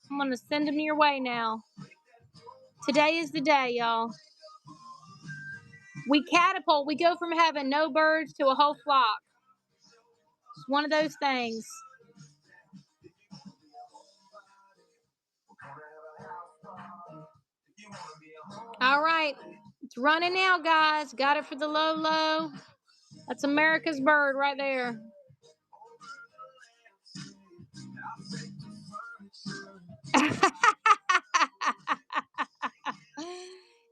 gonna send them your way now. Today is the day, y'all. We catapult, we go from having no birds to a whole flock. It's one of those things. All right, it's running now, guys. Got it for the low. That's America's bird right there.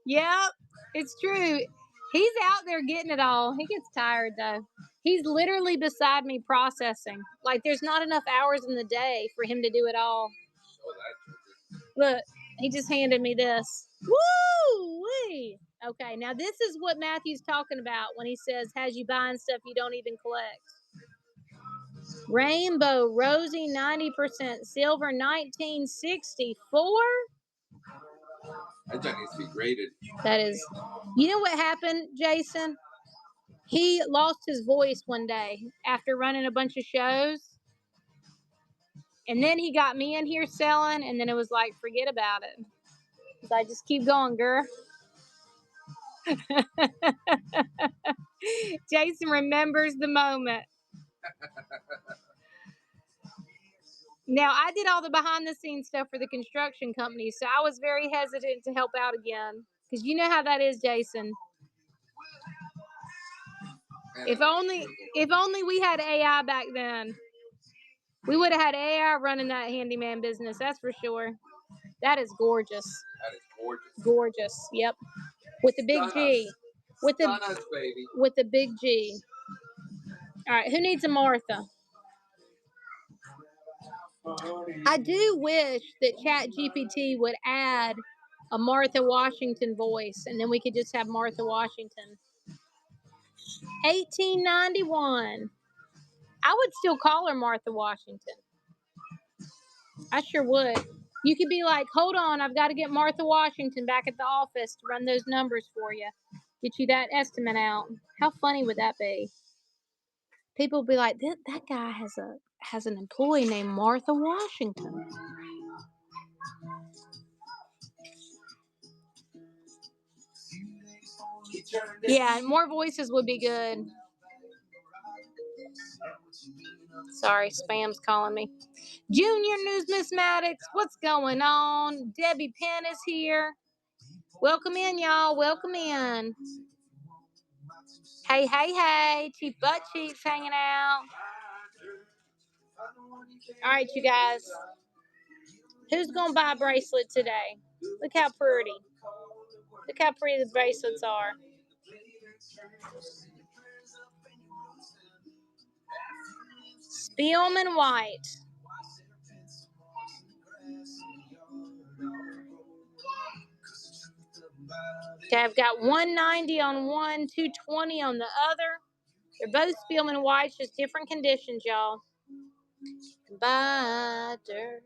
Yep, it's true. He's out there getting it all. He gets tired though. He's literally beside me processing. Like there's not enough hours in the day for him to do it all. Look, he just handed me this. Woo-wee! Okay, now this is what Matthew's talking about when he says, has you buying stuff you don't even collect. Rainbow, rosy, 90%, silver, 1964. That junk needs to be graded. That is. You know what happened, Jason? He lost his voice one day after running a bunch of shows. And then he got me in here selling, and then it was like, forget about it. So I just keep going, girl. Jason remembers the moment. Now, I did all the behind-the-scenes stuff for the construction company, so I was very hesitant to help out again. Because you know how that is, Jason. If only we had AI back then. We would have had AI running that handyman business, that's for sure. That is gorgeous. That is gorgeous. Gorgeous, yep. With the big G. With the big G. All right, who needs a Martha? I do wish that ChatGPT would add a Martha Washington voice, and then we could just have Martha Washington. 1891. I would still call her Martha Washington. I sure would. You could be like, hold on, I've got to get Martha Washington back at the office to run those numbers for you. Get you that estimate out. How funny would that be? People would be like, that guy has an employee named Martha Washington. Yeah, more voices would be good. Sorry, spam's calling me. Junior Numismatics, what's going on? Debbie Penn is here. Welcome in, y'all. Welcome in. Hey. Chief Butt Cheeks hanging out. All right, you guys. Who's going to buy a bracelet today? Look how pretty. Look how pretty the bracelets are. Spielman White. Okay, I've got 190 on one, 220 on the other. They're both Spielman Whites, just different conditions, y'all. Buy dirt.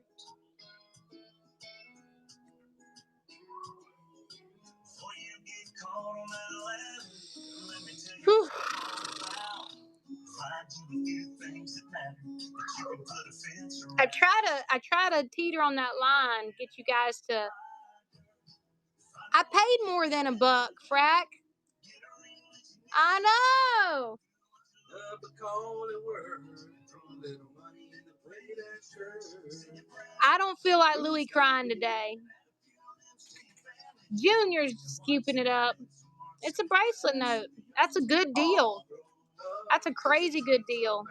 I try to teeter on that line, get you guys to. I paid more than $1, Frack. I know. I don't feel like Louis crying today. Junior's scooping it up. It's a bracelet note. That's a good deal. That's a crazy good deal.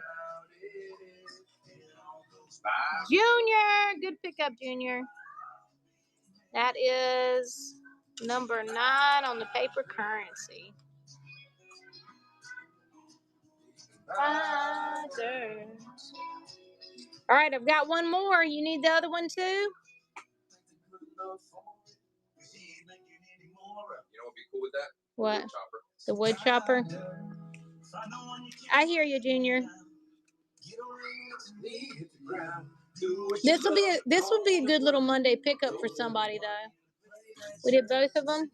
Junior, good pickup, Junior. That is number 9 on the paper currency. All right, I've got one more. You need the other one too? You know what'd be cool with that? What? The wood chopper. The wood chopper? I hear you, Junior. This would be a good little Monday pickup for somebody though. We did both of them.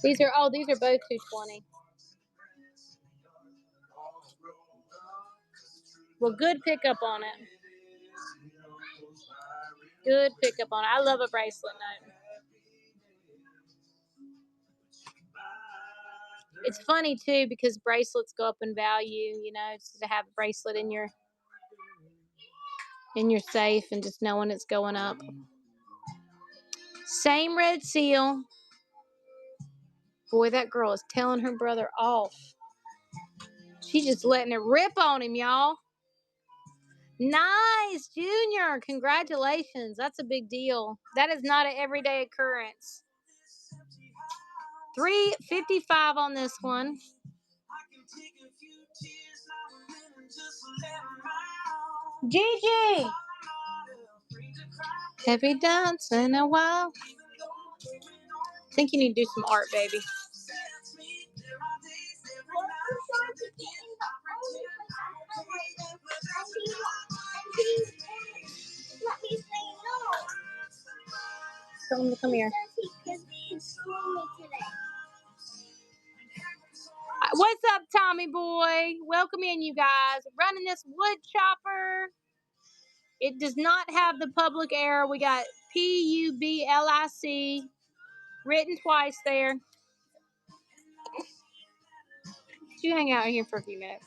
These are both $2.20. Well, good pickup on it. Good pickup on it. I love a bracelet note. It's funny too because bracelets go up in value, you know, to have a bracelet in your safe and just knowing it's going up. Same red seal. Boy, that girl is telling her brother off. She's just letting it rip on him, y'all. Nice, Junior. Congratulations. That's a big deal. That is not an everyday occurrence. $3.55 on this one. Gigi! Heavy dance in a while. I think you need to do some art, baby. Tell him to come here. What's up, Tommy boy? Welcome in, you guys. Running this wood chopper. It does not have the public error. We got Public written twice there. You hang out here for a few minutes.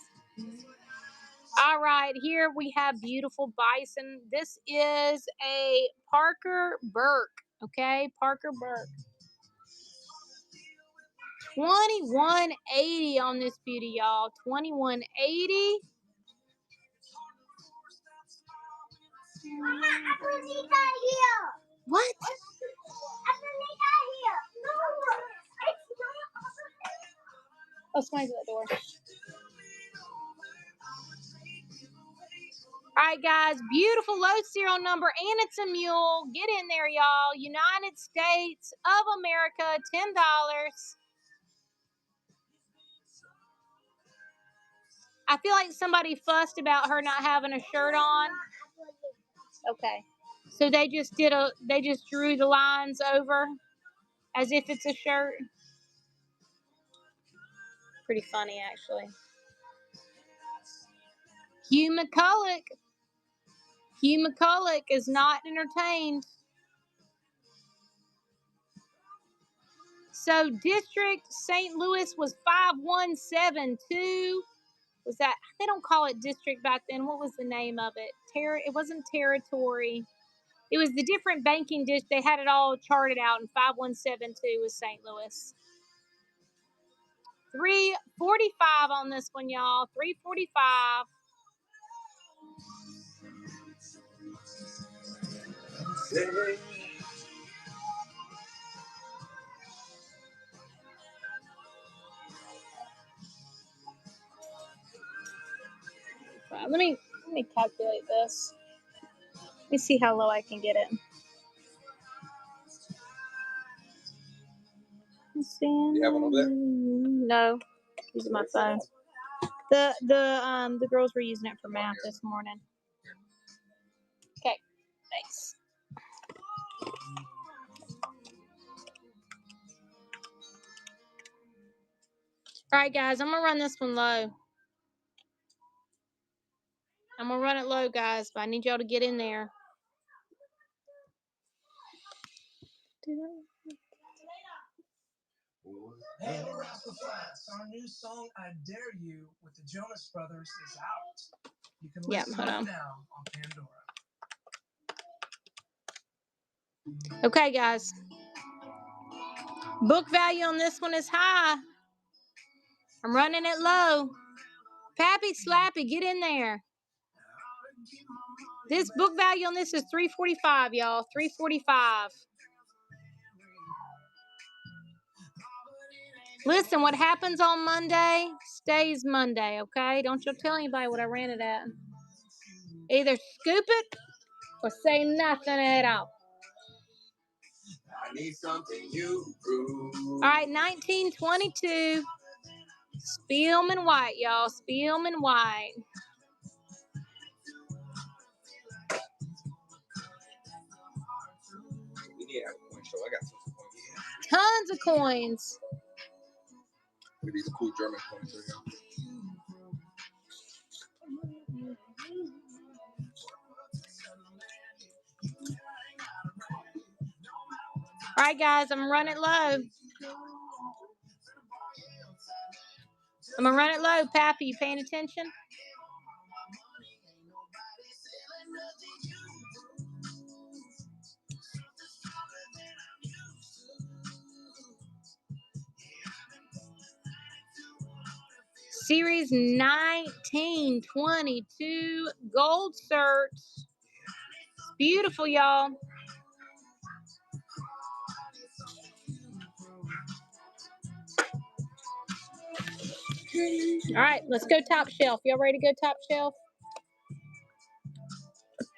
All right, here we have beautiful bison. This is a Parker Burke, okay? Parker Burke. $21.80 on this beauty, y'all. $21.80. What? Oh, somebody's at the door. All right, guys. Beautiful low serial number, and it's a mule. Get in there, y'all. United States of America, $10. I feel like somebody fussed about her not having a shirt on. Okay. So they just drew the lines over as if it's a shirt. Pretty funny, actually. Hugh McCulloch. Hugh McCulloch is not entertained. So District St. Louis was 5172. Was that, they don't call it district back then. What was the name of it? It wasn't territory. It was the different banking district. They had it all charted out, and 5172 was St. Louis. $3.45 on this one, y'all. $3.45. Let me calculate this. Let me see how low I can get it. You have one over there? No, using my phone. The girls were using it for math this morning. Okay, thanks. All right, guys, I'm gonna run this one low. I'm gonna run it low, guys, but I need y'all to get in there. Hey, our new song "I Dare You" with the Jonas Brothers is out. You can listen hold on. now on Pandora. Okay, guys. Book value on this one is high. I'm running it low. Pappy Slappy, get in there. This book value on this is $3.45, y'all. $3.45. Listen, what happens on Monday stays Monday, okay? Don't you tell anybody what I ran it at. Either scoop it or say nothing at all. I need something you prove. All right, 1922. Spielman White, y'all. Spielman White. We need to have a coin show. I got some coins. Tons of coins. Look at these cool German coins right here. All right, guys, I'm running low. I'm going to run it low. Pappy, you paying attention? Series 1922 gold certs. Beautiful, y'all. All right, let's go top shelf. Y'all ready to go top shelf?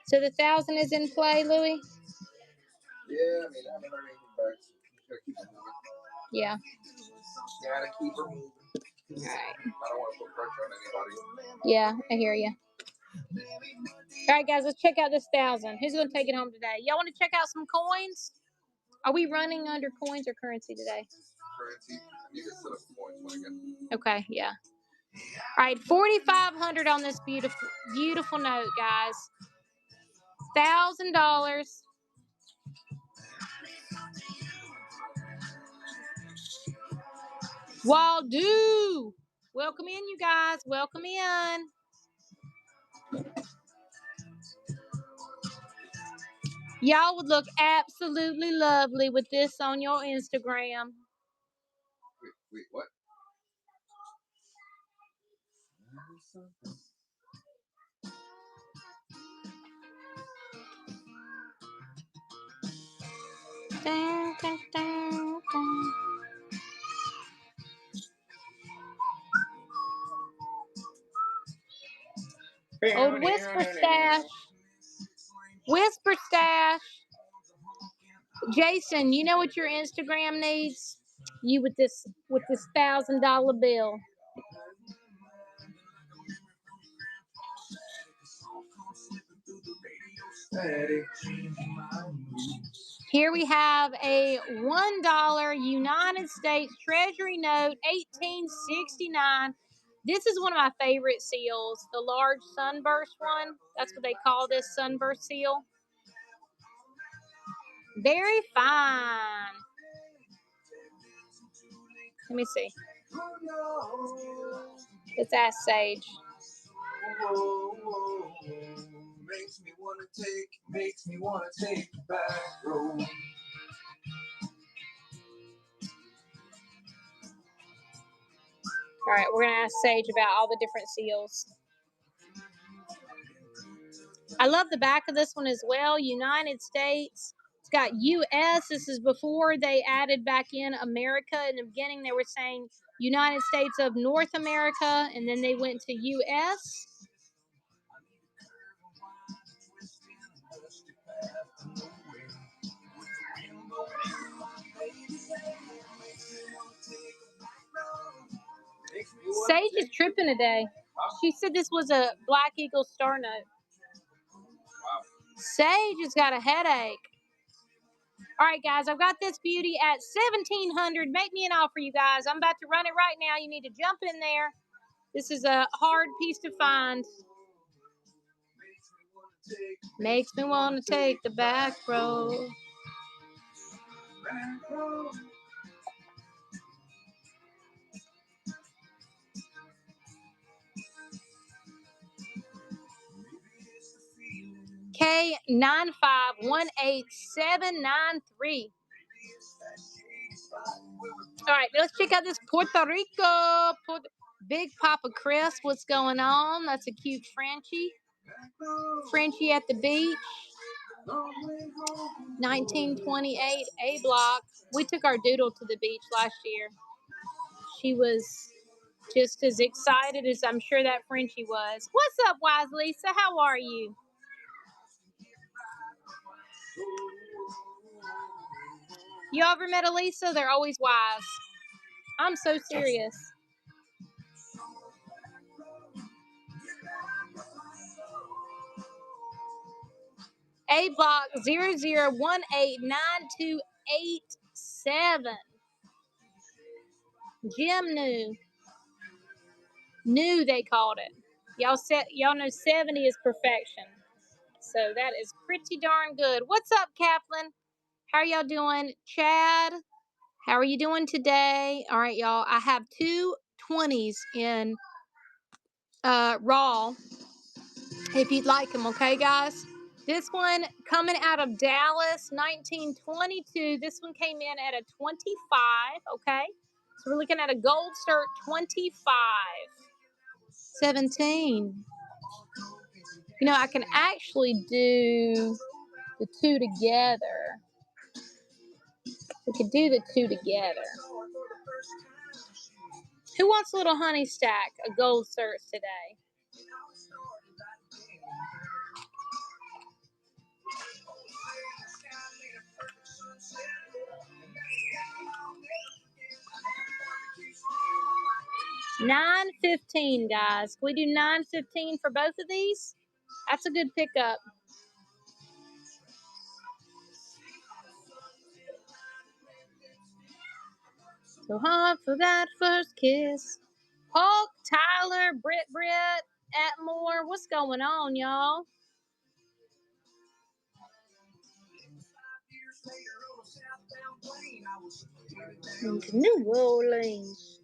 So the 1,000 is in play, Louis? Yeah, I mean, I haven't heard anything back. So you gotta keep it moving. Yeah. Gotta keep her moving. All right. I don't want to put pressure on anybody. Yeah, I hear you. All right, guys, let's check out this 1,000. Who's going to take it home today? Y'all want to check out some coins? Are we running under coins or currency today? Currency. I need to set up coins when I get. Okay, yeah. All right, 4,500 on this beautiful, beautiful note, guys. $1,000. Waldo. Welcome in, you guys. Welcome in. Y'all would look absolutely lovely with this on your Instagram. Wait, what? Dun, dun, dun, dun. Old Whisper Stash. Whisper Stash. Jason, you know what your Instagram needs? You with this $1,000 bill. Here we have a $1 United States Treasury note, 1869. This is one of my favorite seals, the large sunburst one. That's what they call this, sunburst seal. Very fine. Let me see. Let's ask Sage. Makes me wanna take the back road. All right, we're going to ask Sage about all the different seals. I love the back of this one as well. United States. It's got U.S. This is before they added back in America. In the beginning, they were saying United States of North America, and then they went to U.S. Sage is tripping today. She said this was a Black Eagle star note. Sage has got a headache. All right, guys, I've got this beauty at $1,700. Make me an offer, you guys. I'm about to run it right now. You need to jump in there. This is a hard piece to find. Makes me want to take the back road. K9518793. All right, let's check out this Puerto Rico. Big Papa Chris, what's going on? That's a cute Frenchie. Frenchie at the beach. 1928 A block. We took our doodle to the beach last year. She was just as excited as I'm sure that Frenchie was. What's up, Wise Lisa? How are you? You ever met a Lisa? They're always wise. I'm so serious. A block 00189287. Jim knew they called it. Y'all know 70 is perfection. So that is pretty darn good. What's up, Kaplan? How are y'all doing? Chad, how are you doing today? All right, y'all. I have two 20s in raw if you'd like them, okay, guys? This one coming out of Dallas, 1922. This one came in at a 25, okay? So we're looking at a gold cert 25. 17. You know, I can actually do the two together. We could do the two together. Who wants a little honey stack of gold certs today? $9.15, guys. Can we do $9.15 for both of these? That's a good pickup. So hard for that first kiss. Hulk, Tyler, Britt, Atmore. What's going on, y'all? New Orleans.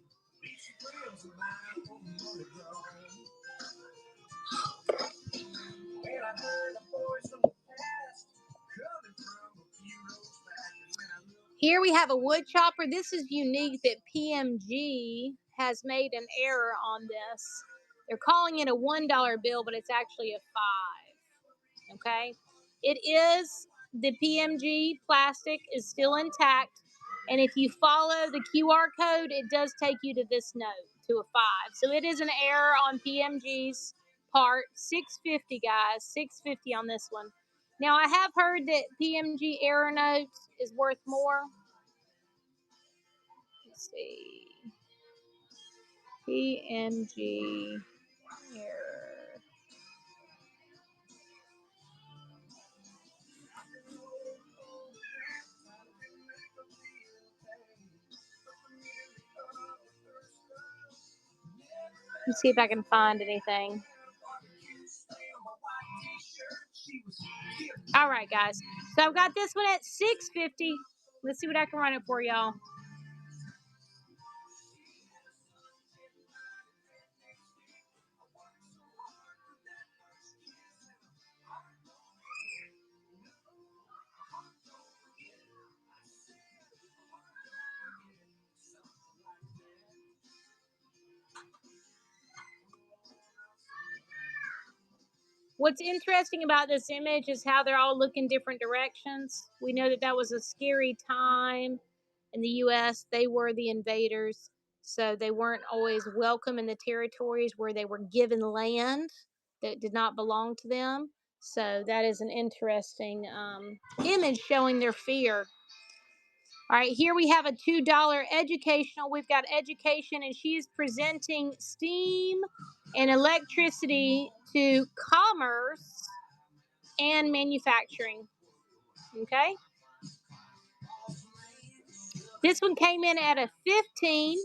Here we have a wood chopper. This is unique that PMG has made an error on this. They're calling it a $1 bill, but it's actually a 5. Okay? It is, the PMG plastic is still intact. And if you follow the QR code, it does take you to this note, to a 5. So it is an error on PMG's part. $6.50, guys. $6.50 on this one. Now, I have heard that PMG error notes is worth more. Let's see. PMG error. Let's see if I can find anything. All right, guys. So I've got this one at $6.50. Let's see what I can run it for y'all. What's interesting about this image is how they're all looking different directions. We know that that was a scary time in the U.S. They were the invaders, so they weren't always welcome in the territories where they were given land that did not belong to them. So that is an interesting image showing their fear. All right, here we have a $2 educational. We've got education, and she is presenting steam and electricity to commerce and manufacturing. Okay. This one came in at a 15.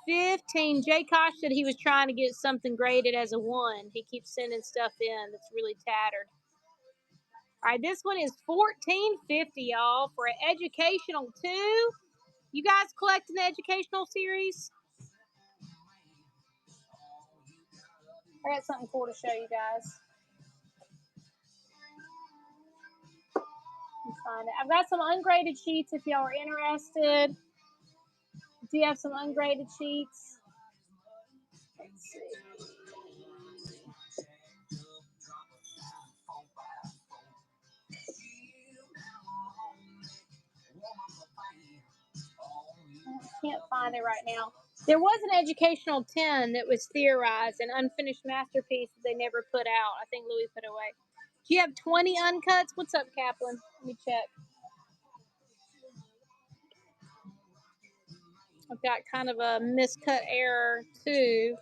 15. Jay Kosh said he was trying to get something graded as a 1. He keeps sending stuff in that's really tattered. All right, this one is $14.50, y'all, for an educational 2. You guys collecting the educational series? I got something cool to show you guys. Find it. I've got some ungraded sheets if y'all are interested. Do you have some ungraded sheets? Let's see. I can't find it right now. There was an educational 10 that was theorized, an unfinished masterpiece that they never put out. I think Louis put away. Do you have 20 uncuts? What's up, Kaplan? Let me check. I've got kind of a miscut error too.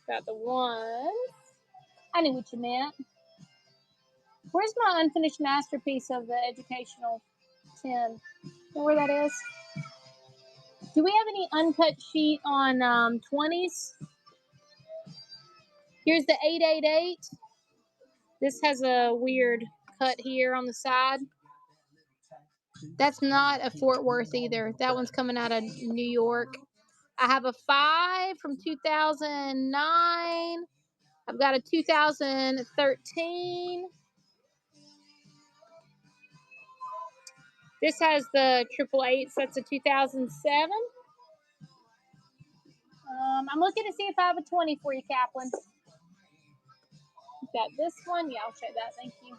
Got the 1. I knew what you meant. Where's my unfinished masterpiece of the educational 10? You know where that is? Do we have any uncut sheet on 20s? Here's the 888. This has a weird cut here on the side. That's not a Fort Worth either. That one's coming out of New York. I have a 5 from 2009. I've got a 2013. This has the 888s. That's a 2007. I'm looking to see if I have a 20 for you, Kaplan. Got this one. Yeah, I'll show that. Thank you.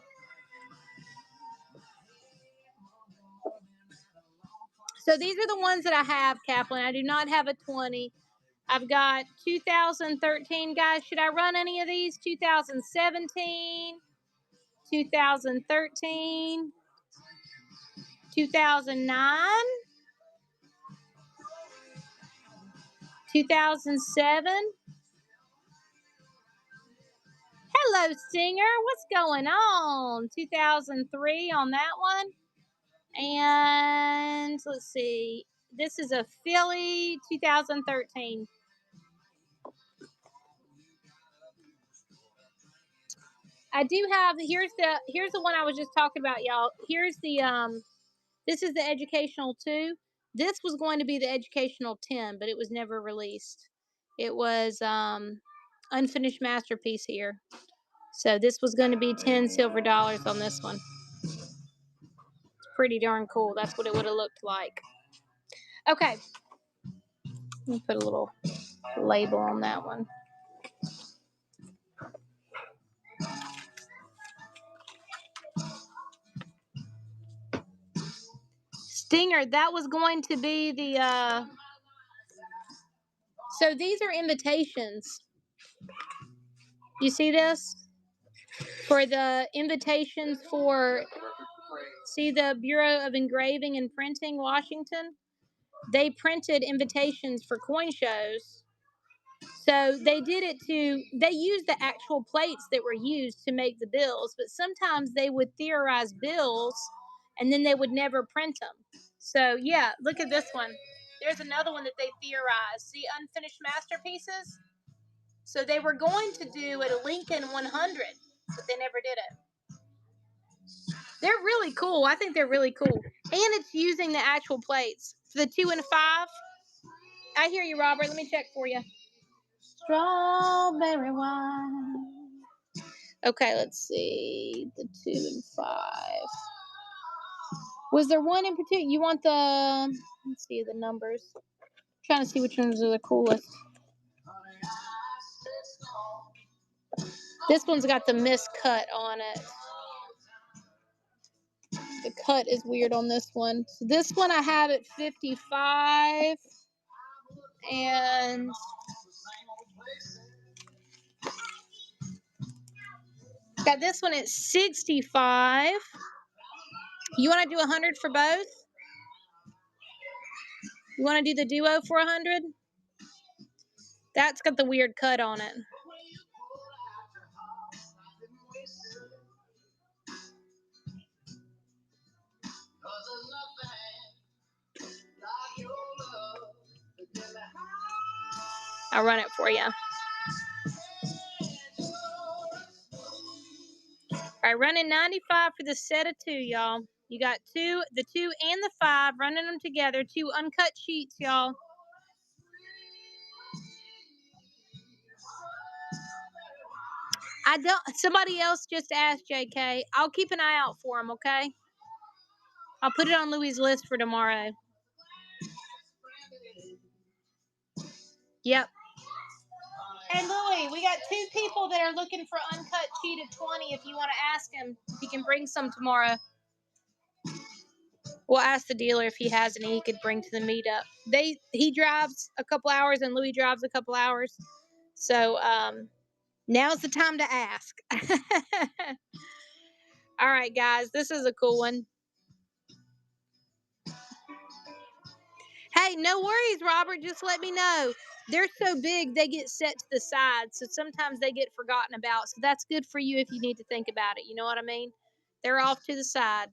So these are the ones that I have, Kaplan. I do not have a 20. I've got 2013, guys. Should I run any of these? 2017, 2013, 2009, 2007. Hello, Stinger. What's going on? 2003 on that one. And let's see. This is a Philly 2013. I do have, here's the one I was just talking about, y'all. Here's the this is the educational 2. This was going to be the educational 10, but it was never released. It was unfinished masterpiece here. So this was going to be 10 silver dollars on this one. It's pretty darn cool. That's what it would have looked like. Okay. Let me put a little label on that one. Stinger, that was going to be the so these are invitations. You see this? For the invitations for, see the Bureau of Engraving and Printing, Washington? They printed invitations for coin shows. So they did it they used the actual plates that were used to make the bills, but sometimes they would theorize bills and then they would never print them. So yeah, look at this one. There's another one that they theorized. See, unfinished masterpieces? So they were going to do a Lincoln 100, but they never did it. They're really cool. I think they're really cool. And it's using the actual plates. For the 2 and 5. I hear you, Robert. Let me check for you. Strawberry wine. Okay, let's see. The 2 and 5. Was there one in particular? You want the, let's see the numbers. I'm trying to see which ones are the coolest. This one's got the miscut on it. The cut is weird on this one. So this one I have at 55. And got this one at 65. You want to do 100 for both? You want to do the duo for 100? That's got the weird cut on it. I'll run it for you. All right, running 95 for the set of 2, y'all. You got the 2 and the 5, running them together. 2 uncut sheets, y'all. Somebody else just asked, JK. I'll keep an eye out for them, okay? I'll put it on Louie's list for tomorrow. Yep. Hey, Louie, we got 2 people that are looking for uncut sheet of 20 if you want to ask him if he can bring some tomorrow. We'll ask the dealer if he has any he could bring to the meetup. He drives a couple hours and Louie drives a couple hours. So now's the time to ask. All right, guys, this is a cool one. Hey, no worries, Robert. Just let me know. They're so big, they get set to the side. So sometimes they get forgotten about. So that's good for you if you need to think about it. You know what I mean? They're off to the side.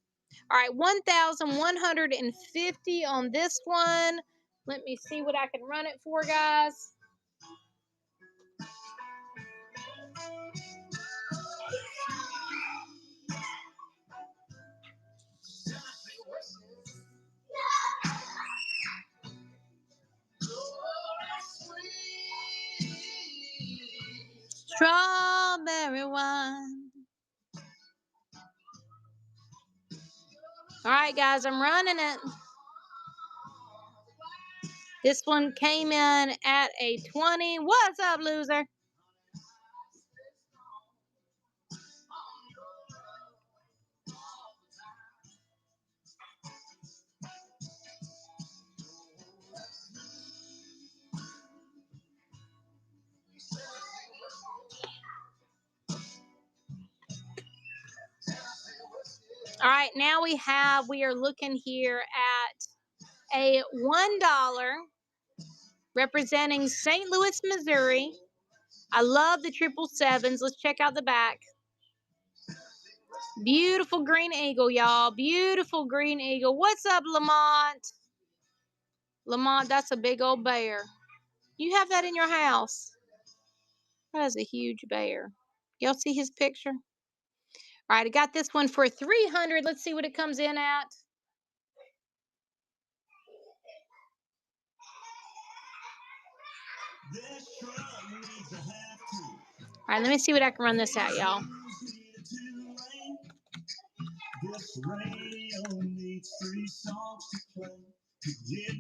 All right, 1,150 on this one. Let me see what I can run it for, guys. Strawberry wine. All right, guys, I'm running it. This one came in at a 20. What's up, loser? All right, now we are looking here at a $1 representing St. Louis, Missouri. I love the 777s. Let's check out the back. Beautiful green eagle, y'all. Beautiful green eagle. What's up, Lamont? Lamont, that's a big old bear. You have that in your house. That is a huge bear. Y'all see his picture? All right, I got this one for 300. Let's see what it comes in at. All right, let me see what I can run this at, y'all.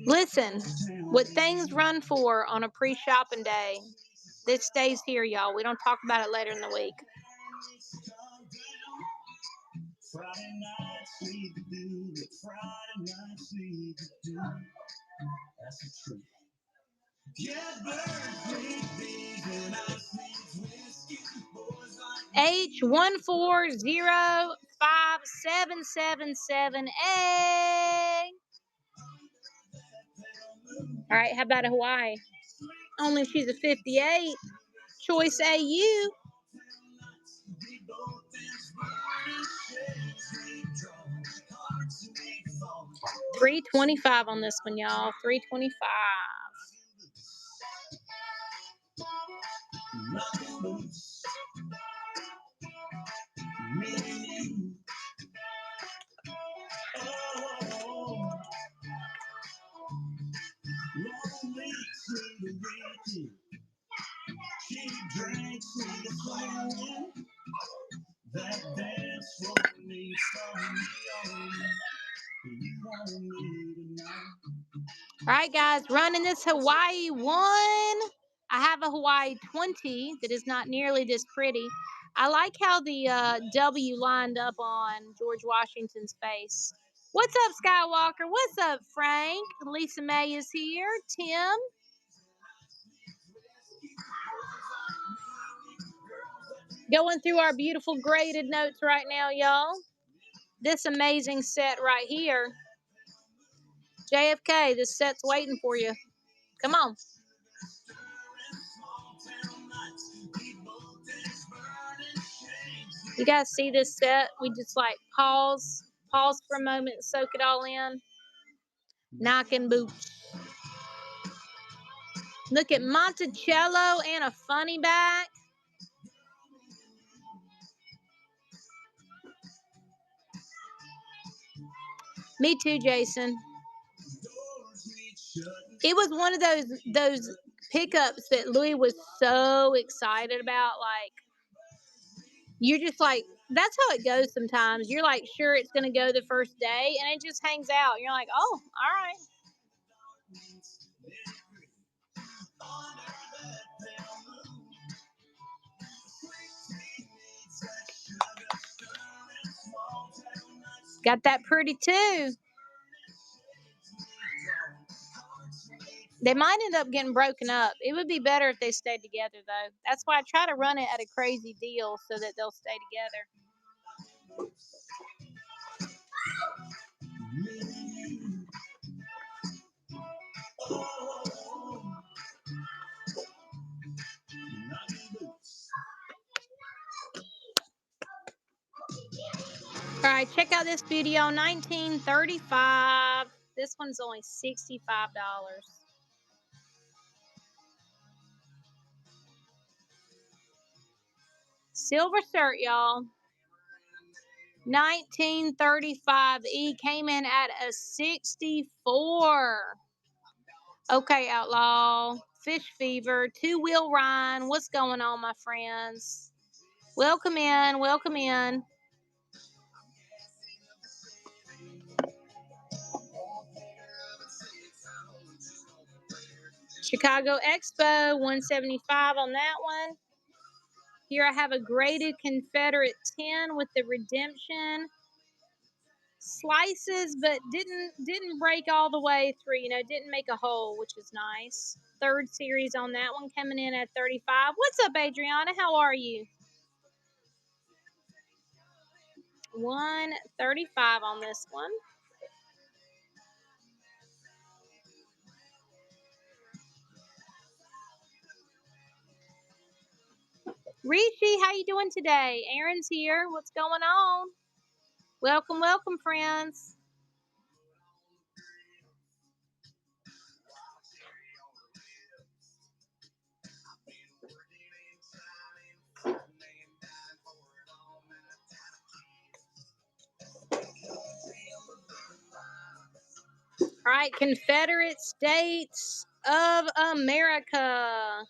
Listen, what things run for on a pre-shopping day, this stays here, y'all. We don't talk about it later in the week. Friday nights need to do what Friday nights need to do. That's the truth. H14057778. All right, how about a Hawaii? Only she's a 58. Choice AU. $325 on this one, y'all. $325. All right, guys, running this Hawaii 1. I have a Hawaii 20 that is not nearly this pretty. I like how the W lined up on George Washington's face. What's up, Skywalker? What's up, Frank? Lisa May is here. Tim. Going through our beautiful graded notes right now, y'all. This amazing set right here. JFK, this set's waiting for you. Come on. You guys see this set? We just like pause for a moment, soak it all in. Knocking boots. Look at Monticello and a funny back. Me too, Jason. It was one of those pickups that Louis was so excited about. Like, you're just like, that's how it goes sometimes. You're like sure it's going to go the first day, and it just hangs out. You're like, oh, all right. Got that pretty too. They might end up getting broken up. It would be better if they stayed together, though. That's why I try to run it at a crazy deal so that they'll stay together. All right, check out this video, 1935. This one's only $65. Silver cert, y'all. 1935. E came in at a 64. Okay, Outlaw. Fish Fever. Two-wheel Ryan. What's going on, my friends? Welcome in. Welcome in. Chicago Expo, 175 on that one. Here I have a graded Confederate 10 with the redemption. Slices, but didn't break all the way through, you know, didn't make a hole, which is nice. Third series on that one, coming in at 35. What's up, Adriana? How are you? 135 on this one. Rishi, how you doing today? Aaron's here. What's going on? Welcome, welcome, friends. All right, Confederate States of America.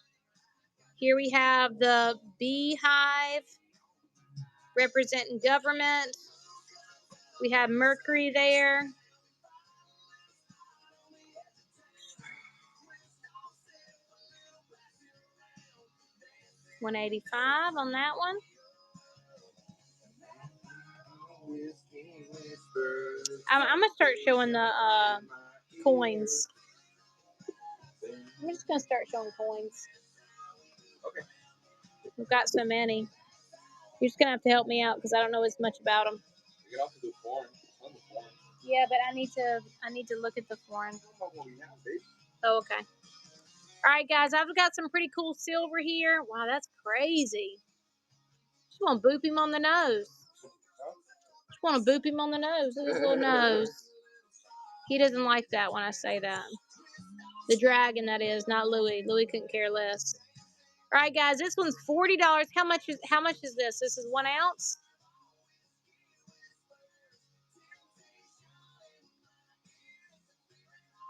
Here we have the beehive representing government. We have Mercury there. $185 on that one. I'm gonna start showing the coins. I'm just gonna start showing coins. Okay. We've got so many. You're just gonna have to help me out because I don't know as much about them. You can also do foreign. Yeah, but I need to look at the foreign. Oh, okay. All right, guys, I've got some pretty cool silver here. Wow, that's crazy. Just want to boop him on the nose. Just want to boop him on the nose. Look at his little nose. He doesn't like that when I say that. The dragon, that is, not Louis. Louis couldn't care less. All right, guys, this one's $40. How much is this? This is 1 ounce.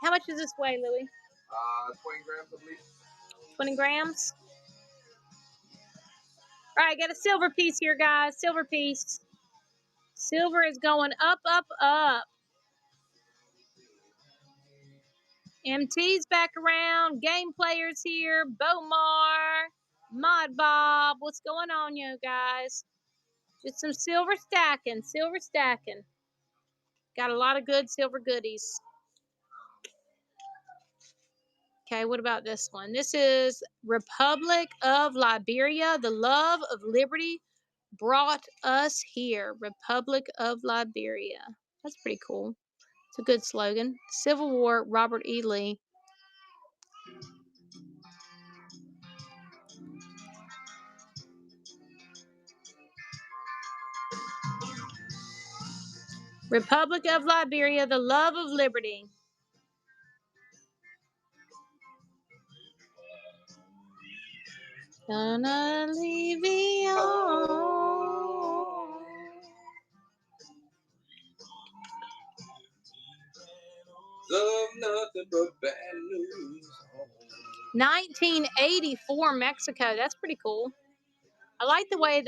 How much does this weigh, Louis? 20 grams, I believe. 20 grams. All right, got a silver piece here, guys. Silver piece. Silver is going up, up, up. MT's back around. Game players here. Bomar. Mod Bob. What's going on, you guys? Just some silver stacking. Silver stacking. Got a lot of good silver goodies. Okay, what about this one? This is Republic of Liberia. The love of liberty brought us here. Republic of Liberia. That's pretty cool. It's a good slogan. Civil War, Robert E. Lee. Republic of Liberia, the love of liberty. Gonna leave you all. Love nothing but bad news. 1984 Mexico. That's pretty cool. I like the way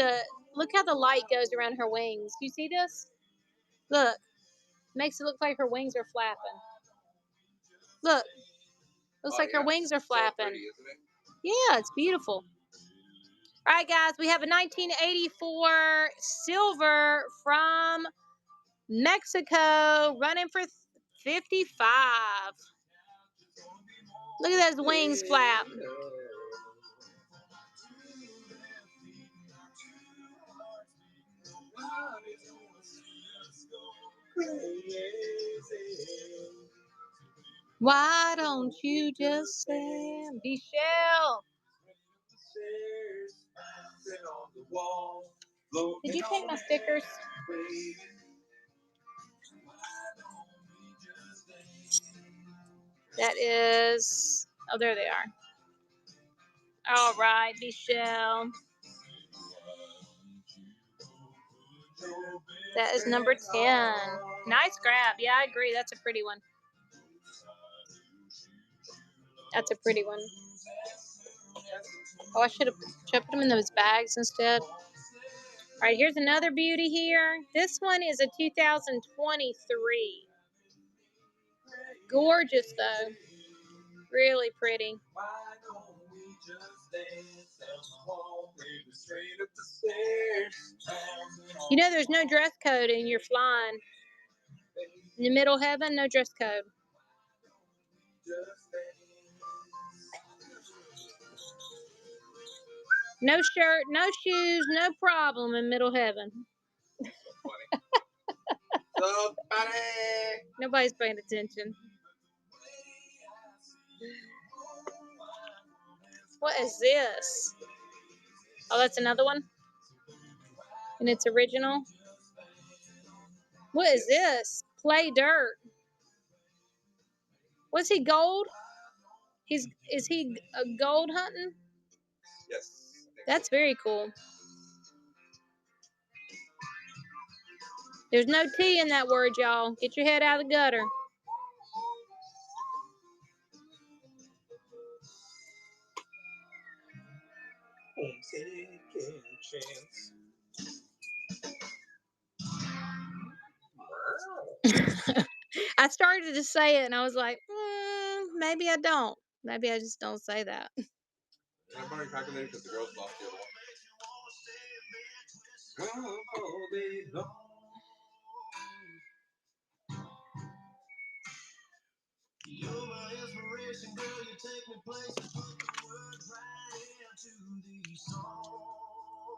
look how the light goes around her wings. You see this? Look. Makes it look like her wings are flapping. Look. Looks like her wings are flapping. Pretty, isn't it? Yeah, it's beautiful. All right, guys, we have a 1984 silver from Mexico running for 55. Look at those wings flap. Why don't you just say, Michelle? Did you take my stickers? That is, oh, there they are. All right, Michelle. That is number 10. Nice grab. Yeah, I agree. That's a pretty one. That's a pretty one. Oh, I should have put them in those bags instead. All right, here's another beauty here. This one is a 2023. Gorgeous, though. Really pretty. You know, there's no dress code and you're flying. In the middle heaven, no dress code. No shirt, no shoes, no problem in middle heaven. Nobody's paying attention. What is this? Oh, that's another one? And it's original? What is this? Play dirt. Was he gold? Is he gold hunting? Yes. That's very cool. There's no T in that word, y'all. Get your head out of the gutter. I started to say it, and I was like, maybe I don't. Maybe I just don't say that. I'm already calculated because the girls lost the other one.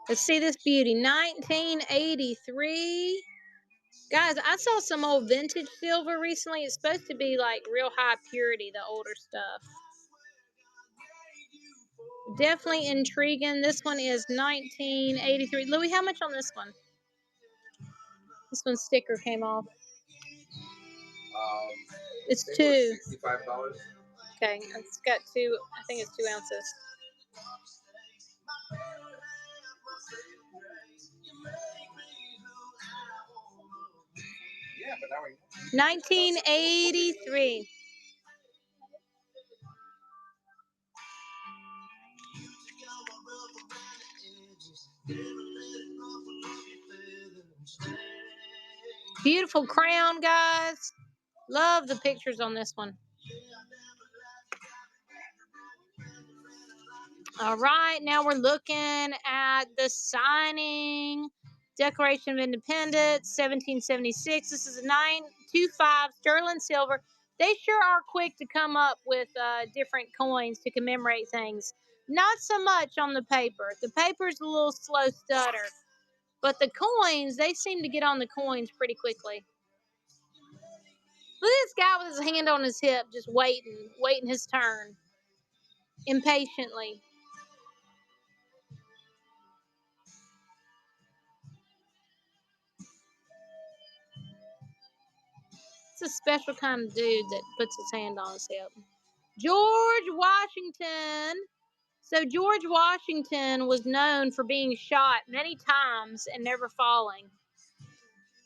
Let's see this beauty. 1983. Guys, I saw some old vintage silver recently. It's supposed to be like real high purity, the older stuff. Definitely intriguing. This one is 1983. Louis, how much on this one? This one's sticker came off. It's two. $65. Okay, it's got two. I think it's 2 ounces. Yeah, but now we 1983. Beautiful crown, guys. Love the pictures on this one. All right, now we're looking at the signing Declaration of Independence, 1776. This is a 925 sterling silver. They sure are quick to come up with different coins to commemorate things. Not so much on the paper. The paper's a little slow stutter. But the coins, they seem to get on the coins pretty quickly. Look at this guy with his hand on his hip, just waiting his turn. Impatiently. It's a special kind of dude that puts his hand on his hip. George Washington So George Washington was known for being shot many times and never falling.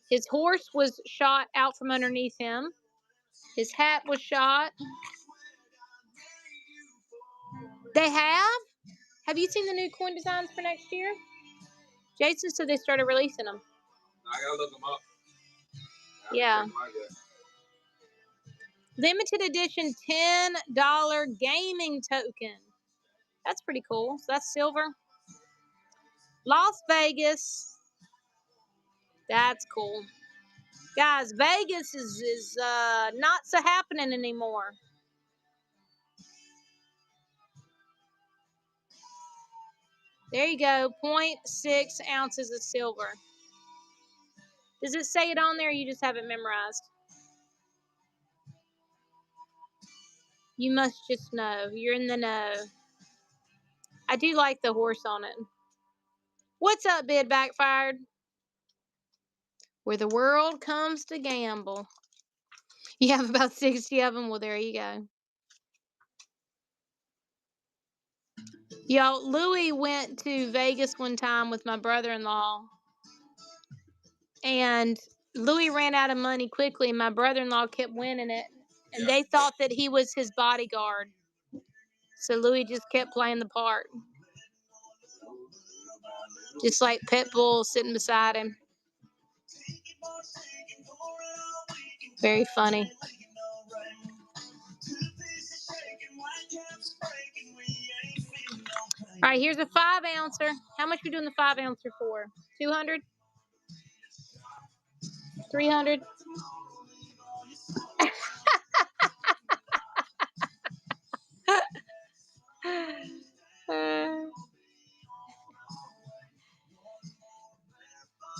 His horse was shot out from underneath him. His hat was shot. They have? Have you seen the new coin designs for next year? Jason said they started releasing them. I gotta look them up. Yeah. Limited edition $10 gaming token. That's pretty cool. So that's silver. Las Vegas. That's cool. Guys, Vegas is not so happening anymore. There you go. 0.6 ounces of silver. Does it say it on there or you just have it memorized? You must just know. You're in the know. I do like the horse on it. What's up, Bid Backfired? Where the world comes to gamble. You have about 60 of them? Well, there you go. Y'all, Louie went to Vegas one time with my brother-in-law. And Louie ran out of money quickly. And my brother-in-law kept winning it. And they thought that he was his bodyguard. So Louie just kept playing the part. Just like Pitbull sitting beside him. Very funny. All right, here's a 5 ouncer. How much are we doing the 5 ouncer for? 200? 300?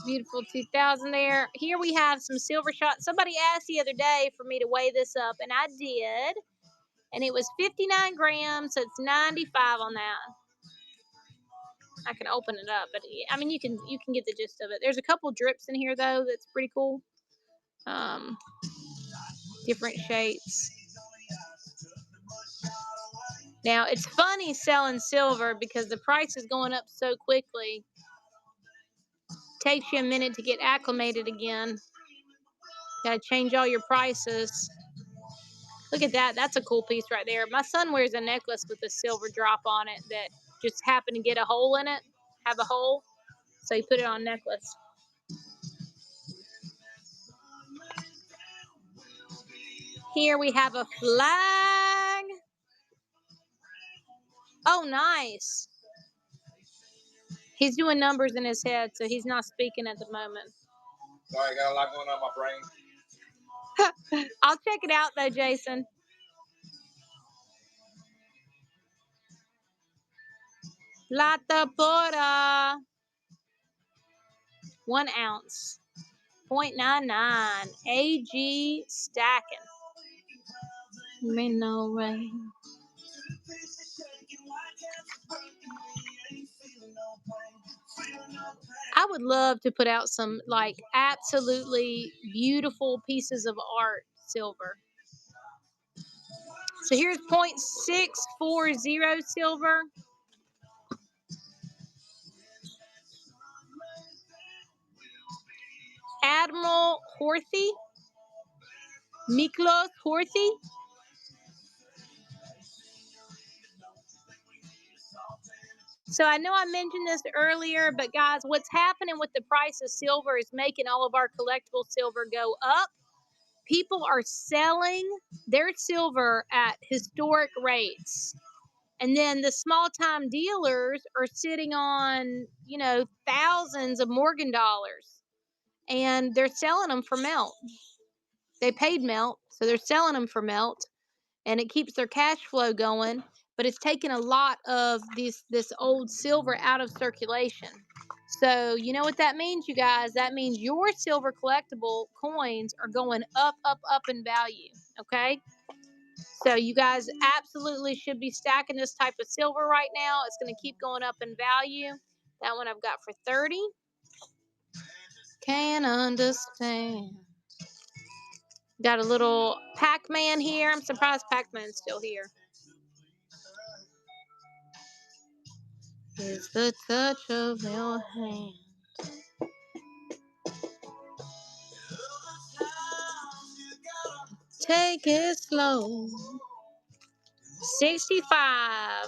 Beautiful 2000 there. Here we have some silver shots. Somebody asked the other day for me to weigh this up, and I did. And it was 59 grams, so it's 95 on that. I can open it up, but I mean, you can get the gist of it. There's a couple drips in here though that's pretty cool. Different shapes. Now it's funny selling silver because the price is going up so quickly. Takes you a minute to get acclimated again. Gotta change all your prices. Look at that. That's a cool piece right there. My son wears a necklace with a silver drop on it that just happened to get a hole in it. Have a hole. So he put it on a necklace. Here we have a flag. Oh, nice. He's doing numbers in his head, so he's not speaking at the moment. Sorry, I got a lot going on in my brain. I'll check it out, though, Jason. Plata pura. 1 ounce. 0.99. AG stacking. May no rain. I would love to put out some like absolutely beautiful pieces of art silver. So here's 0.640 silver. Admiral Horthy. Miklos Horthy. So I know I mentioned this earlier, but guys, what's happening with the price of silver is making all of our collectible silver go up. People are selling their silver at historic rates. And then the small time dealers are sitting on, you know, thousands of Morgan dollars. And they're selling them for melt. They paid melt, so they're selling them for melt. And it keeps their cash flow going. But it's taken a lot of this old silver out of circulation. So you know what that means, you guys? That means your silver collectible coins are going up, up, up in value, okay? So you guys absolutely should be stacking this type of silver right now. It's going to keep going up in value. That one I've got for 30. Can't understand. Got a little Pac-Man here. I'm surprised Pac-Man's still here. is the touch of your hand. Take it slow. 65.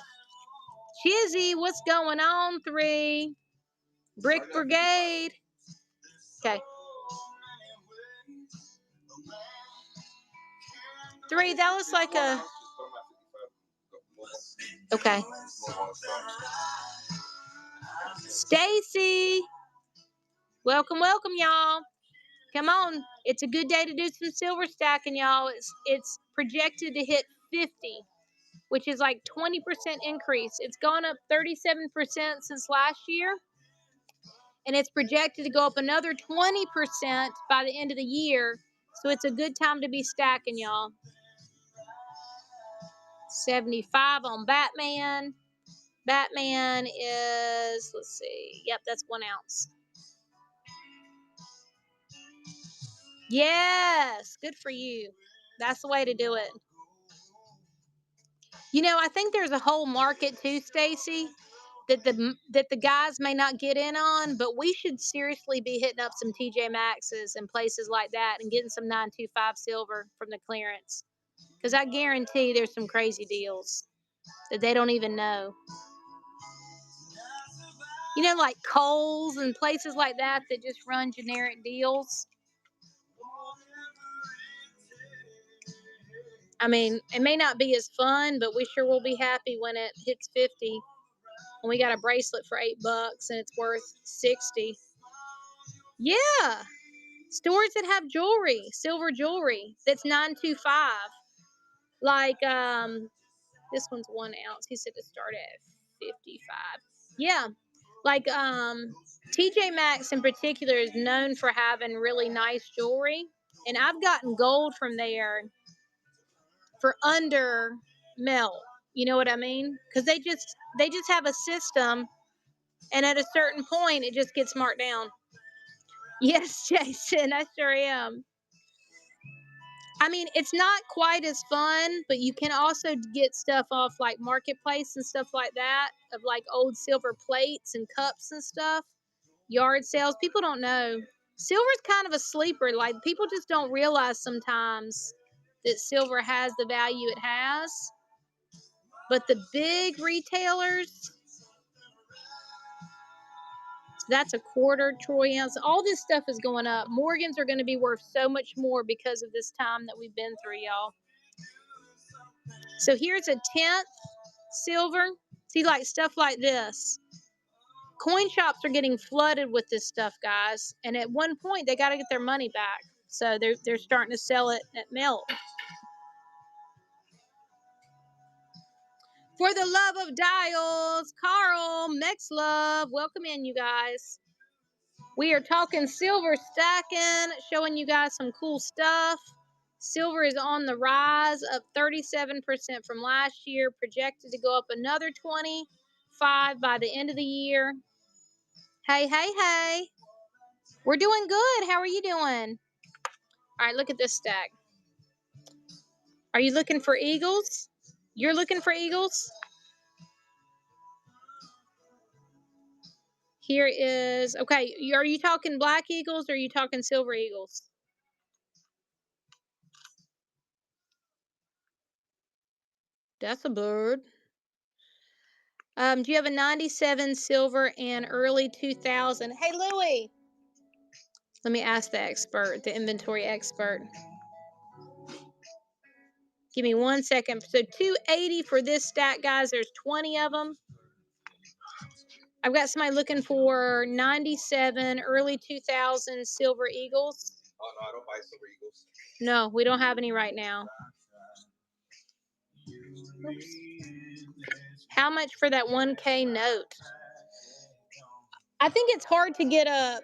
Chizzy, what's going on? 3. Brick Brigade. Okay. 3, that looks like a... Okay. Stacy. Welcome, welcome, y'all. Come on. It's a good day to do some silver stacking, y'all. It's projected to hit 50, which is like 20% increase. It's gone up 37% since last year. And it's projected to go up another 20% by the end of the year. So it's a good time to be stacking, y'all. 75 on Batman. Batman is, let's see. Yep, that's 1 ounce. Yes, good for you. That's the way to do it. You know, I think there's a whole market too, Stacy, that the guys may not get in on, but we should seriously be hitting up some TJ Maxx's and places like that and getting some 925 silver from the clearance. Because I guarantee there's some crazy deals that they don't even know. You know, like Kohl's and places like that that just run generic deals. I mean, it may not be as fun, but we sure will be happy when it hits 50. And we got a bracelet for $8 and it's worth 60. Yeah. Stores that have jewelry, silver jewelry, that's 925. Like, this one's 1 ounce. He said to start at 55. Yeah. Like, TJ Maxx in particular is known for having really nice jewelry. And I've gotten gold from there for under melt. You know what I mean? Because they just have a system, and at a certain point, it just gets marked down. Yes, Jason, I sure am. I mean, it's not quite as fun, but you can also get stuff off like Marketplace and stuff like that, of like old silver plates and cups and stuff. Yard sales. People don't know. Silver's kind of a sleeper. Like, people just don't realize sometimes that silver has the value it has. But the big retailers, that's a quarter troy ounce. All this stuff is going up. Morgans are going to be worth so much more because of this time that we've been through, y'all. So here's a 10th silver. See, like stuff like this. Coin shops are getting flooded with this stuff, guys. And at one point, they got to get their money back. So they're starting to sell it at melt. For the love of dials, Carl, Mex Love, welcome in, you guys. We are talking silver stacking, showing you guys some cool stuff. Silver is on the rise, up 37% from last year, projected to go up another 25 by the end of the year. Hey, hey, hey. We're doing good. How are you doing? All right, look at this stack. Are you looking for eagles? You're looking for eagles? Here is, okay, are you talking black eagles or are you talking silver eagles? That's a bird. Do you have a 97 silver and early 2000? Hey, Louie. Let me ask the expert, the inventory expert. Give me 1 second. So 280 for this stack, guys. There's 20 of them. I've got somebody looking for 97 early 2000 silver eagles. Oh, no, I don't buy silver eagles. No, we don't have any right now. Oops. How much for that 1K note? I think it's hard to get a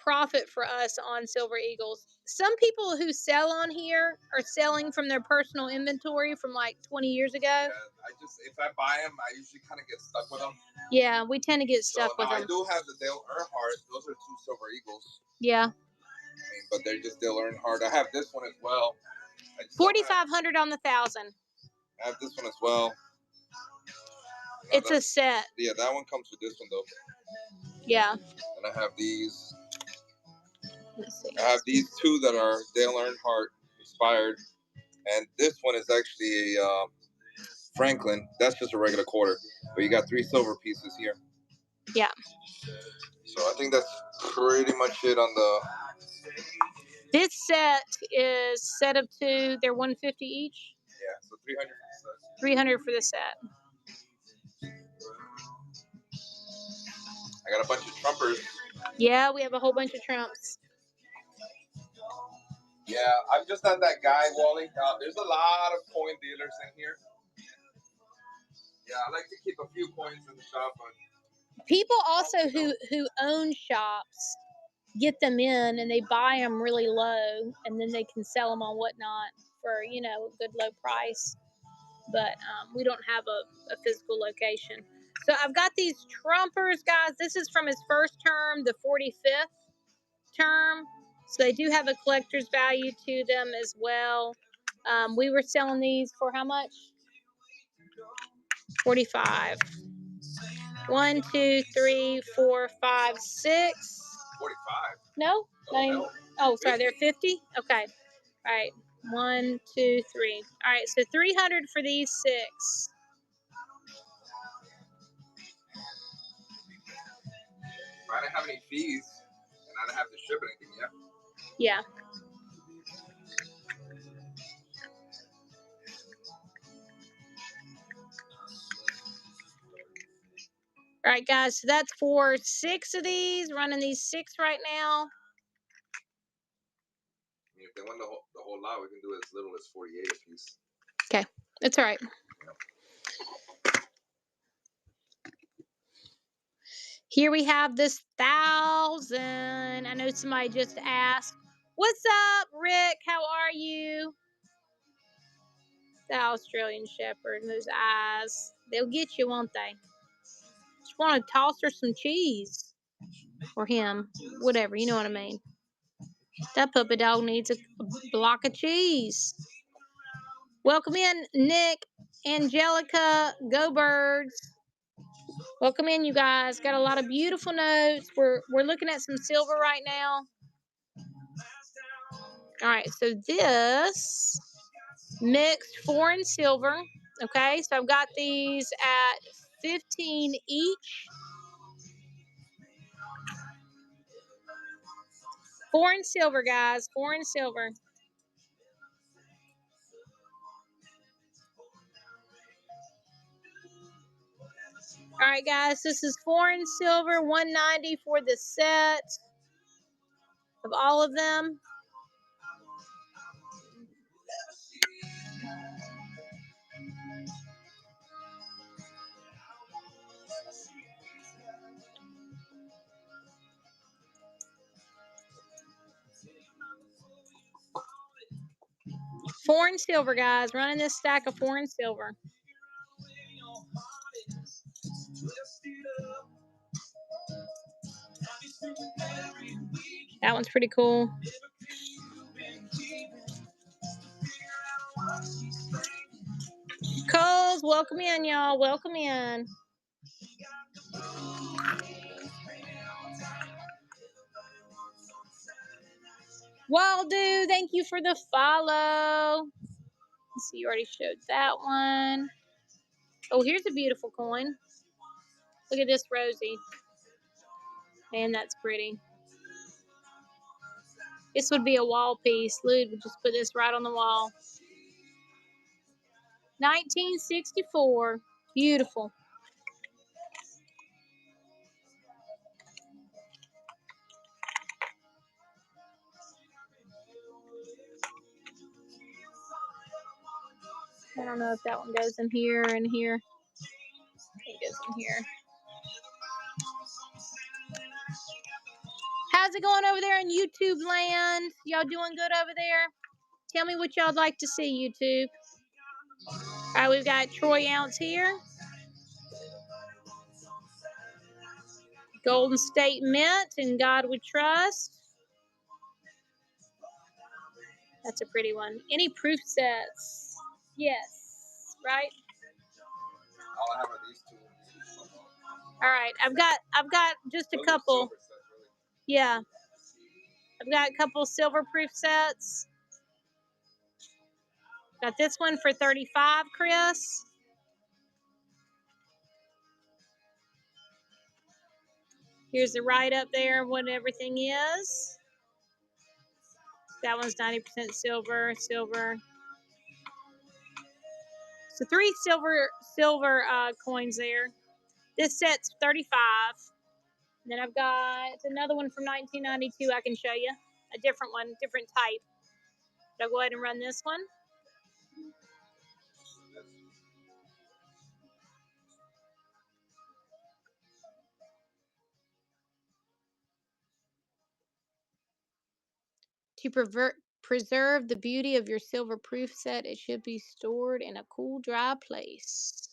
profit for us on silver eagles. Some people who sell on here are selling from their personal inventory from like 20 years ago. Yeah, if I buy them, I usually kind of get stuck with them. Yeah, we tend to get stuck with them. I do have the Dale Earnhardt. Those are 2 silver eagles. Yeah. I mean, but they're just Dale Earnhardt. I have this one as well. 4,500 on the 1,000. I have this one as well. It's a set. Yeah, that one comes with this one though. Yeah. And I have these. Let's see. I have these two that are Dale Earnhardt inspired, and this one is actually a Franklin. That's just a regular quarter, but you got 3 silver pieces here. Yeah. So I think that's pretty much it on the. This set is set of 2. They're $150 each. Yeah, so 300 for the set. 300 for the set. I got a bunch of trumpers. Yeah, we have a whole bunch of trumps. Yeah, I'm just not that guy, Wally. There's a lot of coin dealers in here. Yeah, I like to keep a few coins in the shop. But people also who own shops get them in and they buy them really low, and then they can sell them on Whatnot for, you know, a good low price. But we don't have a physical location. So I've got these trumpers, guys. This is from his first term, the 45th term. So they do have a collector's value to them as well. We were selling these for how much? $45. 1, 2, 3, 4, 5, 6. 45. No? No. Oh, sorry, they're 50? Okay. All right. 1, 2, 3. All right, so 300 for these 6. I didn't have any fees, and I didn't have to ship anything yet. Yeah. All right, guys, so that's for 6 of these. Running these 6 right now. I mean, if they want the whole lot, we can do as little as 48 a piece. Okay, that's all right. Here we have this 1,000. I know somebody just asked, "What's up, Rick? How are you?" The Australian Shepherd and those eyes. They'll get you, won't they? Just want to toss her some cheese. Or him. Whatever, you know what I mean. That puppy dog needs a block of cheese. Welcome in, Nick, Angelica, Go Birds. Welcome in, you guys. Got a lot of beautiful notes. We're looking at some silver right now. All right, so this mixed foreign silver. Okay, so I've got these at 15 each. Foreign silver, guys. Foreign silver. All right, guys. This is foreign silver, $190 for the set of all of them. Foreign silver, guys. Running this stack of foreign silver. That one's pretty cool. Coles, welcome in, y'all. Welcome in. Waldo, thank you for the follow. Let's see, you already showed that one. Oh, here's a beautiful coin. Look at this Rosie. Man, that's pretty. This would be a wall piece. Lud would just put this right on the wall. 1964. Beautiful. I don't know if that one goes in here or in here. It goes in here. How's it going over there in YouTube land? Y'all doing good over there? Tell me what y'all'd like to see, YouTube. All right, we've got Troy Ounce here. Golden State Mint and God We Trust. That's a pretty one. Any proof sets? Yes. Right? All I have are these two. All right, I've got just a couple. Yeah, I've got a couple silver proof sets. Got this one for $35, Chris. Here's the write up there of what everything is. That one's 90% silver. So 3 silver coins there. This set's $35. Then I've got another one from 1992 I can show you. A different one, different type. So I'll go ahead and run this one. To preserve the beauty of your silver proof set, it should be stored in a cool, dry place.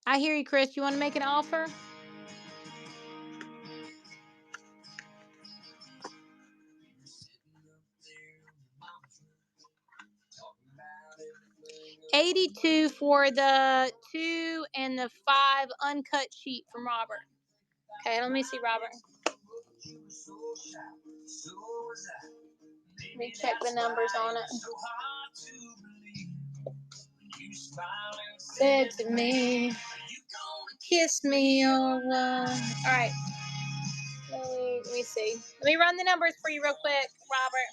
I hear you, Chris. You want to make an offer? $82 for the 2 and the 5 uncut sheet from Robert. Okay, let me see, Robert. Let me check the numbers on it. Said to me, kiss me over. All right. Let me see. Let me run the numbers for you real quick, Robert.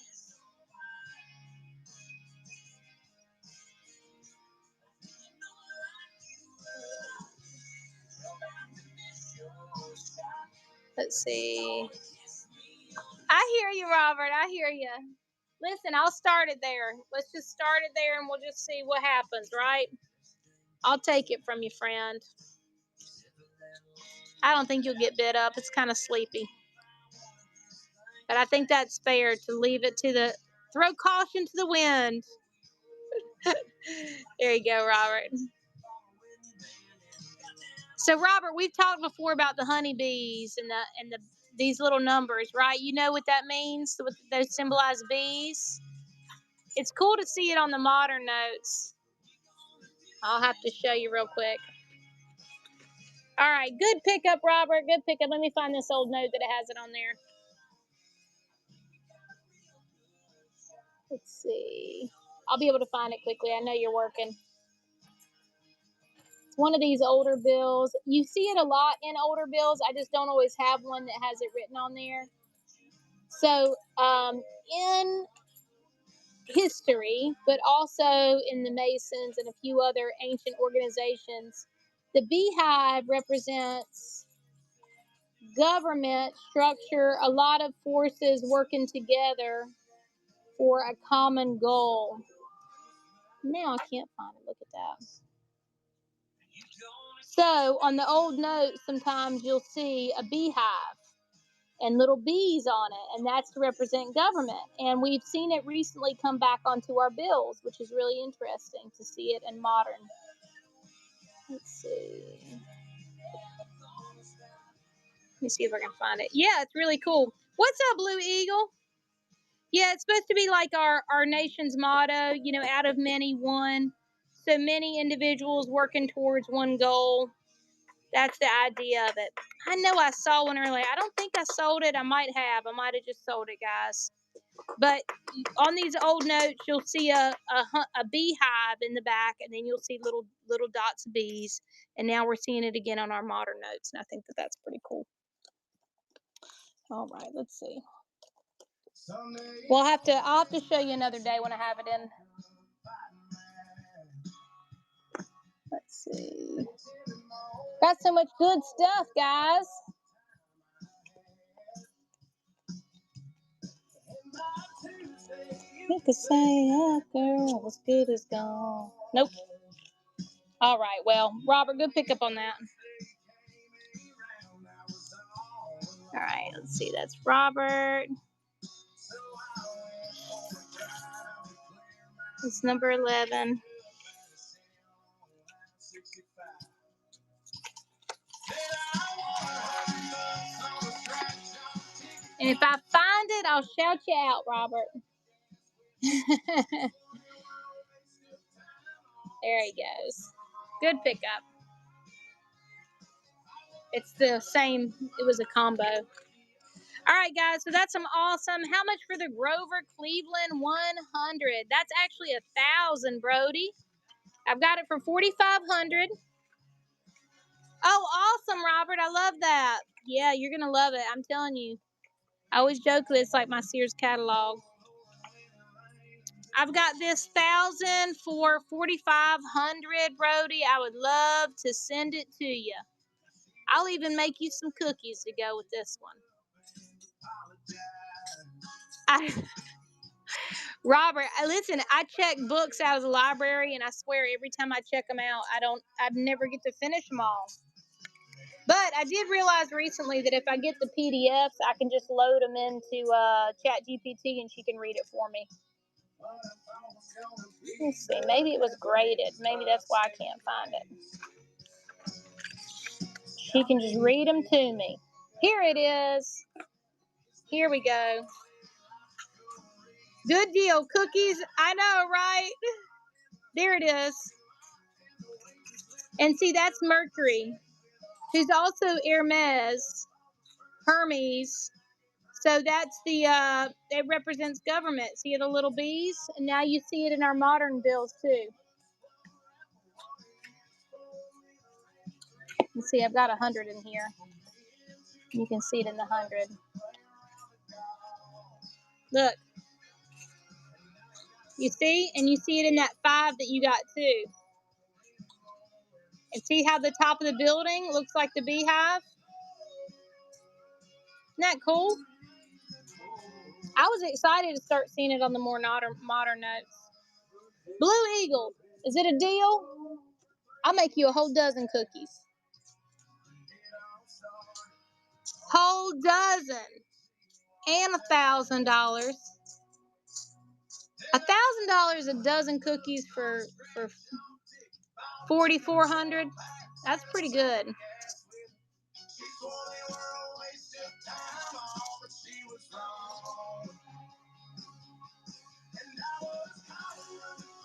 Let's see. I hear you, Robert. I hear you. Listen, I'll start it there. Let's just start it there and we'll just see what happens, right? I'll take it from you, friend. I don't think you'll get bid up. It's kind of sleepy. But I think that's fair to leave it to the, throw caution to the wind. There you go, Robert. So, Robert, we've talked before about the honeybees and the these little numbers, right? You know what that means? What those symbolize bees? It's cool to see it on the modern notes. I'll have to show you real quick. All right, good pickup, Robert. Good pickup. Let me find this old note that it has it on there. Let's see. I'll be able to find it quickly. I know you're working. It's one of these older bills. You see it a lot in older bills. I just don't always have one that has it written on there. So, in history, but also in the Masons and a few other ancient organizations, the beehive represents government structure, a lot of forces working together for a common goal. Now I can't find it. Look at that. So on the old notes, sometimes you'll see a beehive and little bees on it, and that's to represent government. And we've seen it recently come back onto our bills, which is really interesting to see it in modern. Let's see. Let me see if I can find it. Yeah, it's really cool. What's up, Blue Eagle? Yeah, it's supposed to be like our nation's motto, you know, out of many, one. So many individuals working towards one goal. That's the idea of it. I know I saw one earlier. I don't think I sold it. I might have just sold it, guys. But on these old notes, you'll see a beehive in the back, and then you'll see little dots of bees. And now we're seeing it again on our modern notes, and I think that that's pretty cool. All right, let's see. I'll have to show you another day when I have it in. Let's see. Got so much good stuff, guys. You could say that girl was good as gone. Nope. All right, well, Robert, good pickup on that. All right, let's see. That's Robert. It's number 11. And if I find it, I'll shout you out, Robert. There he goes. Good pickup. It's the same. It was a combo. All right, guys. So that's some awesome. How much for the Grover Cleveland 100? That's actually 1,000, Brody. I've got it for 4,500. Oh, awesome, Robert. I love that. Yeah, you're gonna love it. I'm telling you. I always joke that it's like my Sears catalog. I've got this 1,000 for 4,500, Brody. I would love to send it to you. I'll even make you some cookies to go with this one. Robert, listen, I check books out of the library, and I swear every time I check them out, I'd never get to finish them all. But I did realize recently that if I get the PDFs, I can just load them into ChatGPT, and she can read it for me. Let's see, maybe it was graded. Maybe that's why I can't find it. She can just read them to me. Here it is. Here we go. Good deal. Cookies. I know, right? There it is. And see, that's Mercury, who's also Hermes. So that's it represents government. See the little bees? And now you see it in our modern bills too. You see, I've got 100 in here. You can see it in the 100. Look. You see? And you see it in that 5 that you got too. And see how the top of the building looks like the beehive? Isn't that cool? I was excited to start seeing it on the more modern notes. Blue Eagle, is it a deal? I'll make you a whole dozen cookies. Whole dozen. And $1,000. $1,000 a dozen cookies for 4,400. That's pretty good.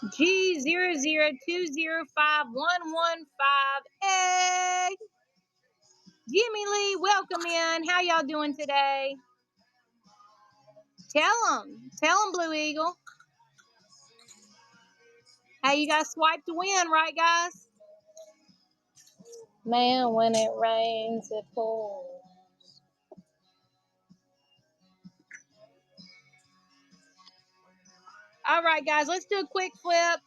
G002051115. Jimmy Lee, welcome in. How y'all doing today? Tell them, Blue Eagle. Hey, you got to swipe to win, right, guys? Man, when it rains, it pours. All right, guys, let's do a quick flip.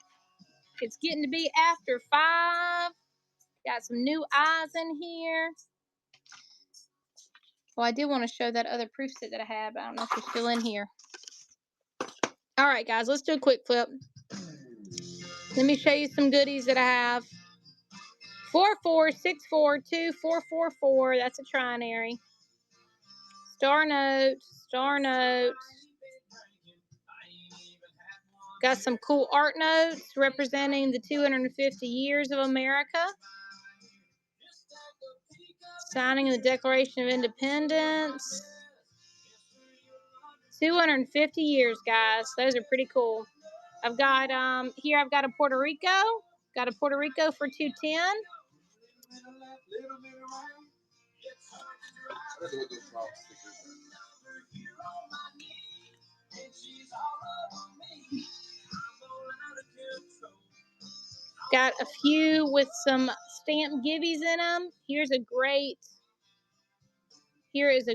It's getting to be after 5. Got some new eyes in here. Well, I did want to show that other proof set that I had, but I don't know if it's still in here. All right, guys, let's do a quick flip. Let me show you some goodies that I have. 446424444. That's a trinary. Star note. Got some cool art notes representing the 250 years of America. Signing the Declaration of Independence. 250 years, guys. Those are pretty cool. I've got here I've got a Puerto Rico. Got a Puerto Rico for 210. Got a few with some stamp gibbies in them. Here is a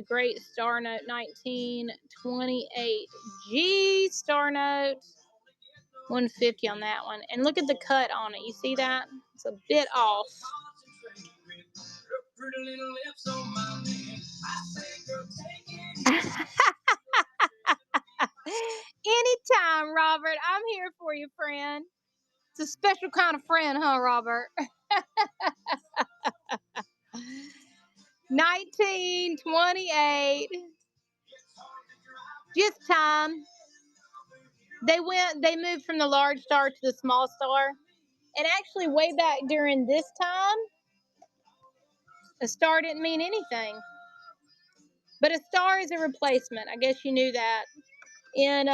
great star note, 1928. G star note, 150 on that one. And look at the cut on it. You see that? It's a bit off. Anytime, Robert. I'm here for you, friend. It's a special kind of friend, huh, Robert? 1928. Just time. They moved from the large star to the small star. And actually, way back during this time, a star didn't mean anything. But a star is a replacement. I guess you knew that. In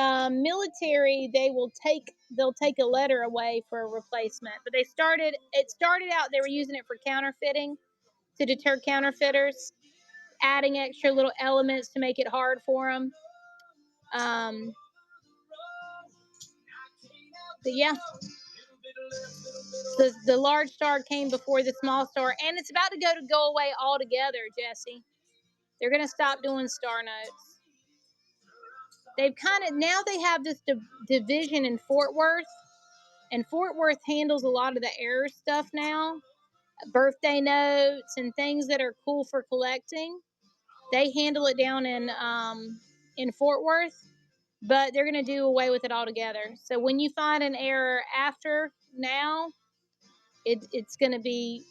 military, they'll take a letter away for a replacement. But it started out they were using it for counterfeiting. to deter counterfeiters, adding extra little elements to make it hard for them. But yeah, the large star came before the small star, and it's about to go away altogether, Jesse. They're going to stop doing star notes. They've now they have this division in Fort Worth, and Fort Worth handles a lot of the error stuff now. Birthday notes and things that are cool for collecting. They handle it down in Fort Worth, but they're going to do away with it altogether. So when you find an error after now, it's going to be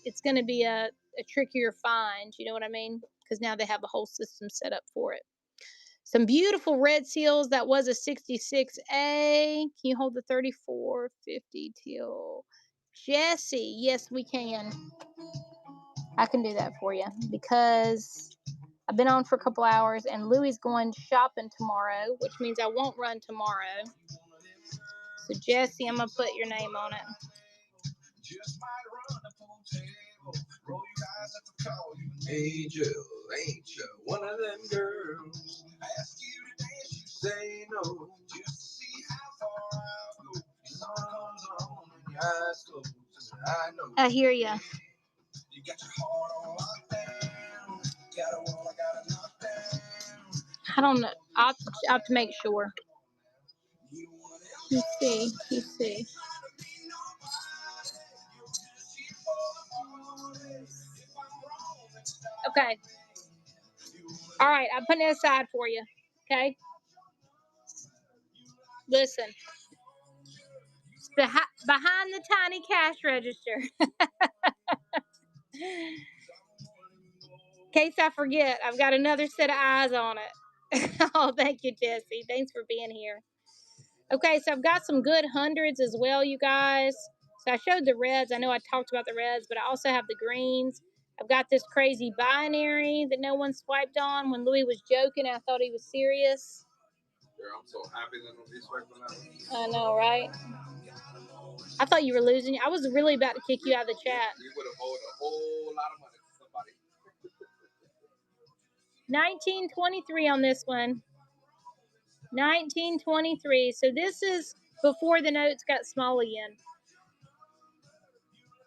a trickier find. You know what I mean? Because now they have a whole system set up for it. Some beautiful red seals. That was a 66A. Can you hold the 3450 teal? Jesse, yes, we can. I can do that for you because I've been on for a couple hours and Louie's going shopping tomorrow, which means I won't run tomorrow. So, Jesse, I'm going to put your name on it. Angel, one of them girls. Ask you to dance, you say no. Just to see how far I'll go. Sun comes on and your eyes closed. I know. I hear you. You got your heart on lockdown. Got a wall, I got a knockdown. I don't know. I'll have to make sure. You see. Okay. All right, I'm putting it aside for you. Okay. Listen. It's behind the tiny cash register. In case I forget, I've got another set of eyes on it. Oh, thank you, Jesse. Thanks for being here. Okay, so I've got some good hundreds as well, you guys. So I showed the reds. I know I talked about the reds, but I also have the greens. I've got this crazy binary that no one swiped on. When Louis was joking, I thought he was serious. I'm so happy that nobody swiped on that one. I know, right? I thought you were losing. I was really about to kick you out of the chat. We would have owed a whole lot of money to somebody. 1923 on this one. 1923. So this is before the notes got small again.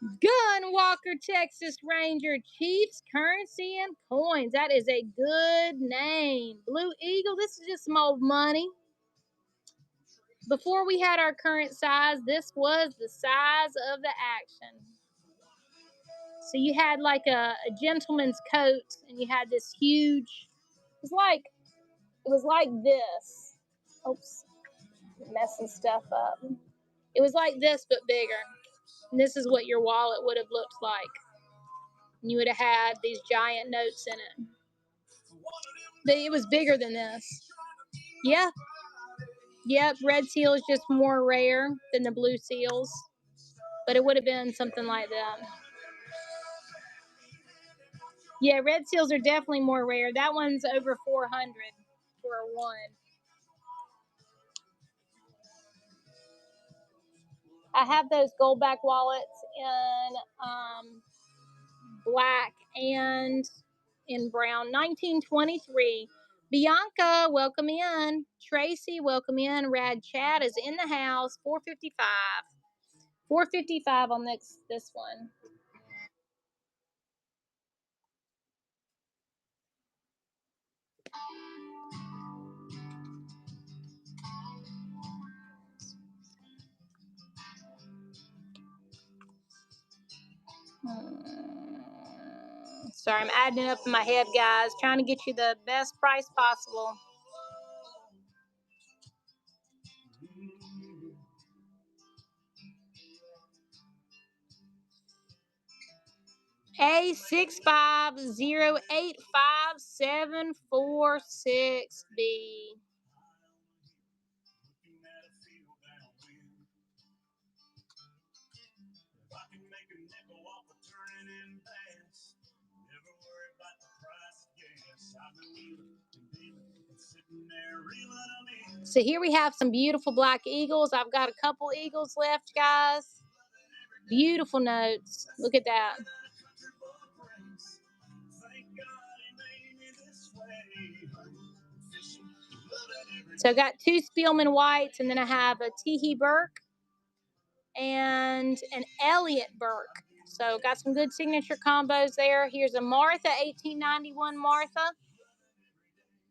Gunwalker, Texas Ranger, Chiefs, Currency, and Coins. That is a good name. Blue Eagle, this is just some old money. Before we had our current size, this was the size of the action. So you had like a gentleman's coat, and you had this huge, it was like this. Oops, messing stuff up. It was like this, but bigger. And this is what your wallet would have looked like. And you would have had these giant notes in it. But it was bigger than this. Yeah. Yep, red seal is just more rare than the blue seals. But it would have been something like that. Yeah, red seals are definitely more rare. That one's over 400 for a one. I have those goldback wallets in black and in brown. 1923. Bianca, welcome in. Tracy, welcome in. Rad Chad is in the house. 455. 455 on this one. Sorry, I'm adding it up in my head, guys. Trying to get you the best price possible. A650857446B. So here we have some beautiful black eagles. I've got a couple eagles left, guys. Beautiful notes. Look at that. So I got 2 Spielman Whites, and then I have a Teehee Burke and an Elliott Burke. So got some good signature combos there. Here's a Martha, 1891 Martha.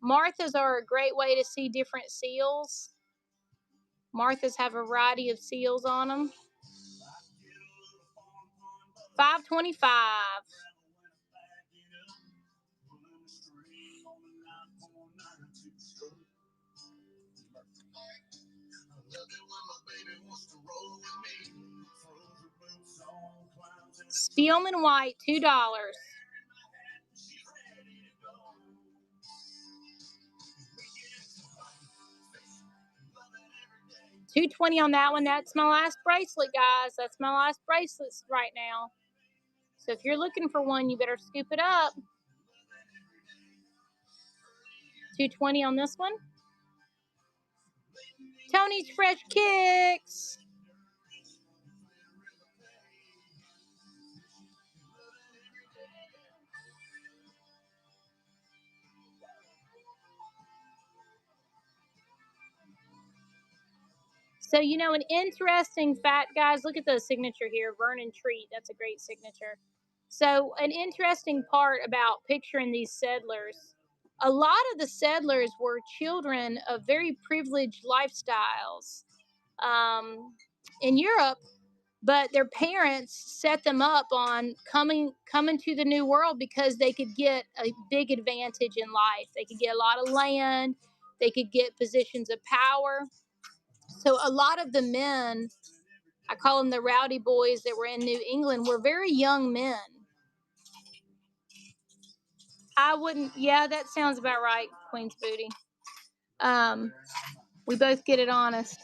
Marthas are a great way to see different seals. Marthas have a variety of seals on them. $5.25. Spielman White, $2. $2.20 on that one. That's my last bracelet, guys. That's my last bracelets right now. So if you're looking for one, you better scoop it up. $2.20 on this one. Tony's Fresh Kicks. So, you know, an interesting fact, guys, look at the signature here, Vernon Treat. That's a great signature. So an interesting part about picturing these settlers, a lot of the settlers were children of very privileged lifestyles in Europe, but their parents set them up on coming to the New World because they could get a big advantage in life. They could get a lot of land. They could get positions of power. So a lot of the men, I call them the rowdy boys that were in New England, were very young men. I wouldn't, yeah, that sounds about right, Queen's Booty. We both get it honest.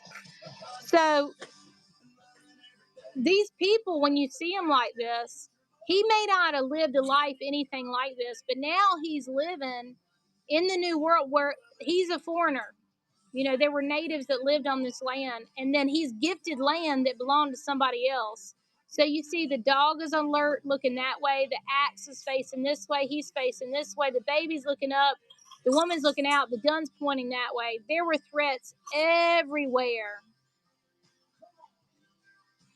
So these people, when you see them like this, he may not have lived a life anything like this, but now he's living in the New World where he's a foreigner. You know, there were natives that lived on this land, and then he's gifted land that belonged to somebody else. So you see the dog is alert looking that way, the axe is facing this way, he's facing this way, the baby's looking up, the woman's looking out, the gun's pointing that way. There were threats everywhere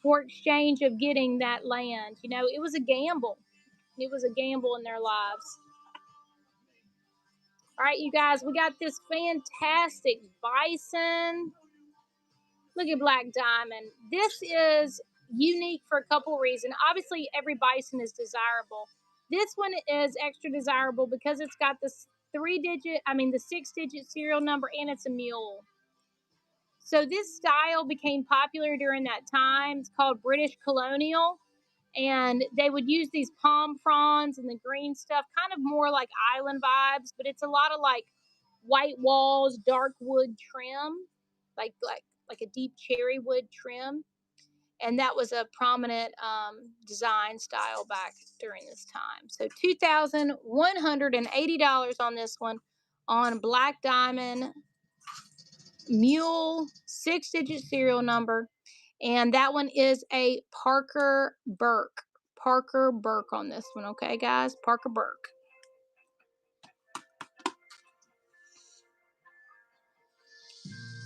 for exchange of getting that land. You know, it was a gamble. It was a gamble in their lives. All right, you guys, we got this fantastic bison. Look at Black Diamond. This is unique for a couple reasons. Obviously, every bison is desirable. This one is extra desirable because it's got the 6-digit serial number, and it's a mule. So this style became popular during that time. It's called British Colonial. And they would use these palm fronds and the green stuff, kind of more like island vibes, but it's a lot of like white walls, dark wood trim, like a deep cherry wood trim. And that was a prominent design style back during this time. So $2,180 on this one, on Black Diamond mule, 6-digit serial number. And that one is a Parker Burke. Parker Burke on this one, okay, guys? Parker Burke.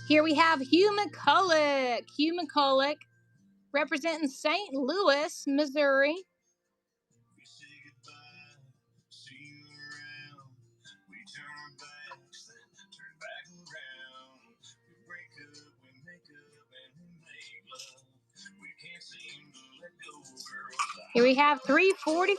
Here we have Hugh McCulloch. Hugh McCulloch, representing St. Louis, Missouri. Here we have $345.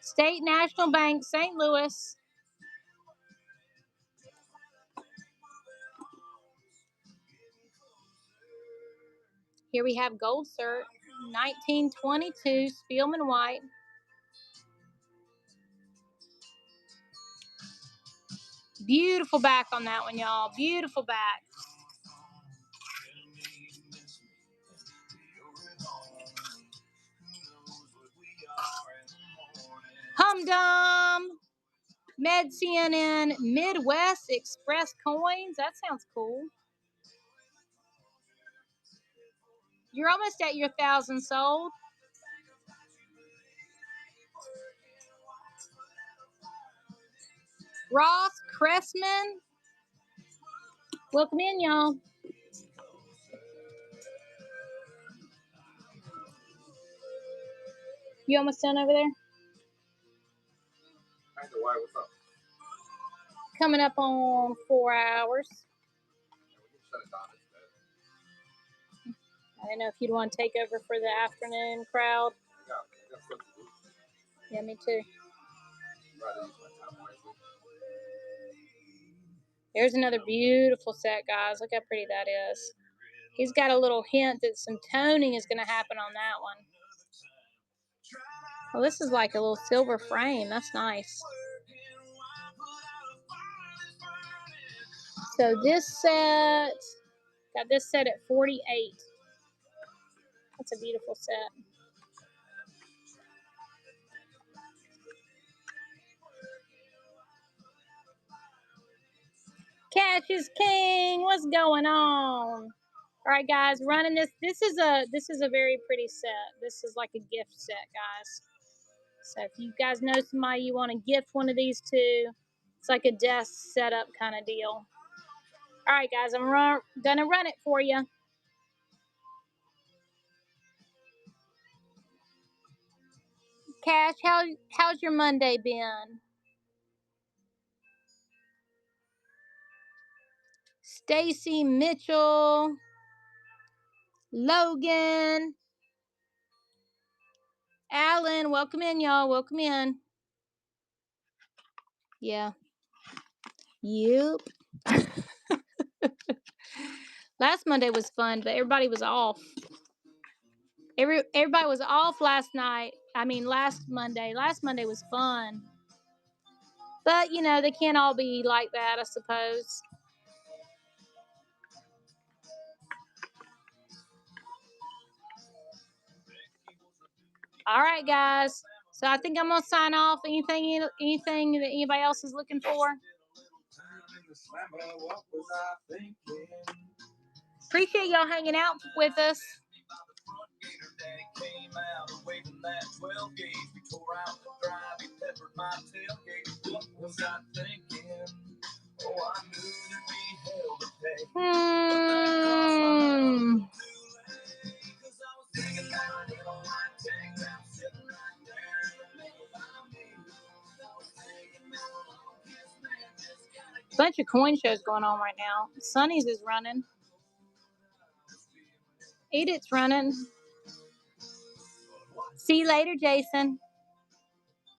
State National Bank, St. Louis. Here we have Gold Cert, 1922, Spielman White. Beautiful back on that one, y'all. Beautiful back. Humdum. Med CNN Midwest Express coins. That sounds cool. You're almost at your 1,000 sold. Ross Cressman. Welcome in, y'all. You almost done over there? Why? What's up? Coming up on 4 hours. I don't know if you'd want to take over for the afternoon crowd. Yeah, me too. There's another beautiful set, guys. Look how pretty that is. He's got a little hint that some toning is going to happen on that one. Well, this is like a little silver frame. That's nice. So this set, got this set at 48. That's a beautiful set. Cash is king. What's going on? All right, guys, running this. This is a very pretty set. This is like a gift set, guys. So if you guys know somebody you want to gift one of these to, it's like a desk setup kind of deal. All right, guys, I'm gonna run it for you. Cash, how's your Monday been? Stacy Mitchell, Logan, Alan, welcome in, y'all. Welcome in. Yeah. Yep. Last Monday was fun, but everybody was off. Everybody was off last Monday. Last Monday was fun. But, you know, they can't all be like that, I suppose. All right, guys. So I think I'm going to sign off. Anything that anybody else is looking for? Appreciate y'all hanging out with us. Bunch of coin shows going on right now. Sonny's is running. Edith's running. See you later, Jason.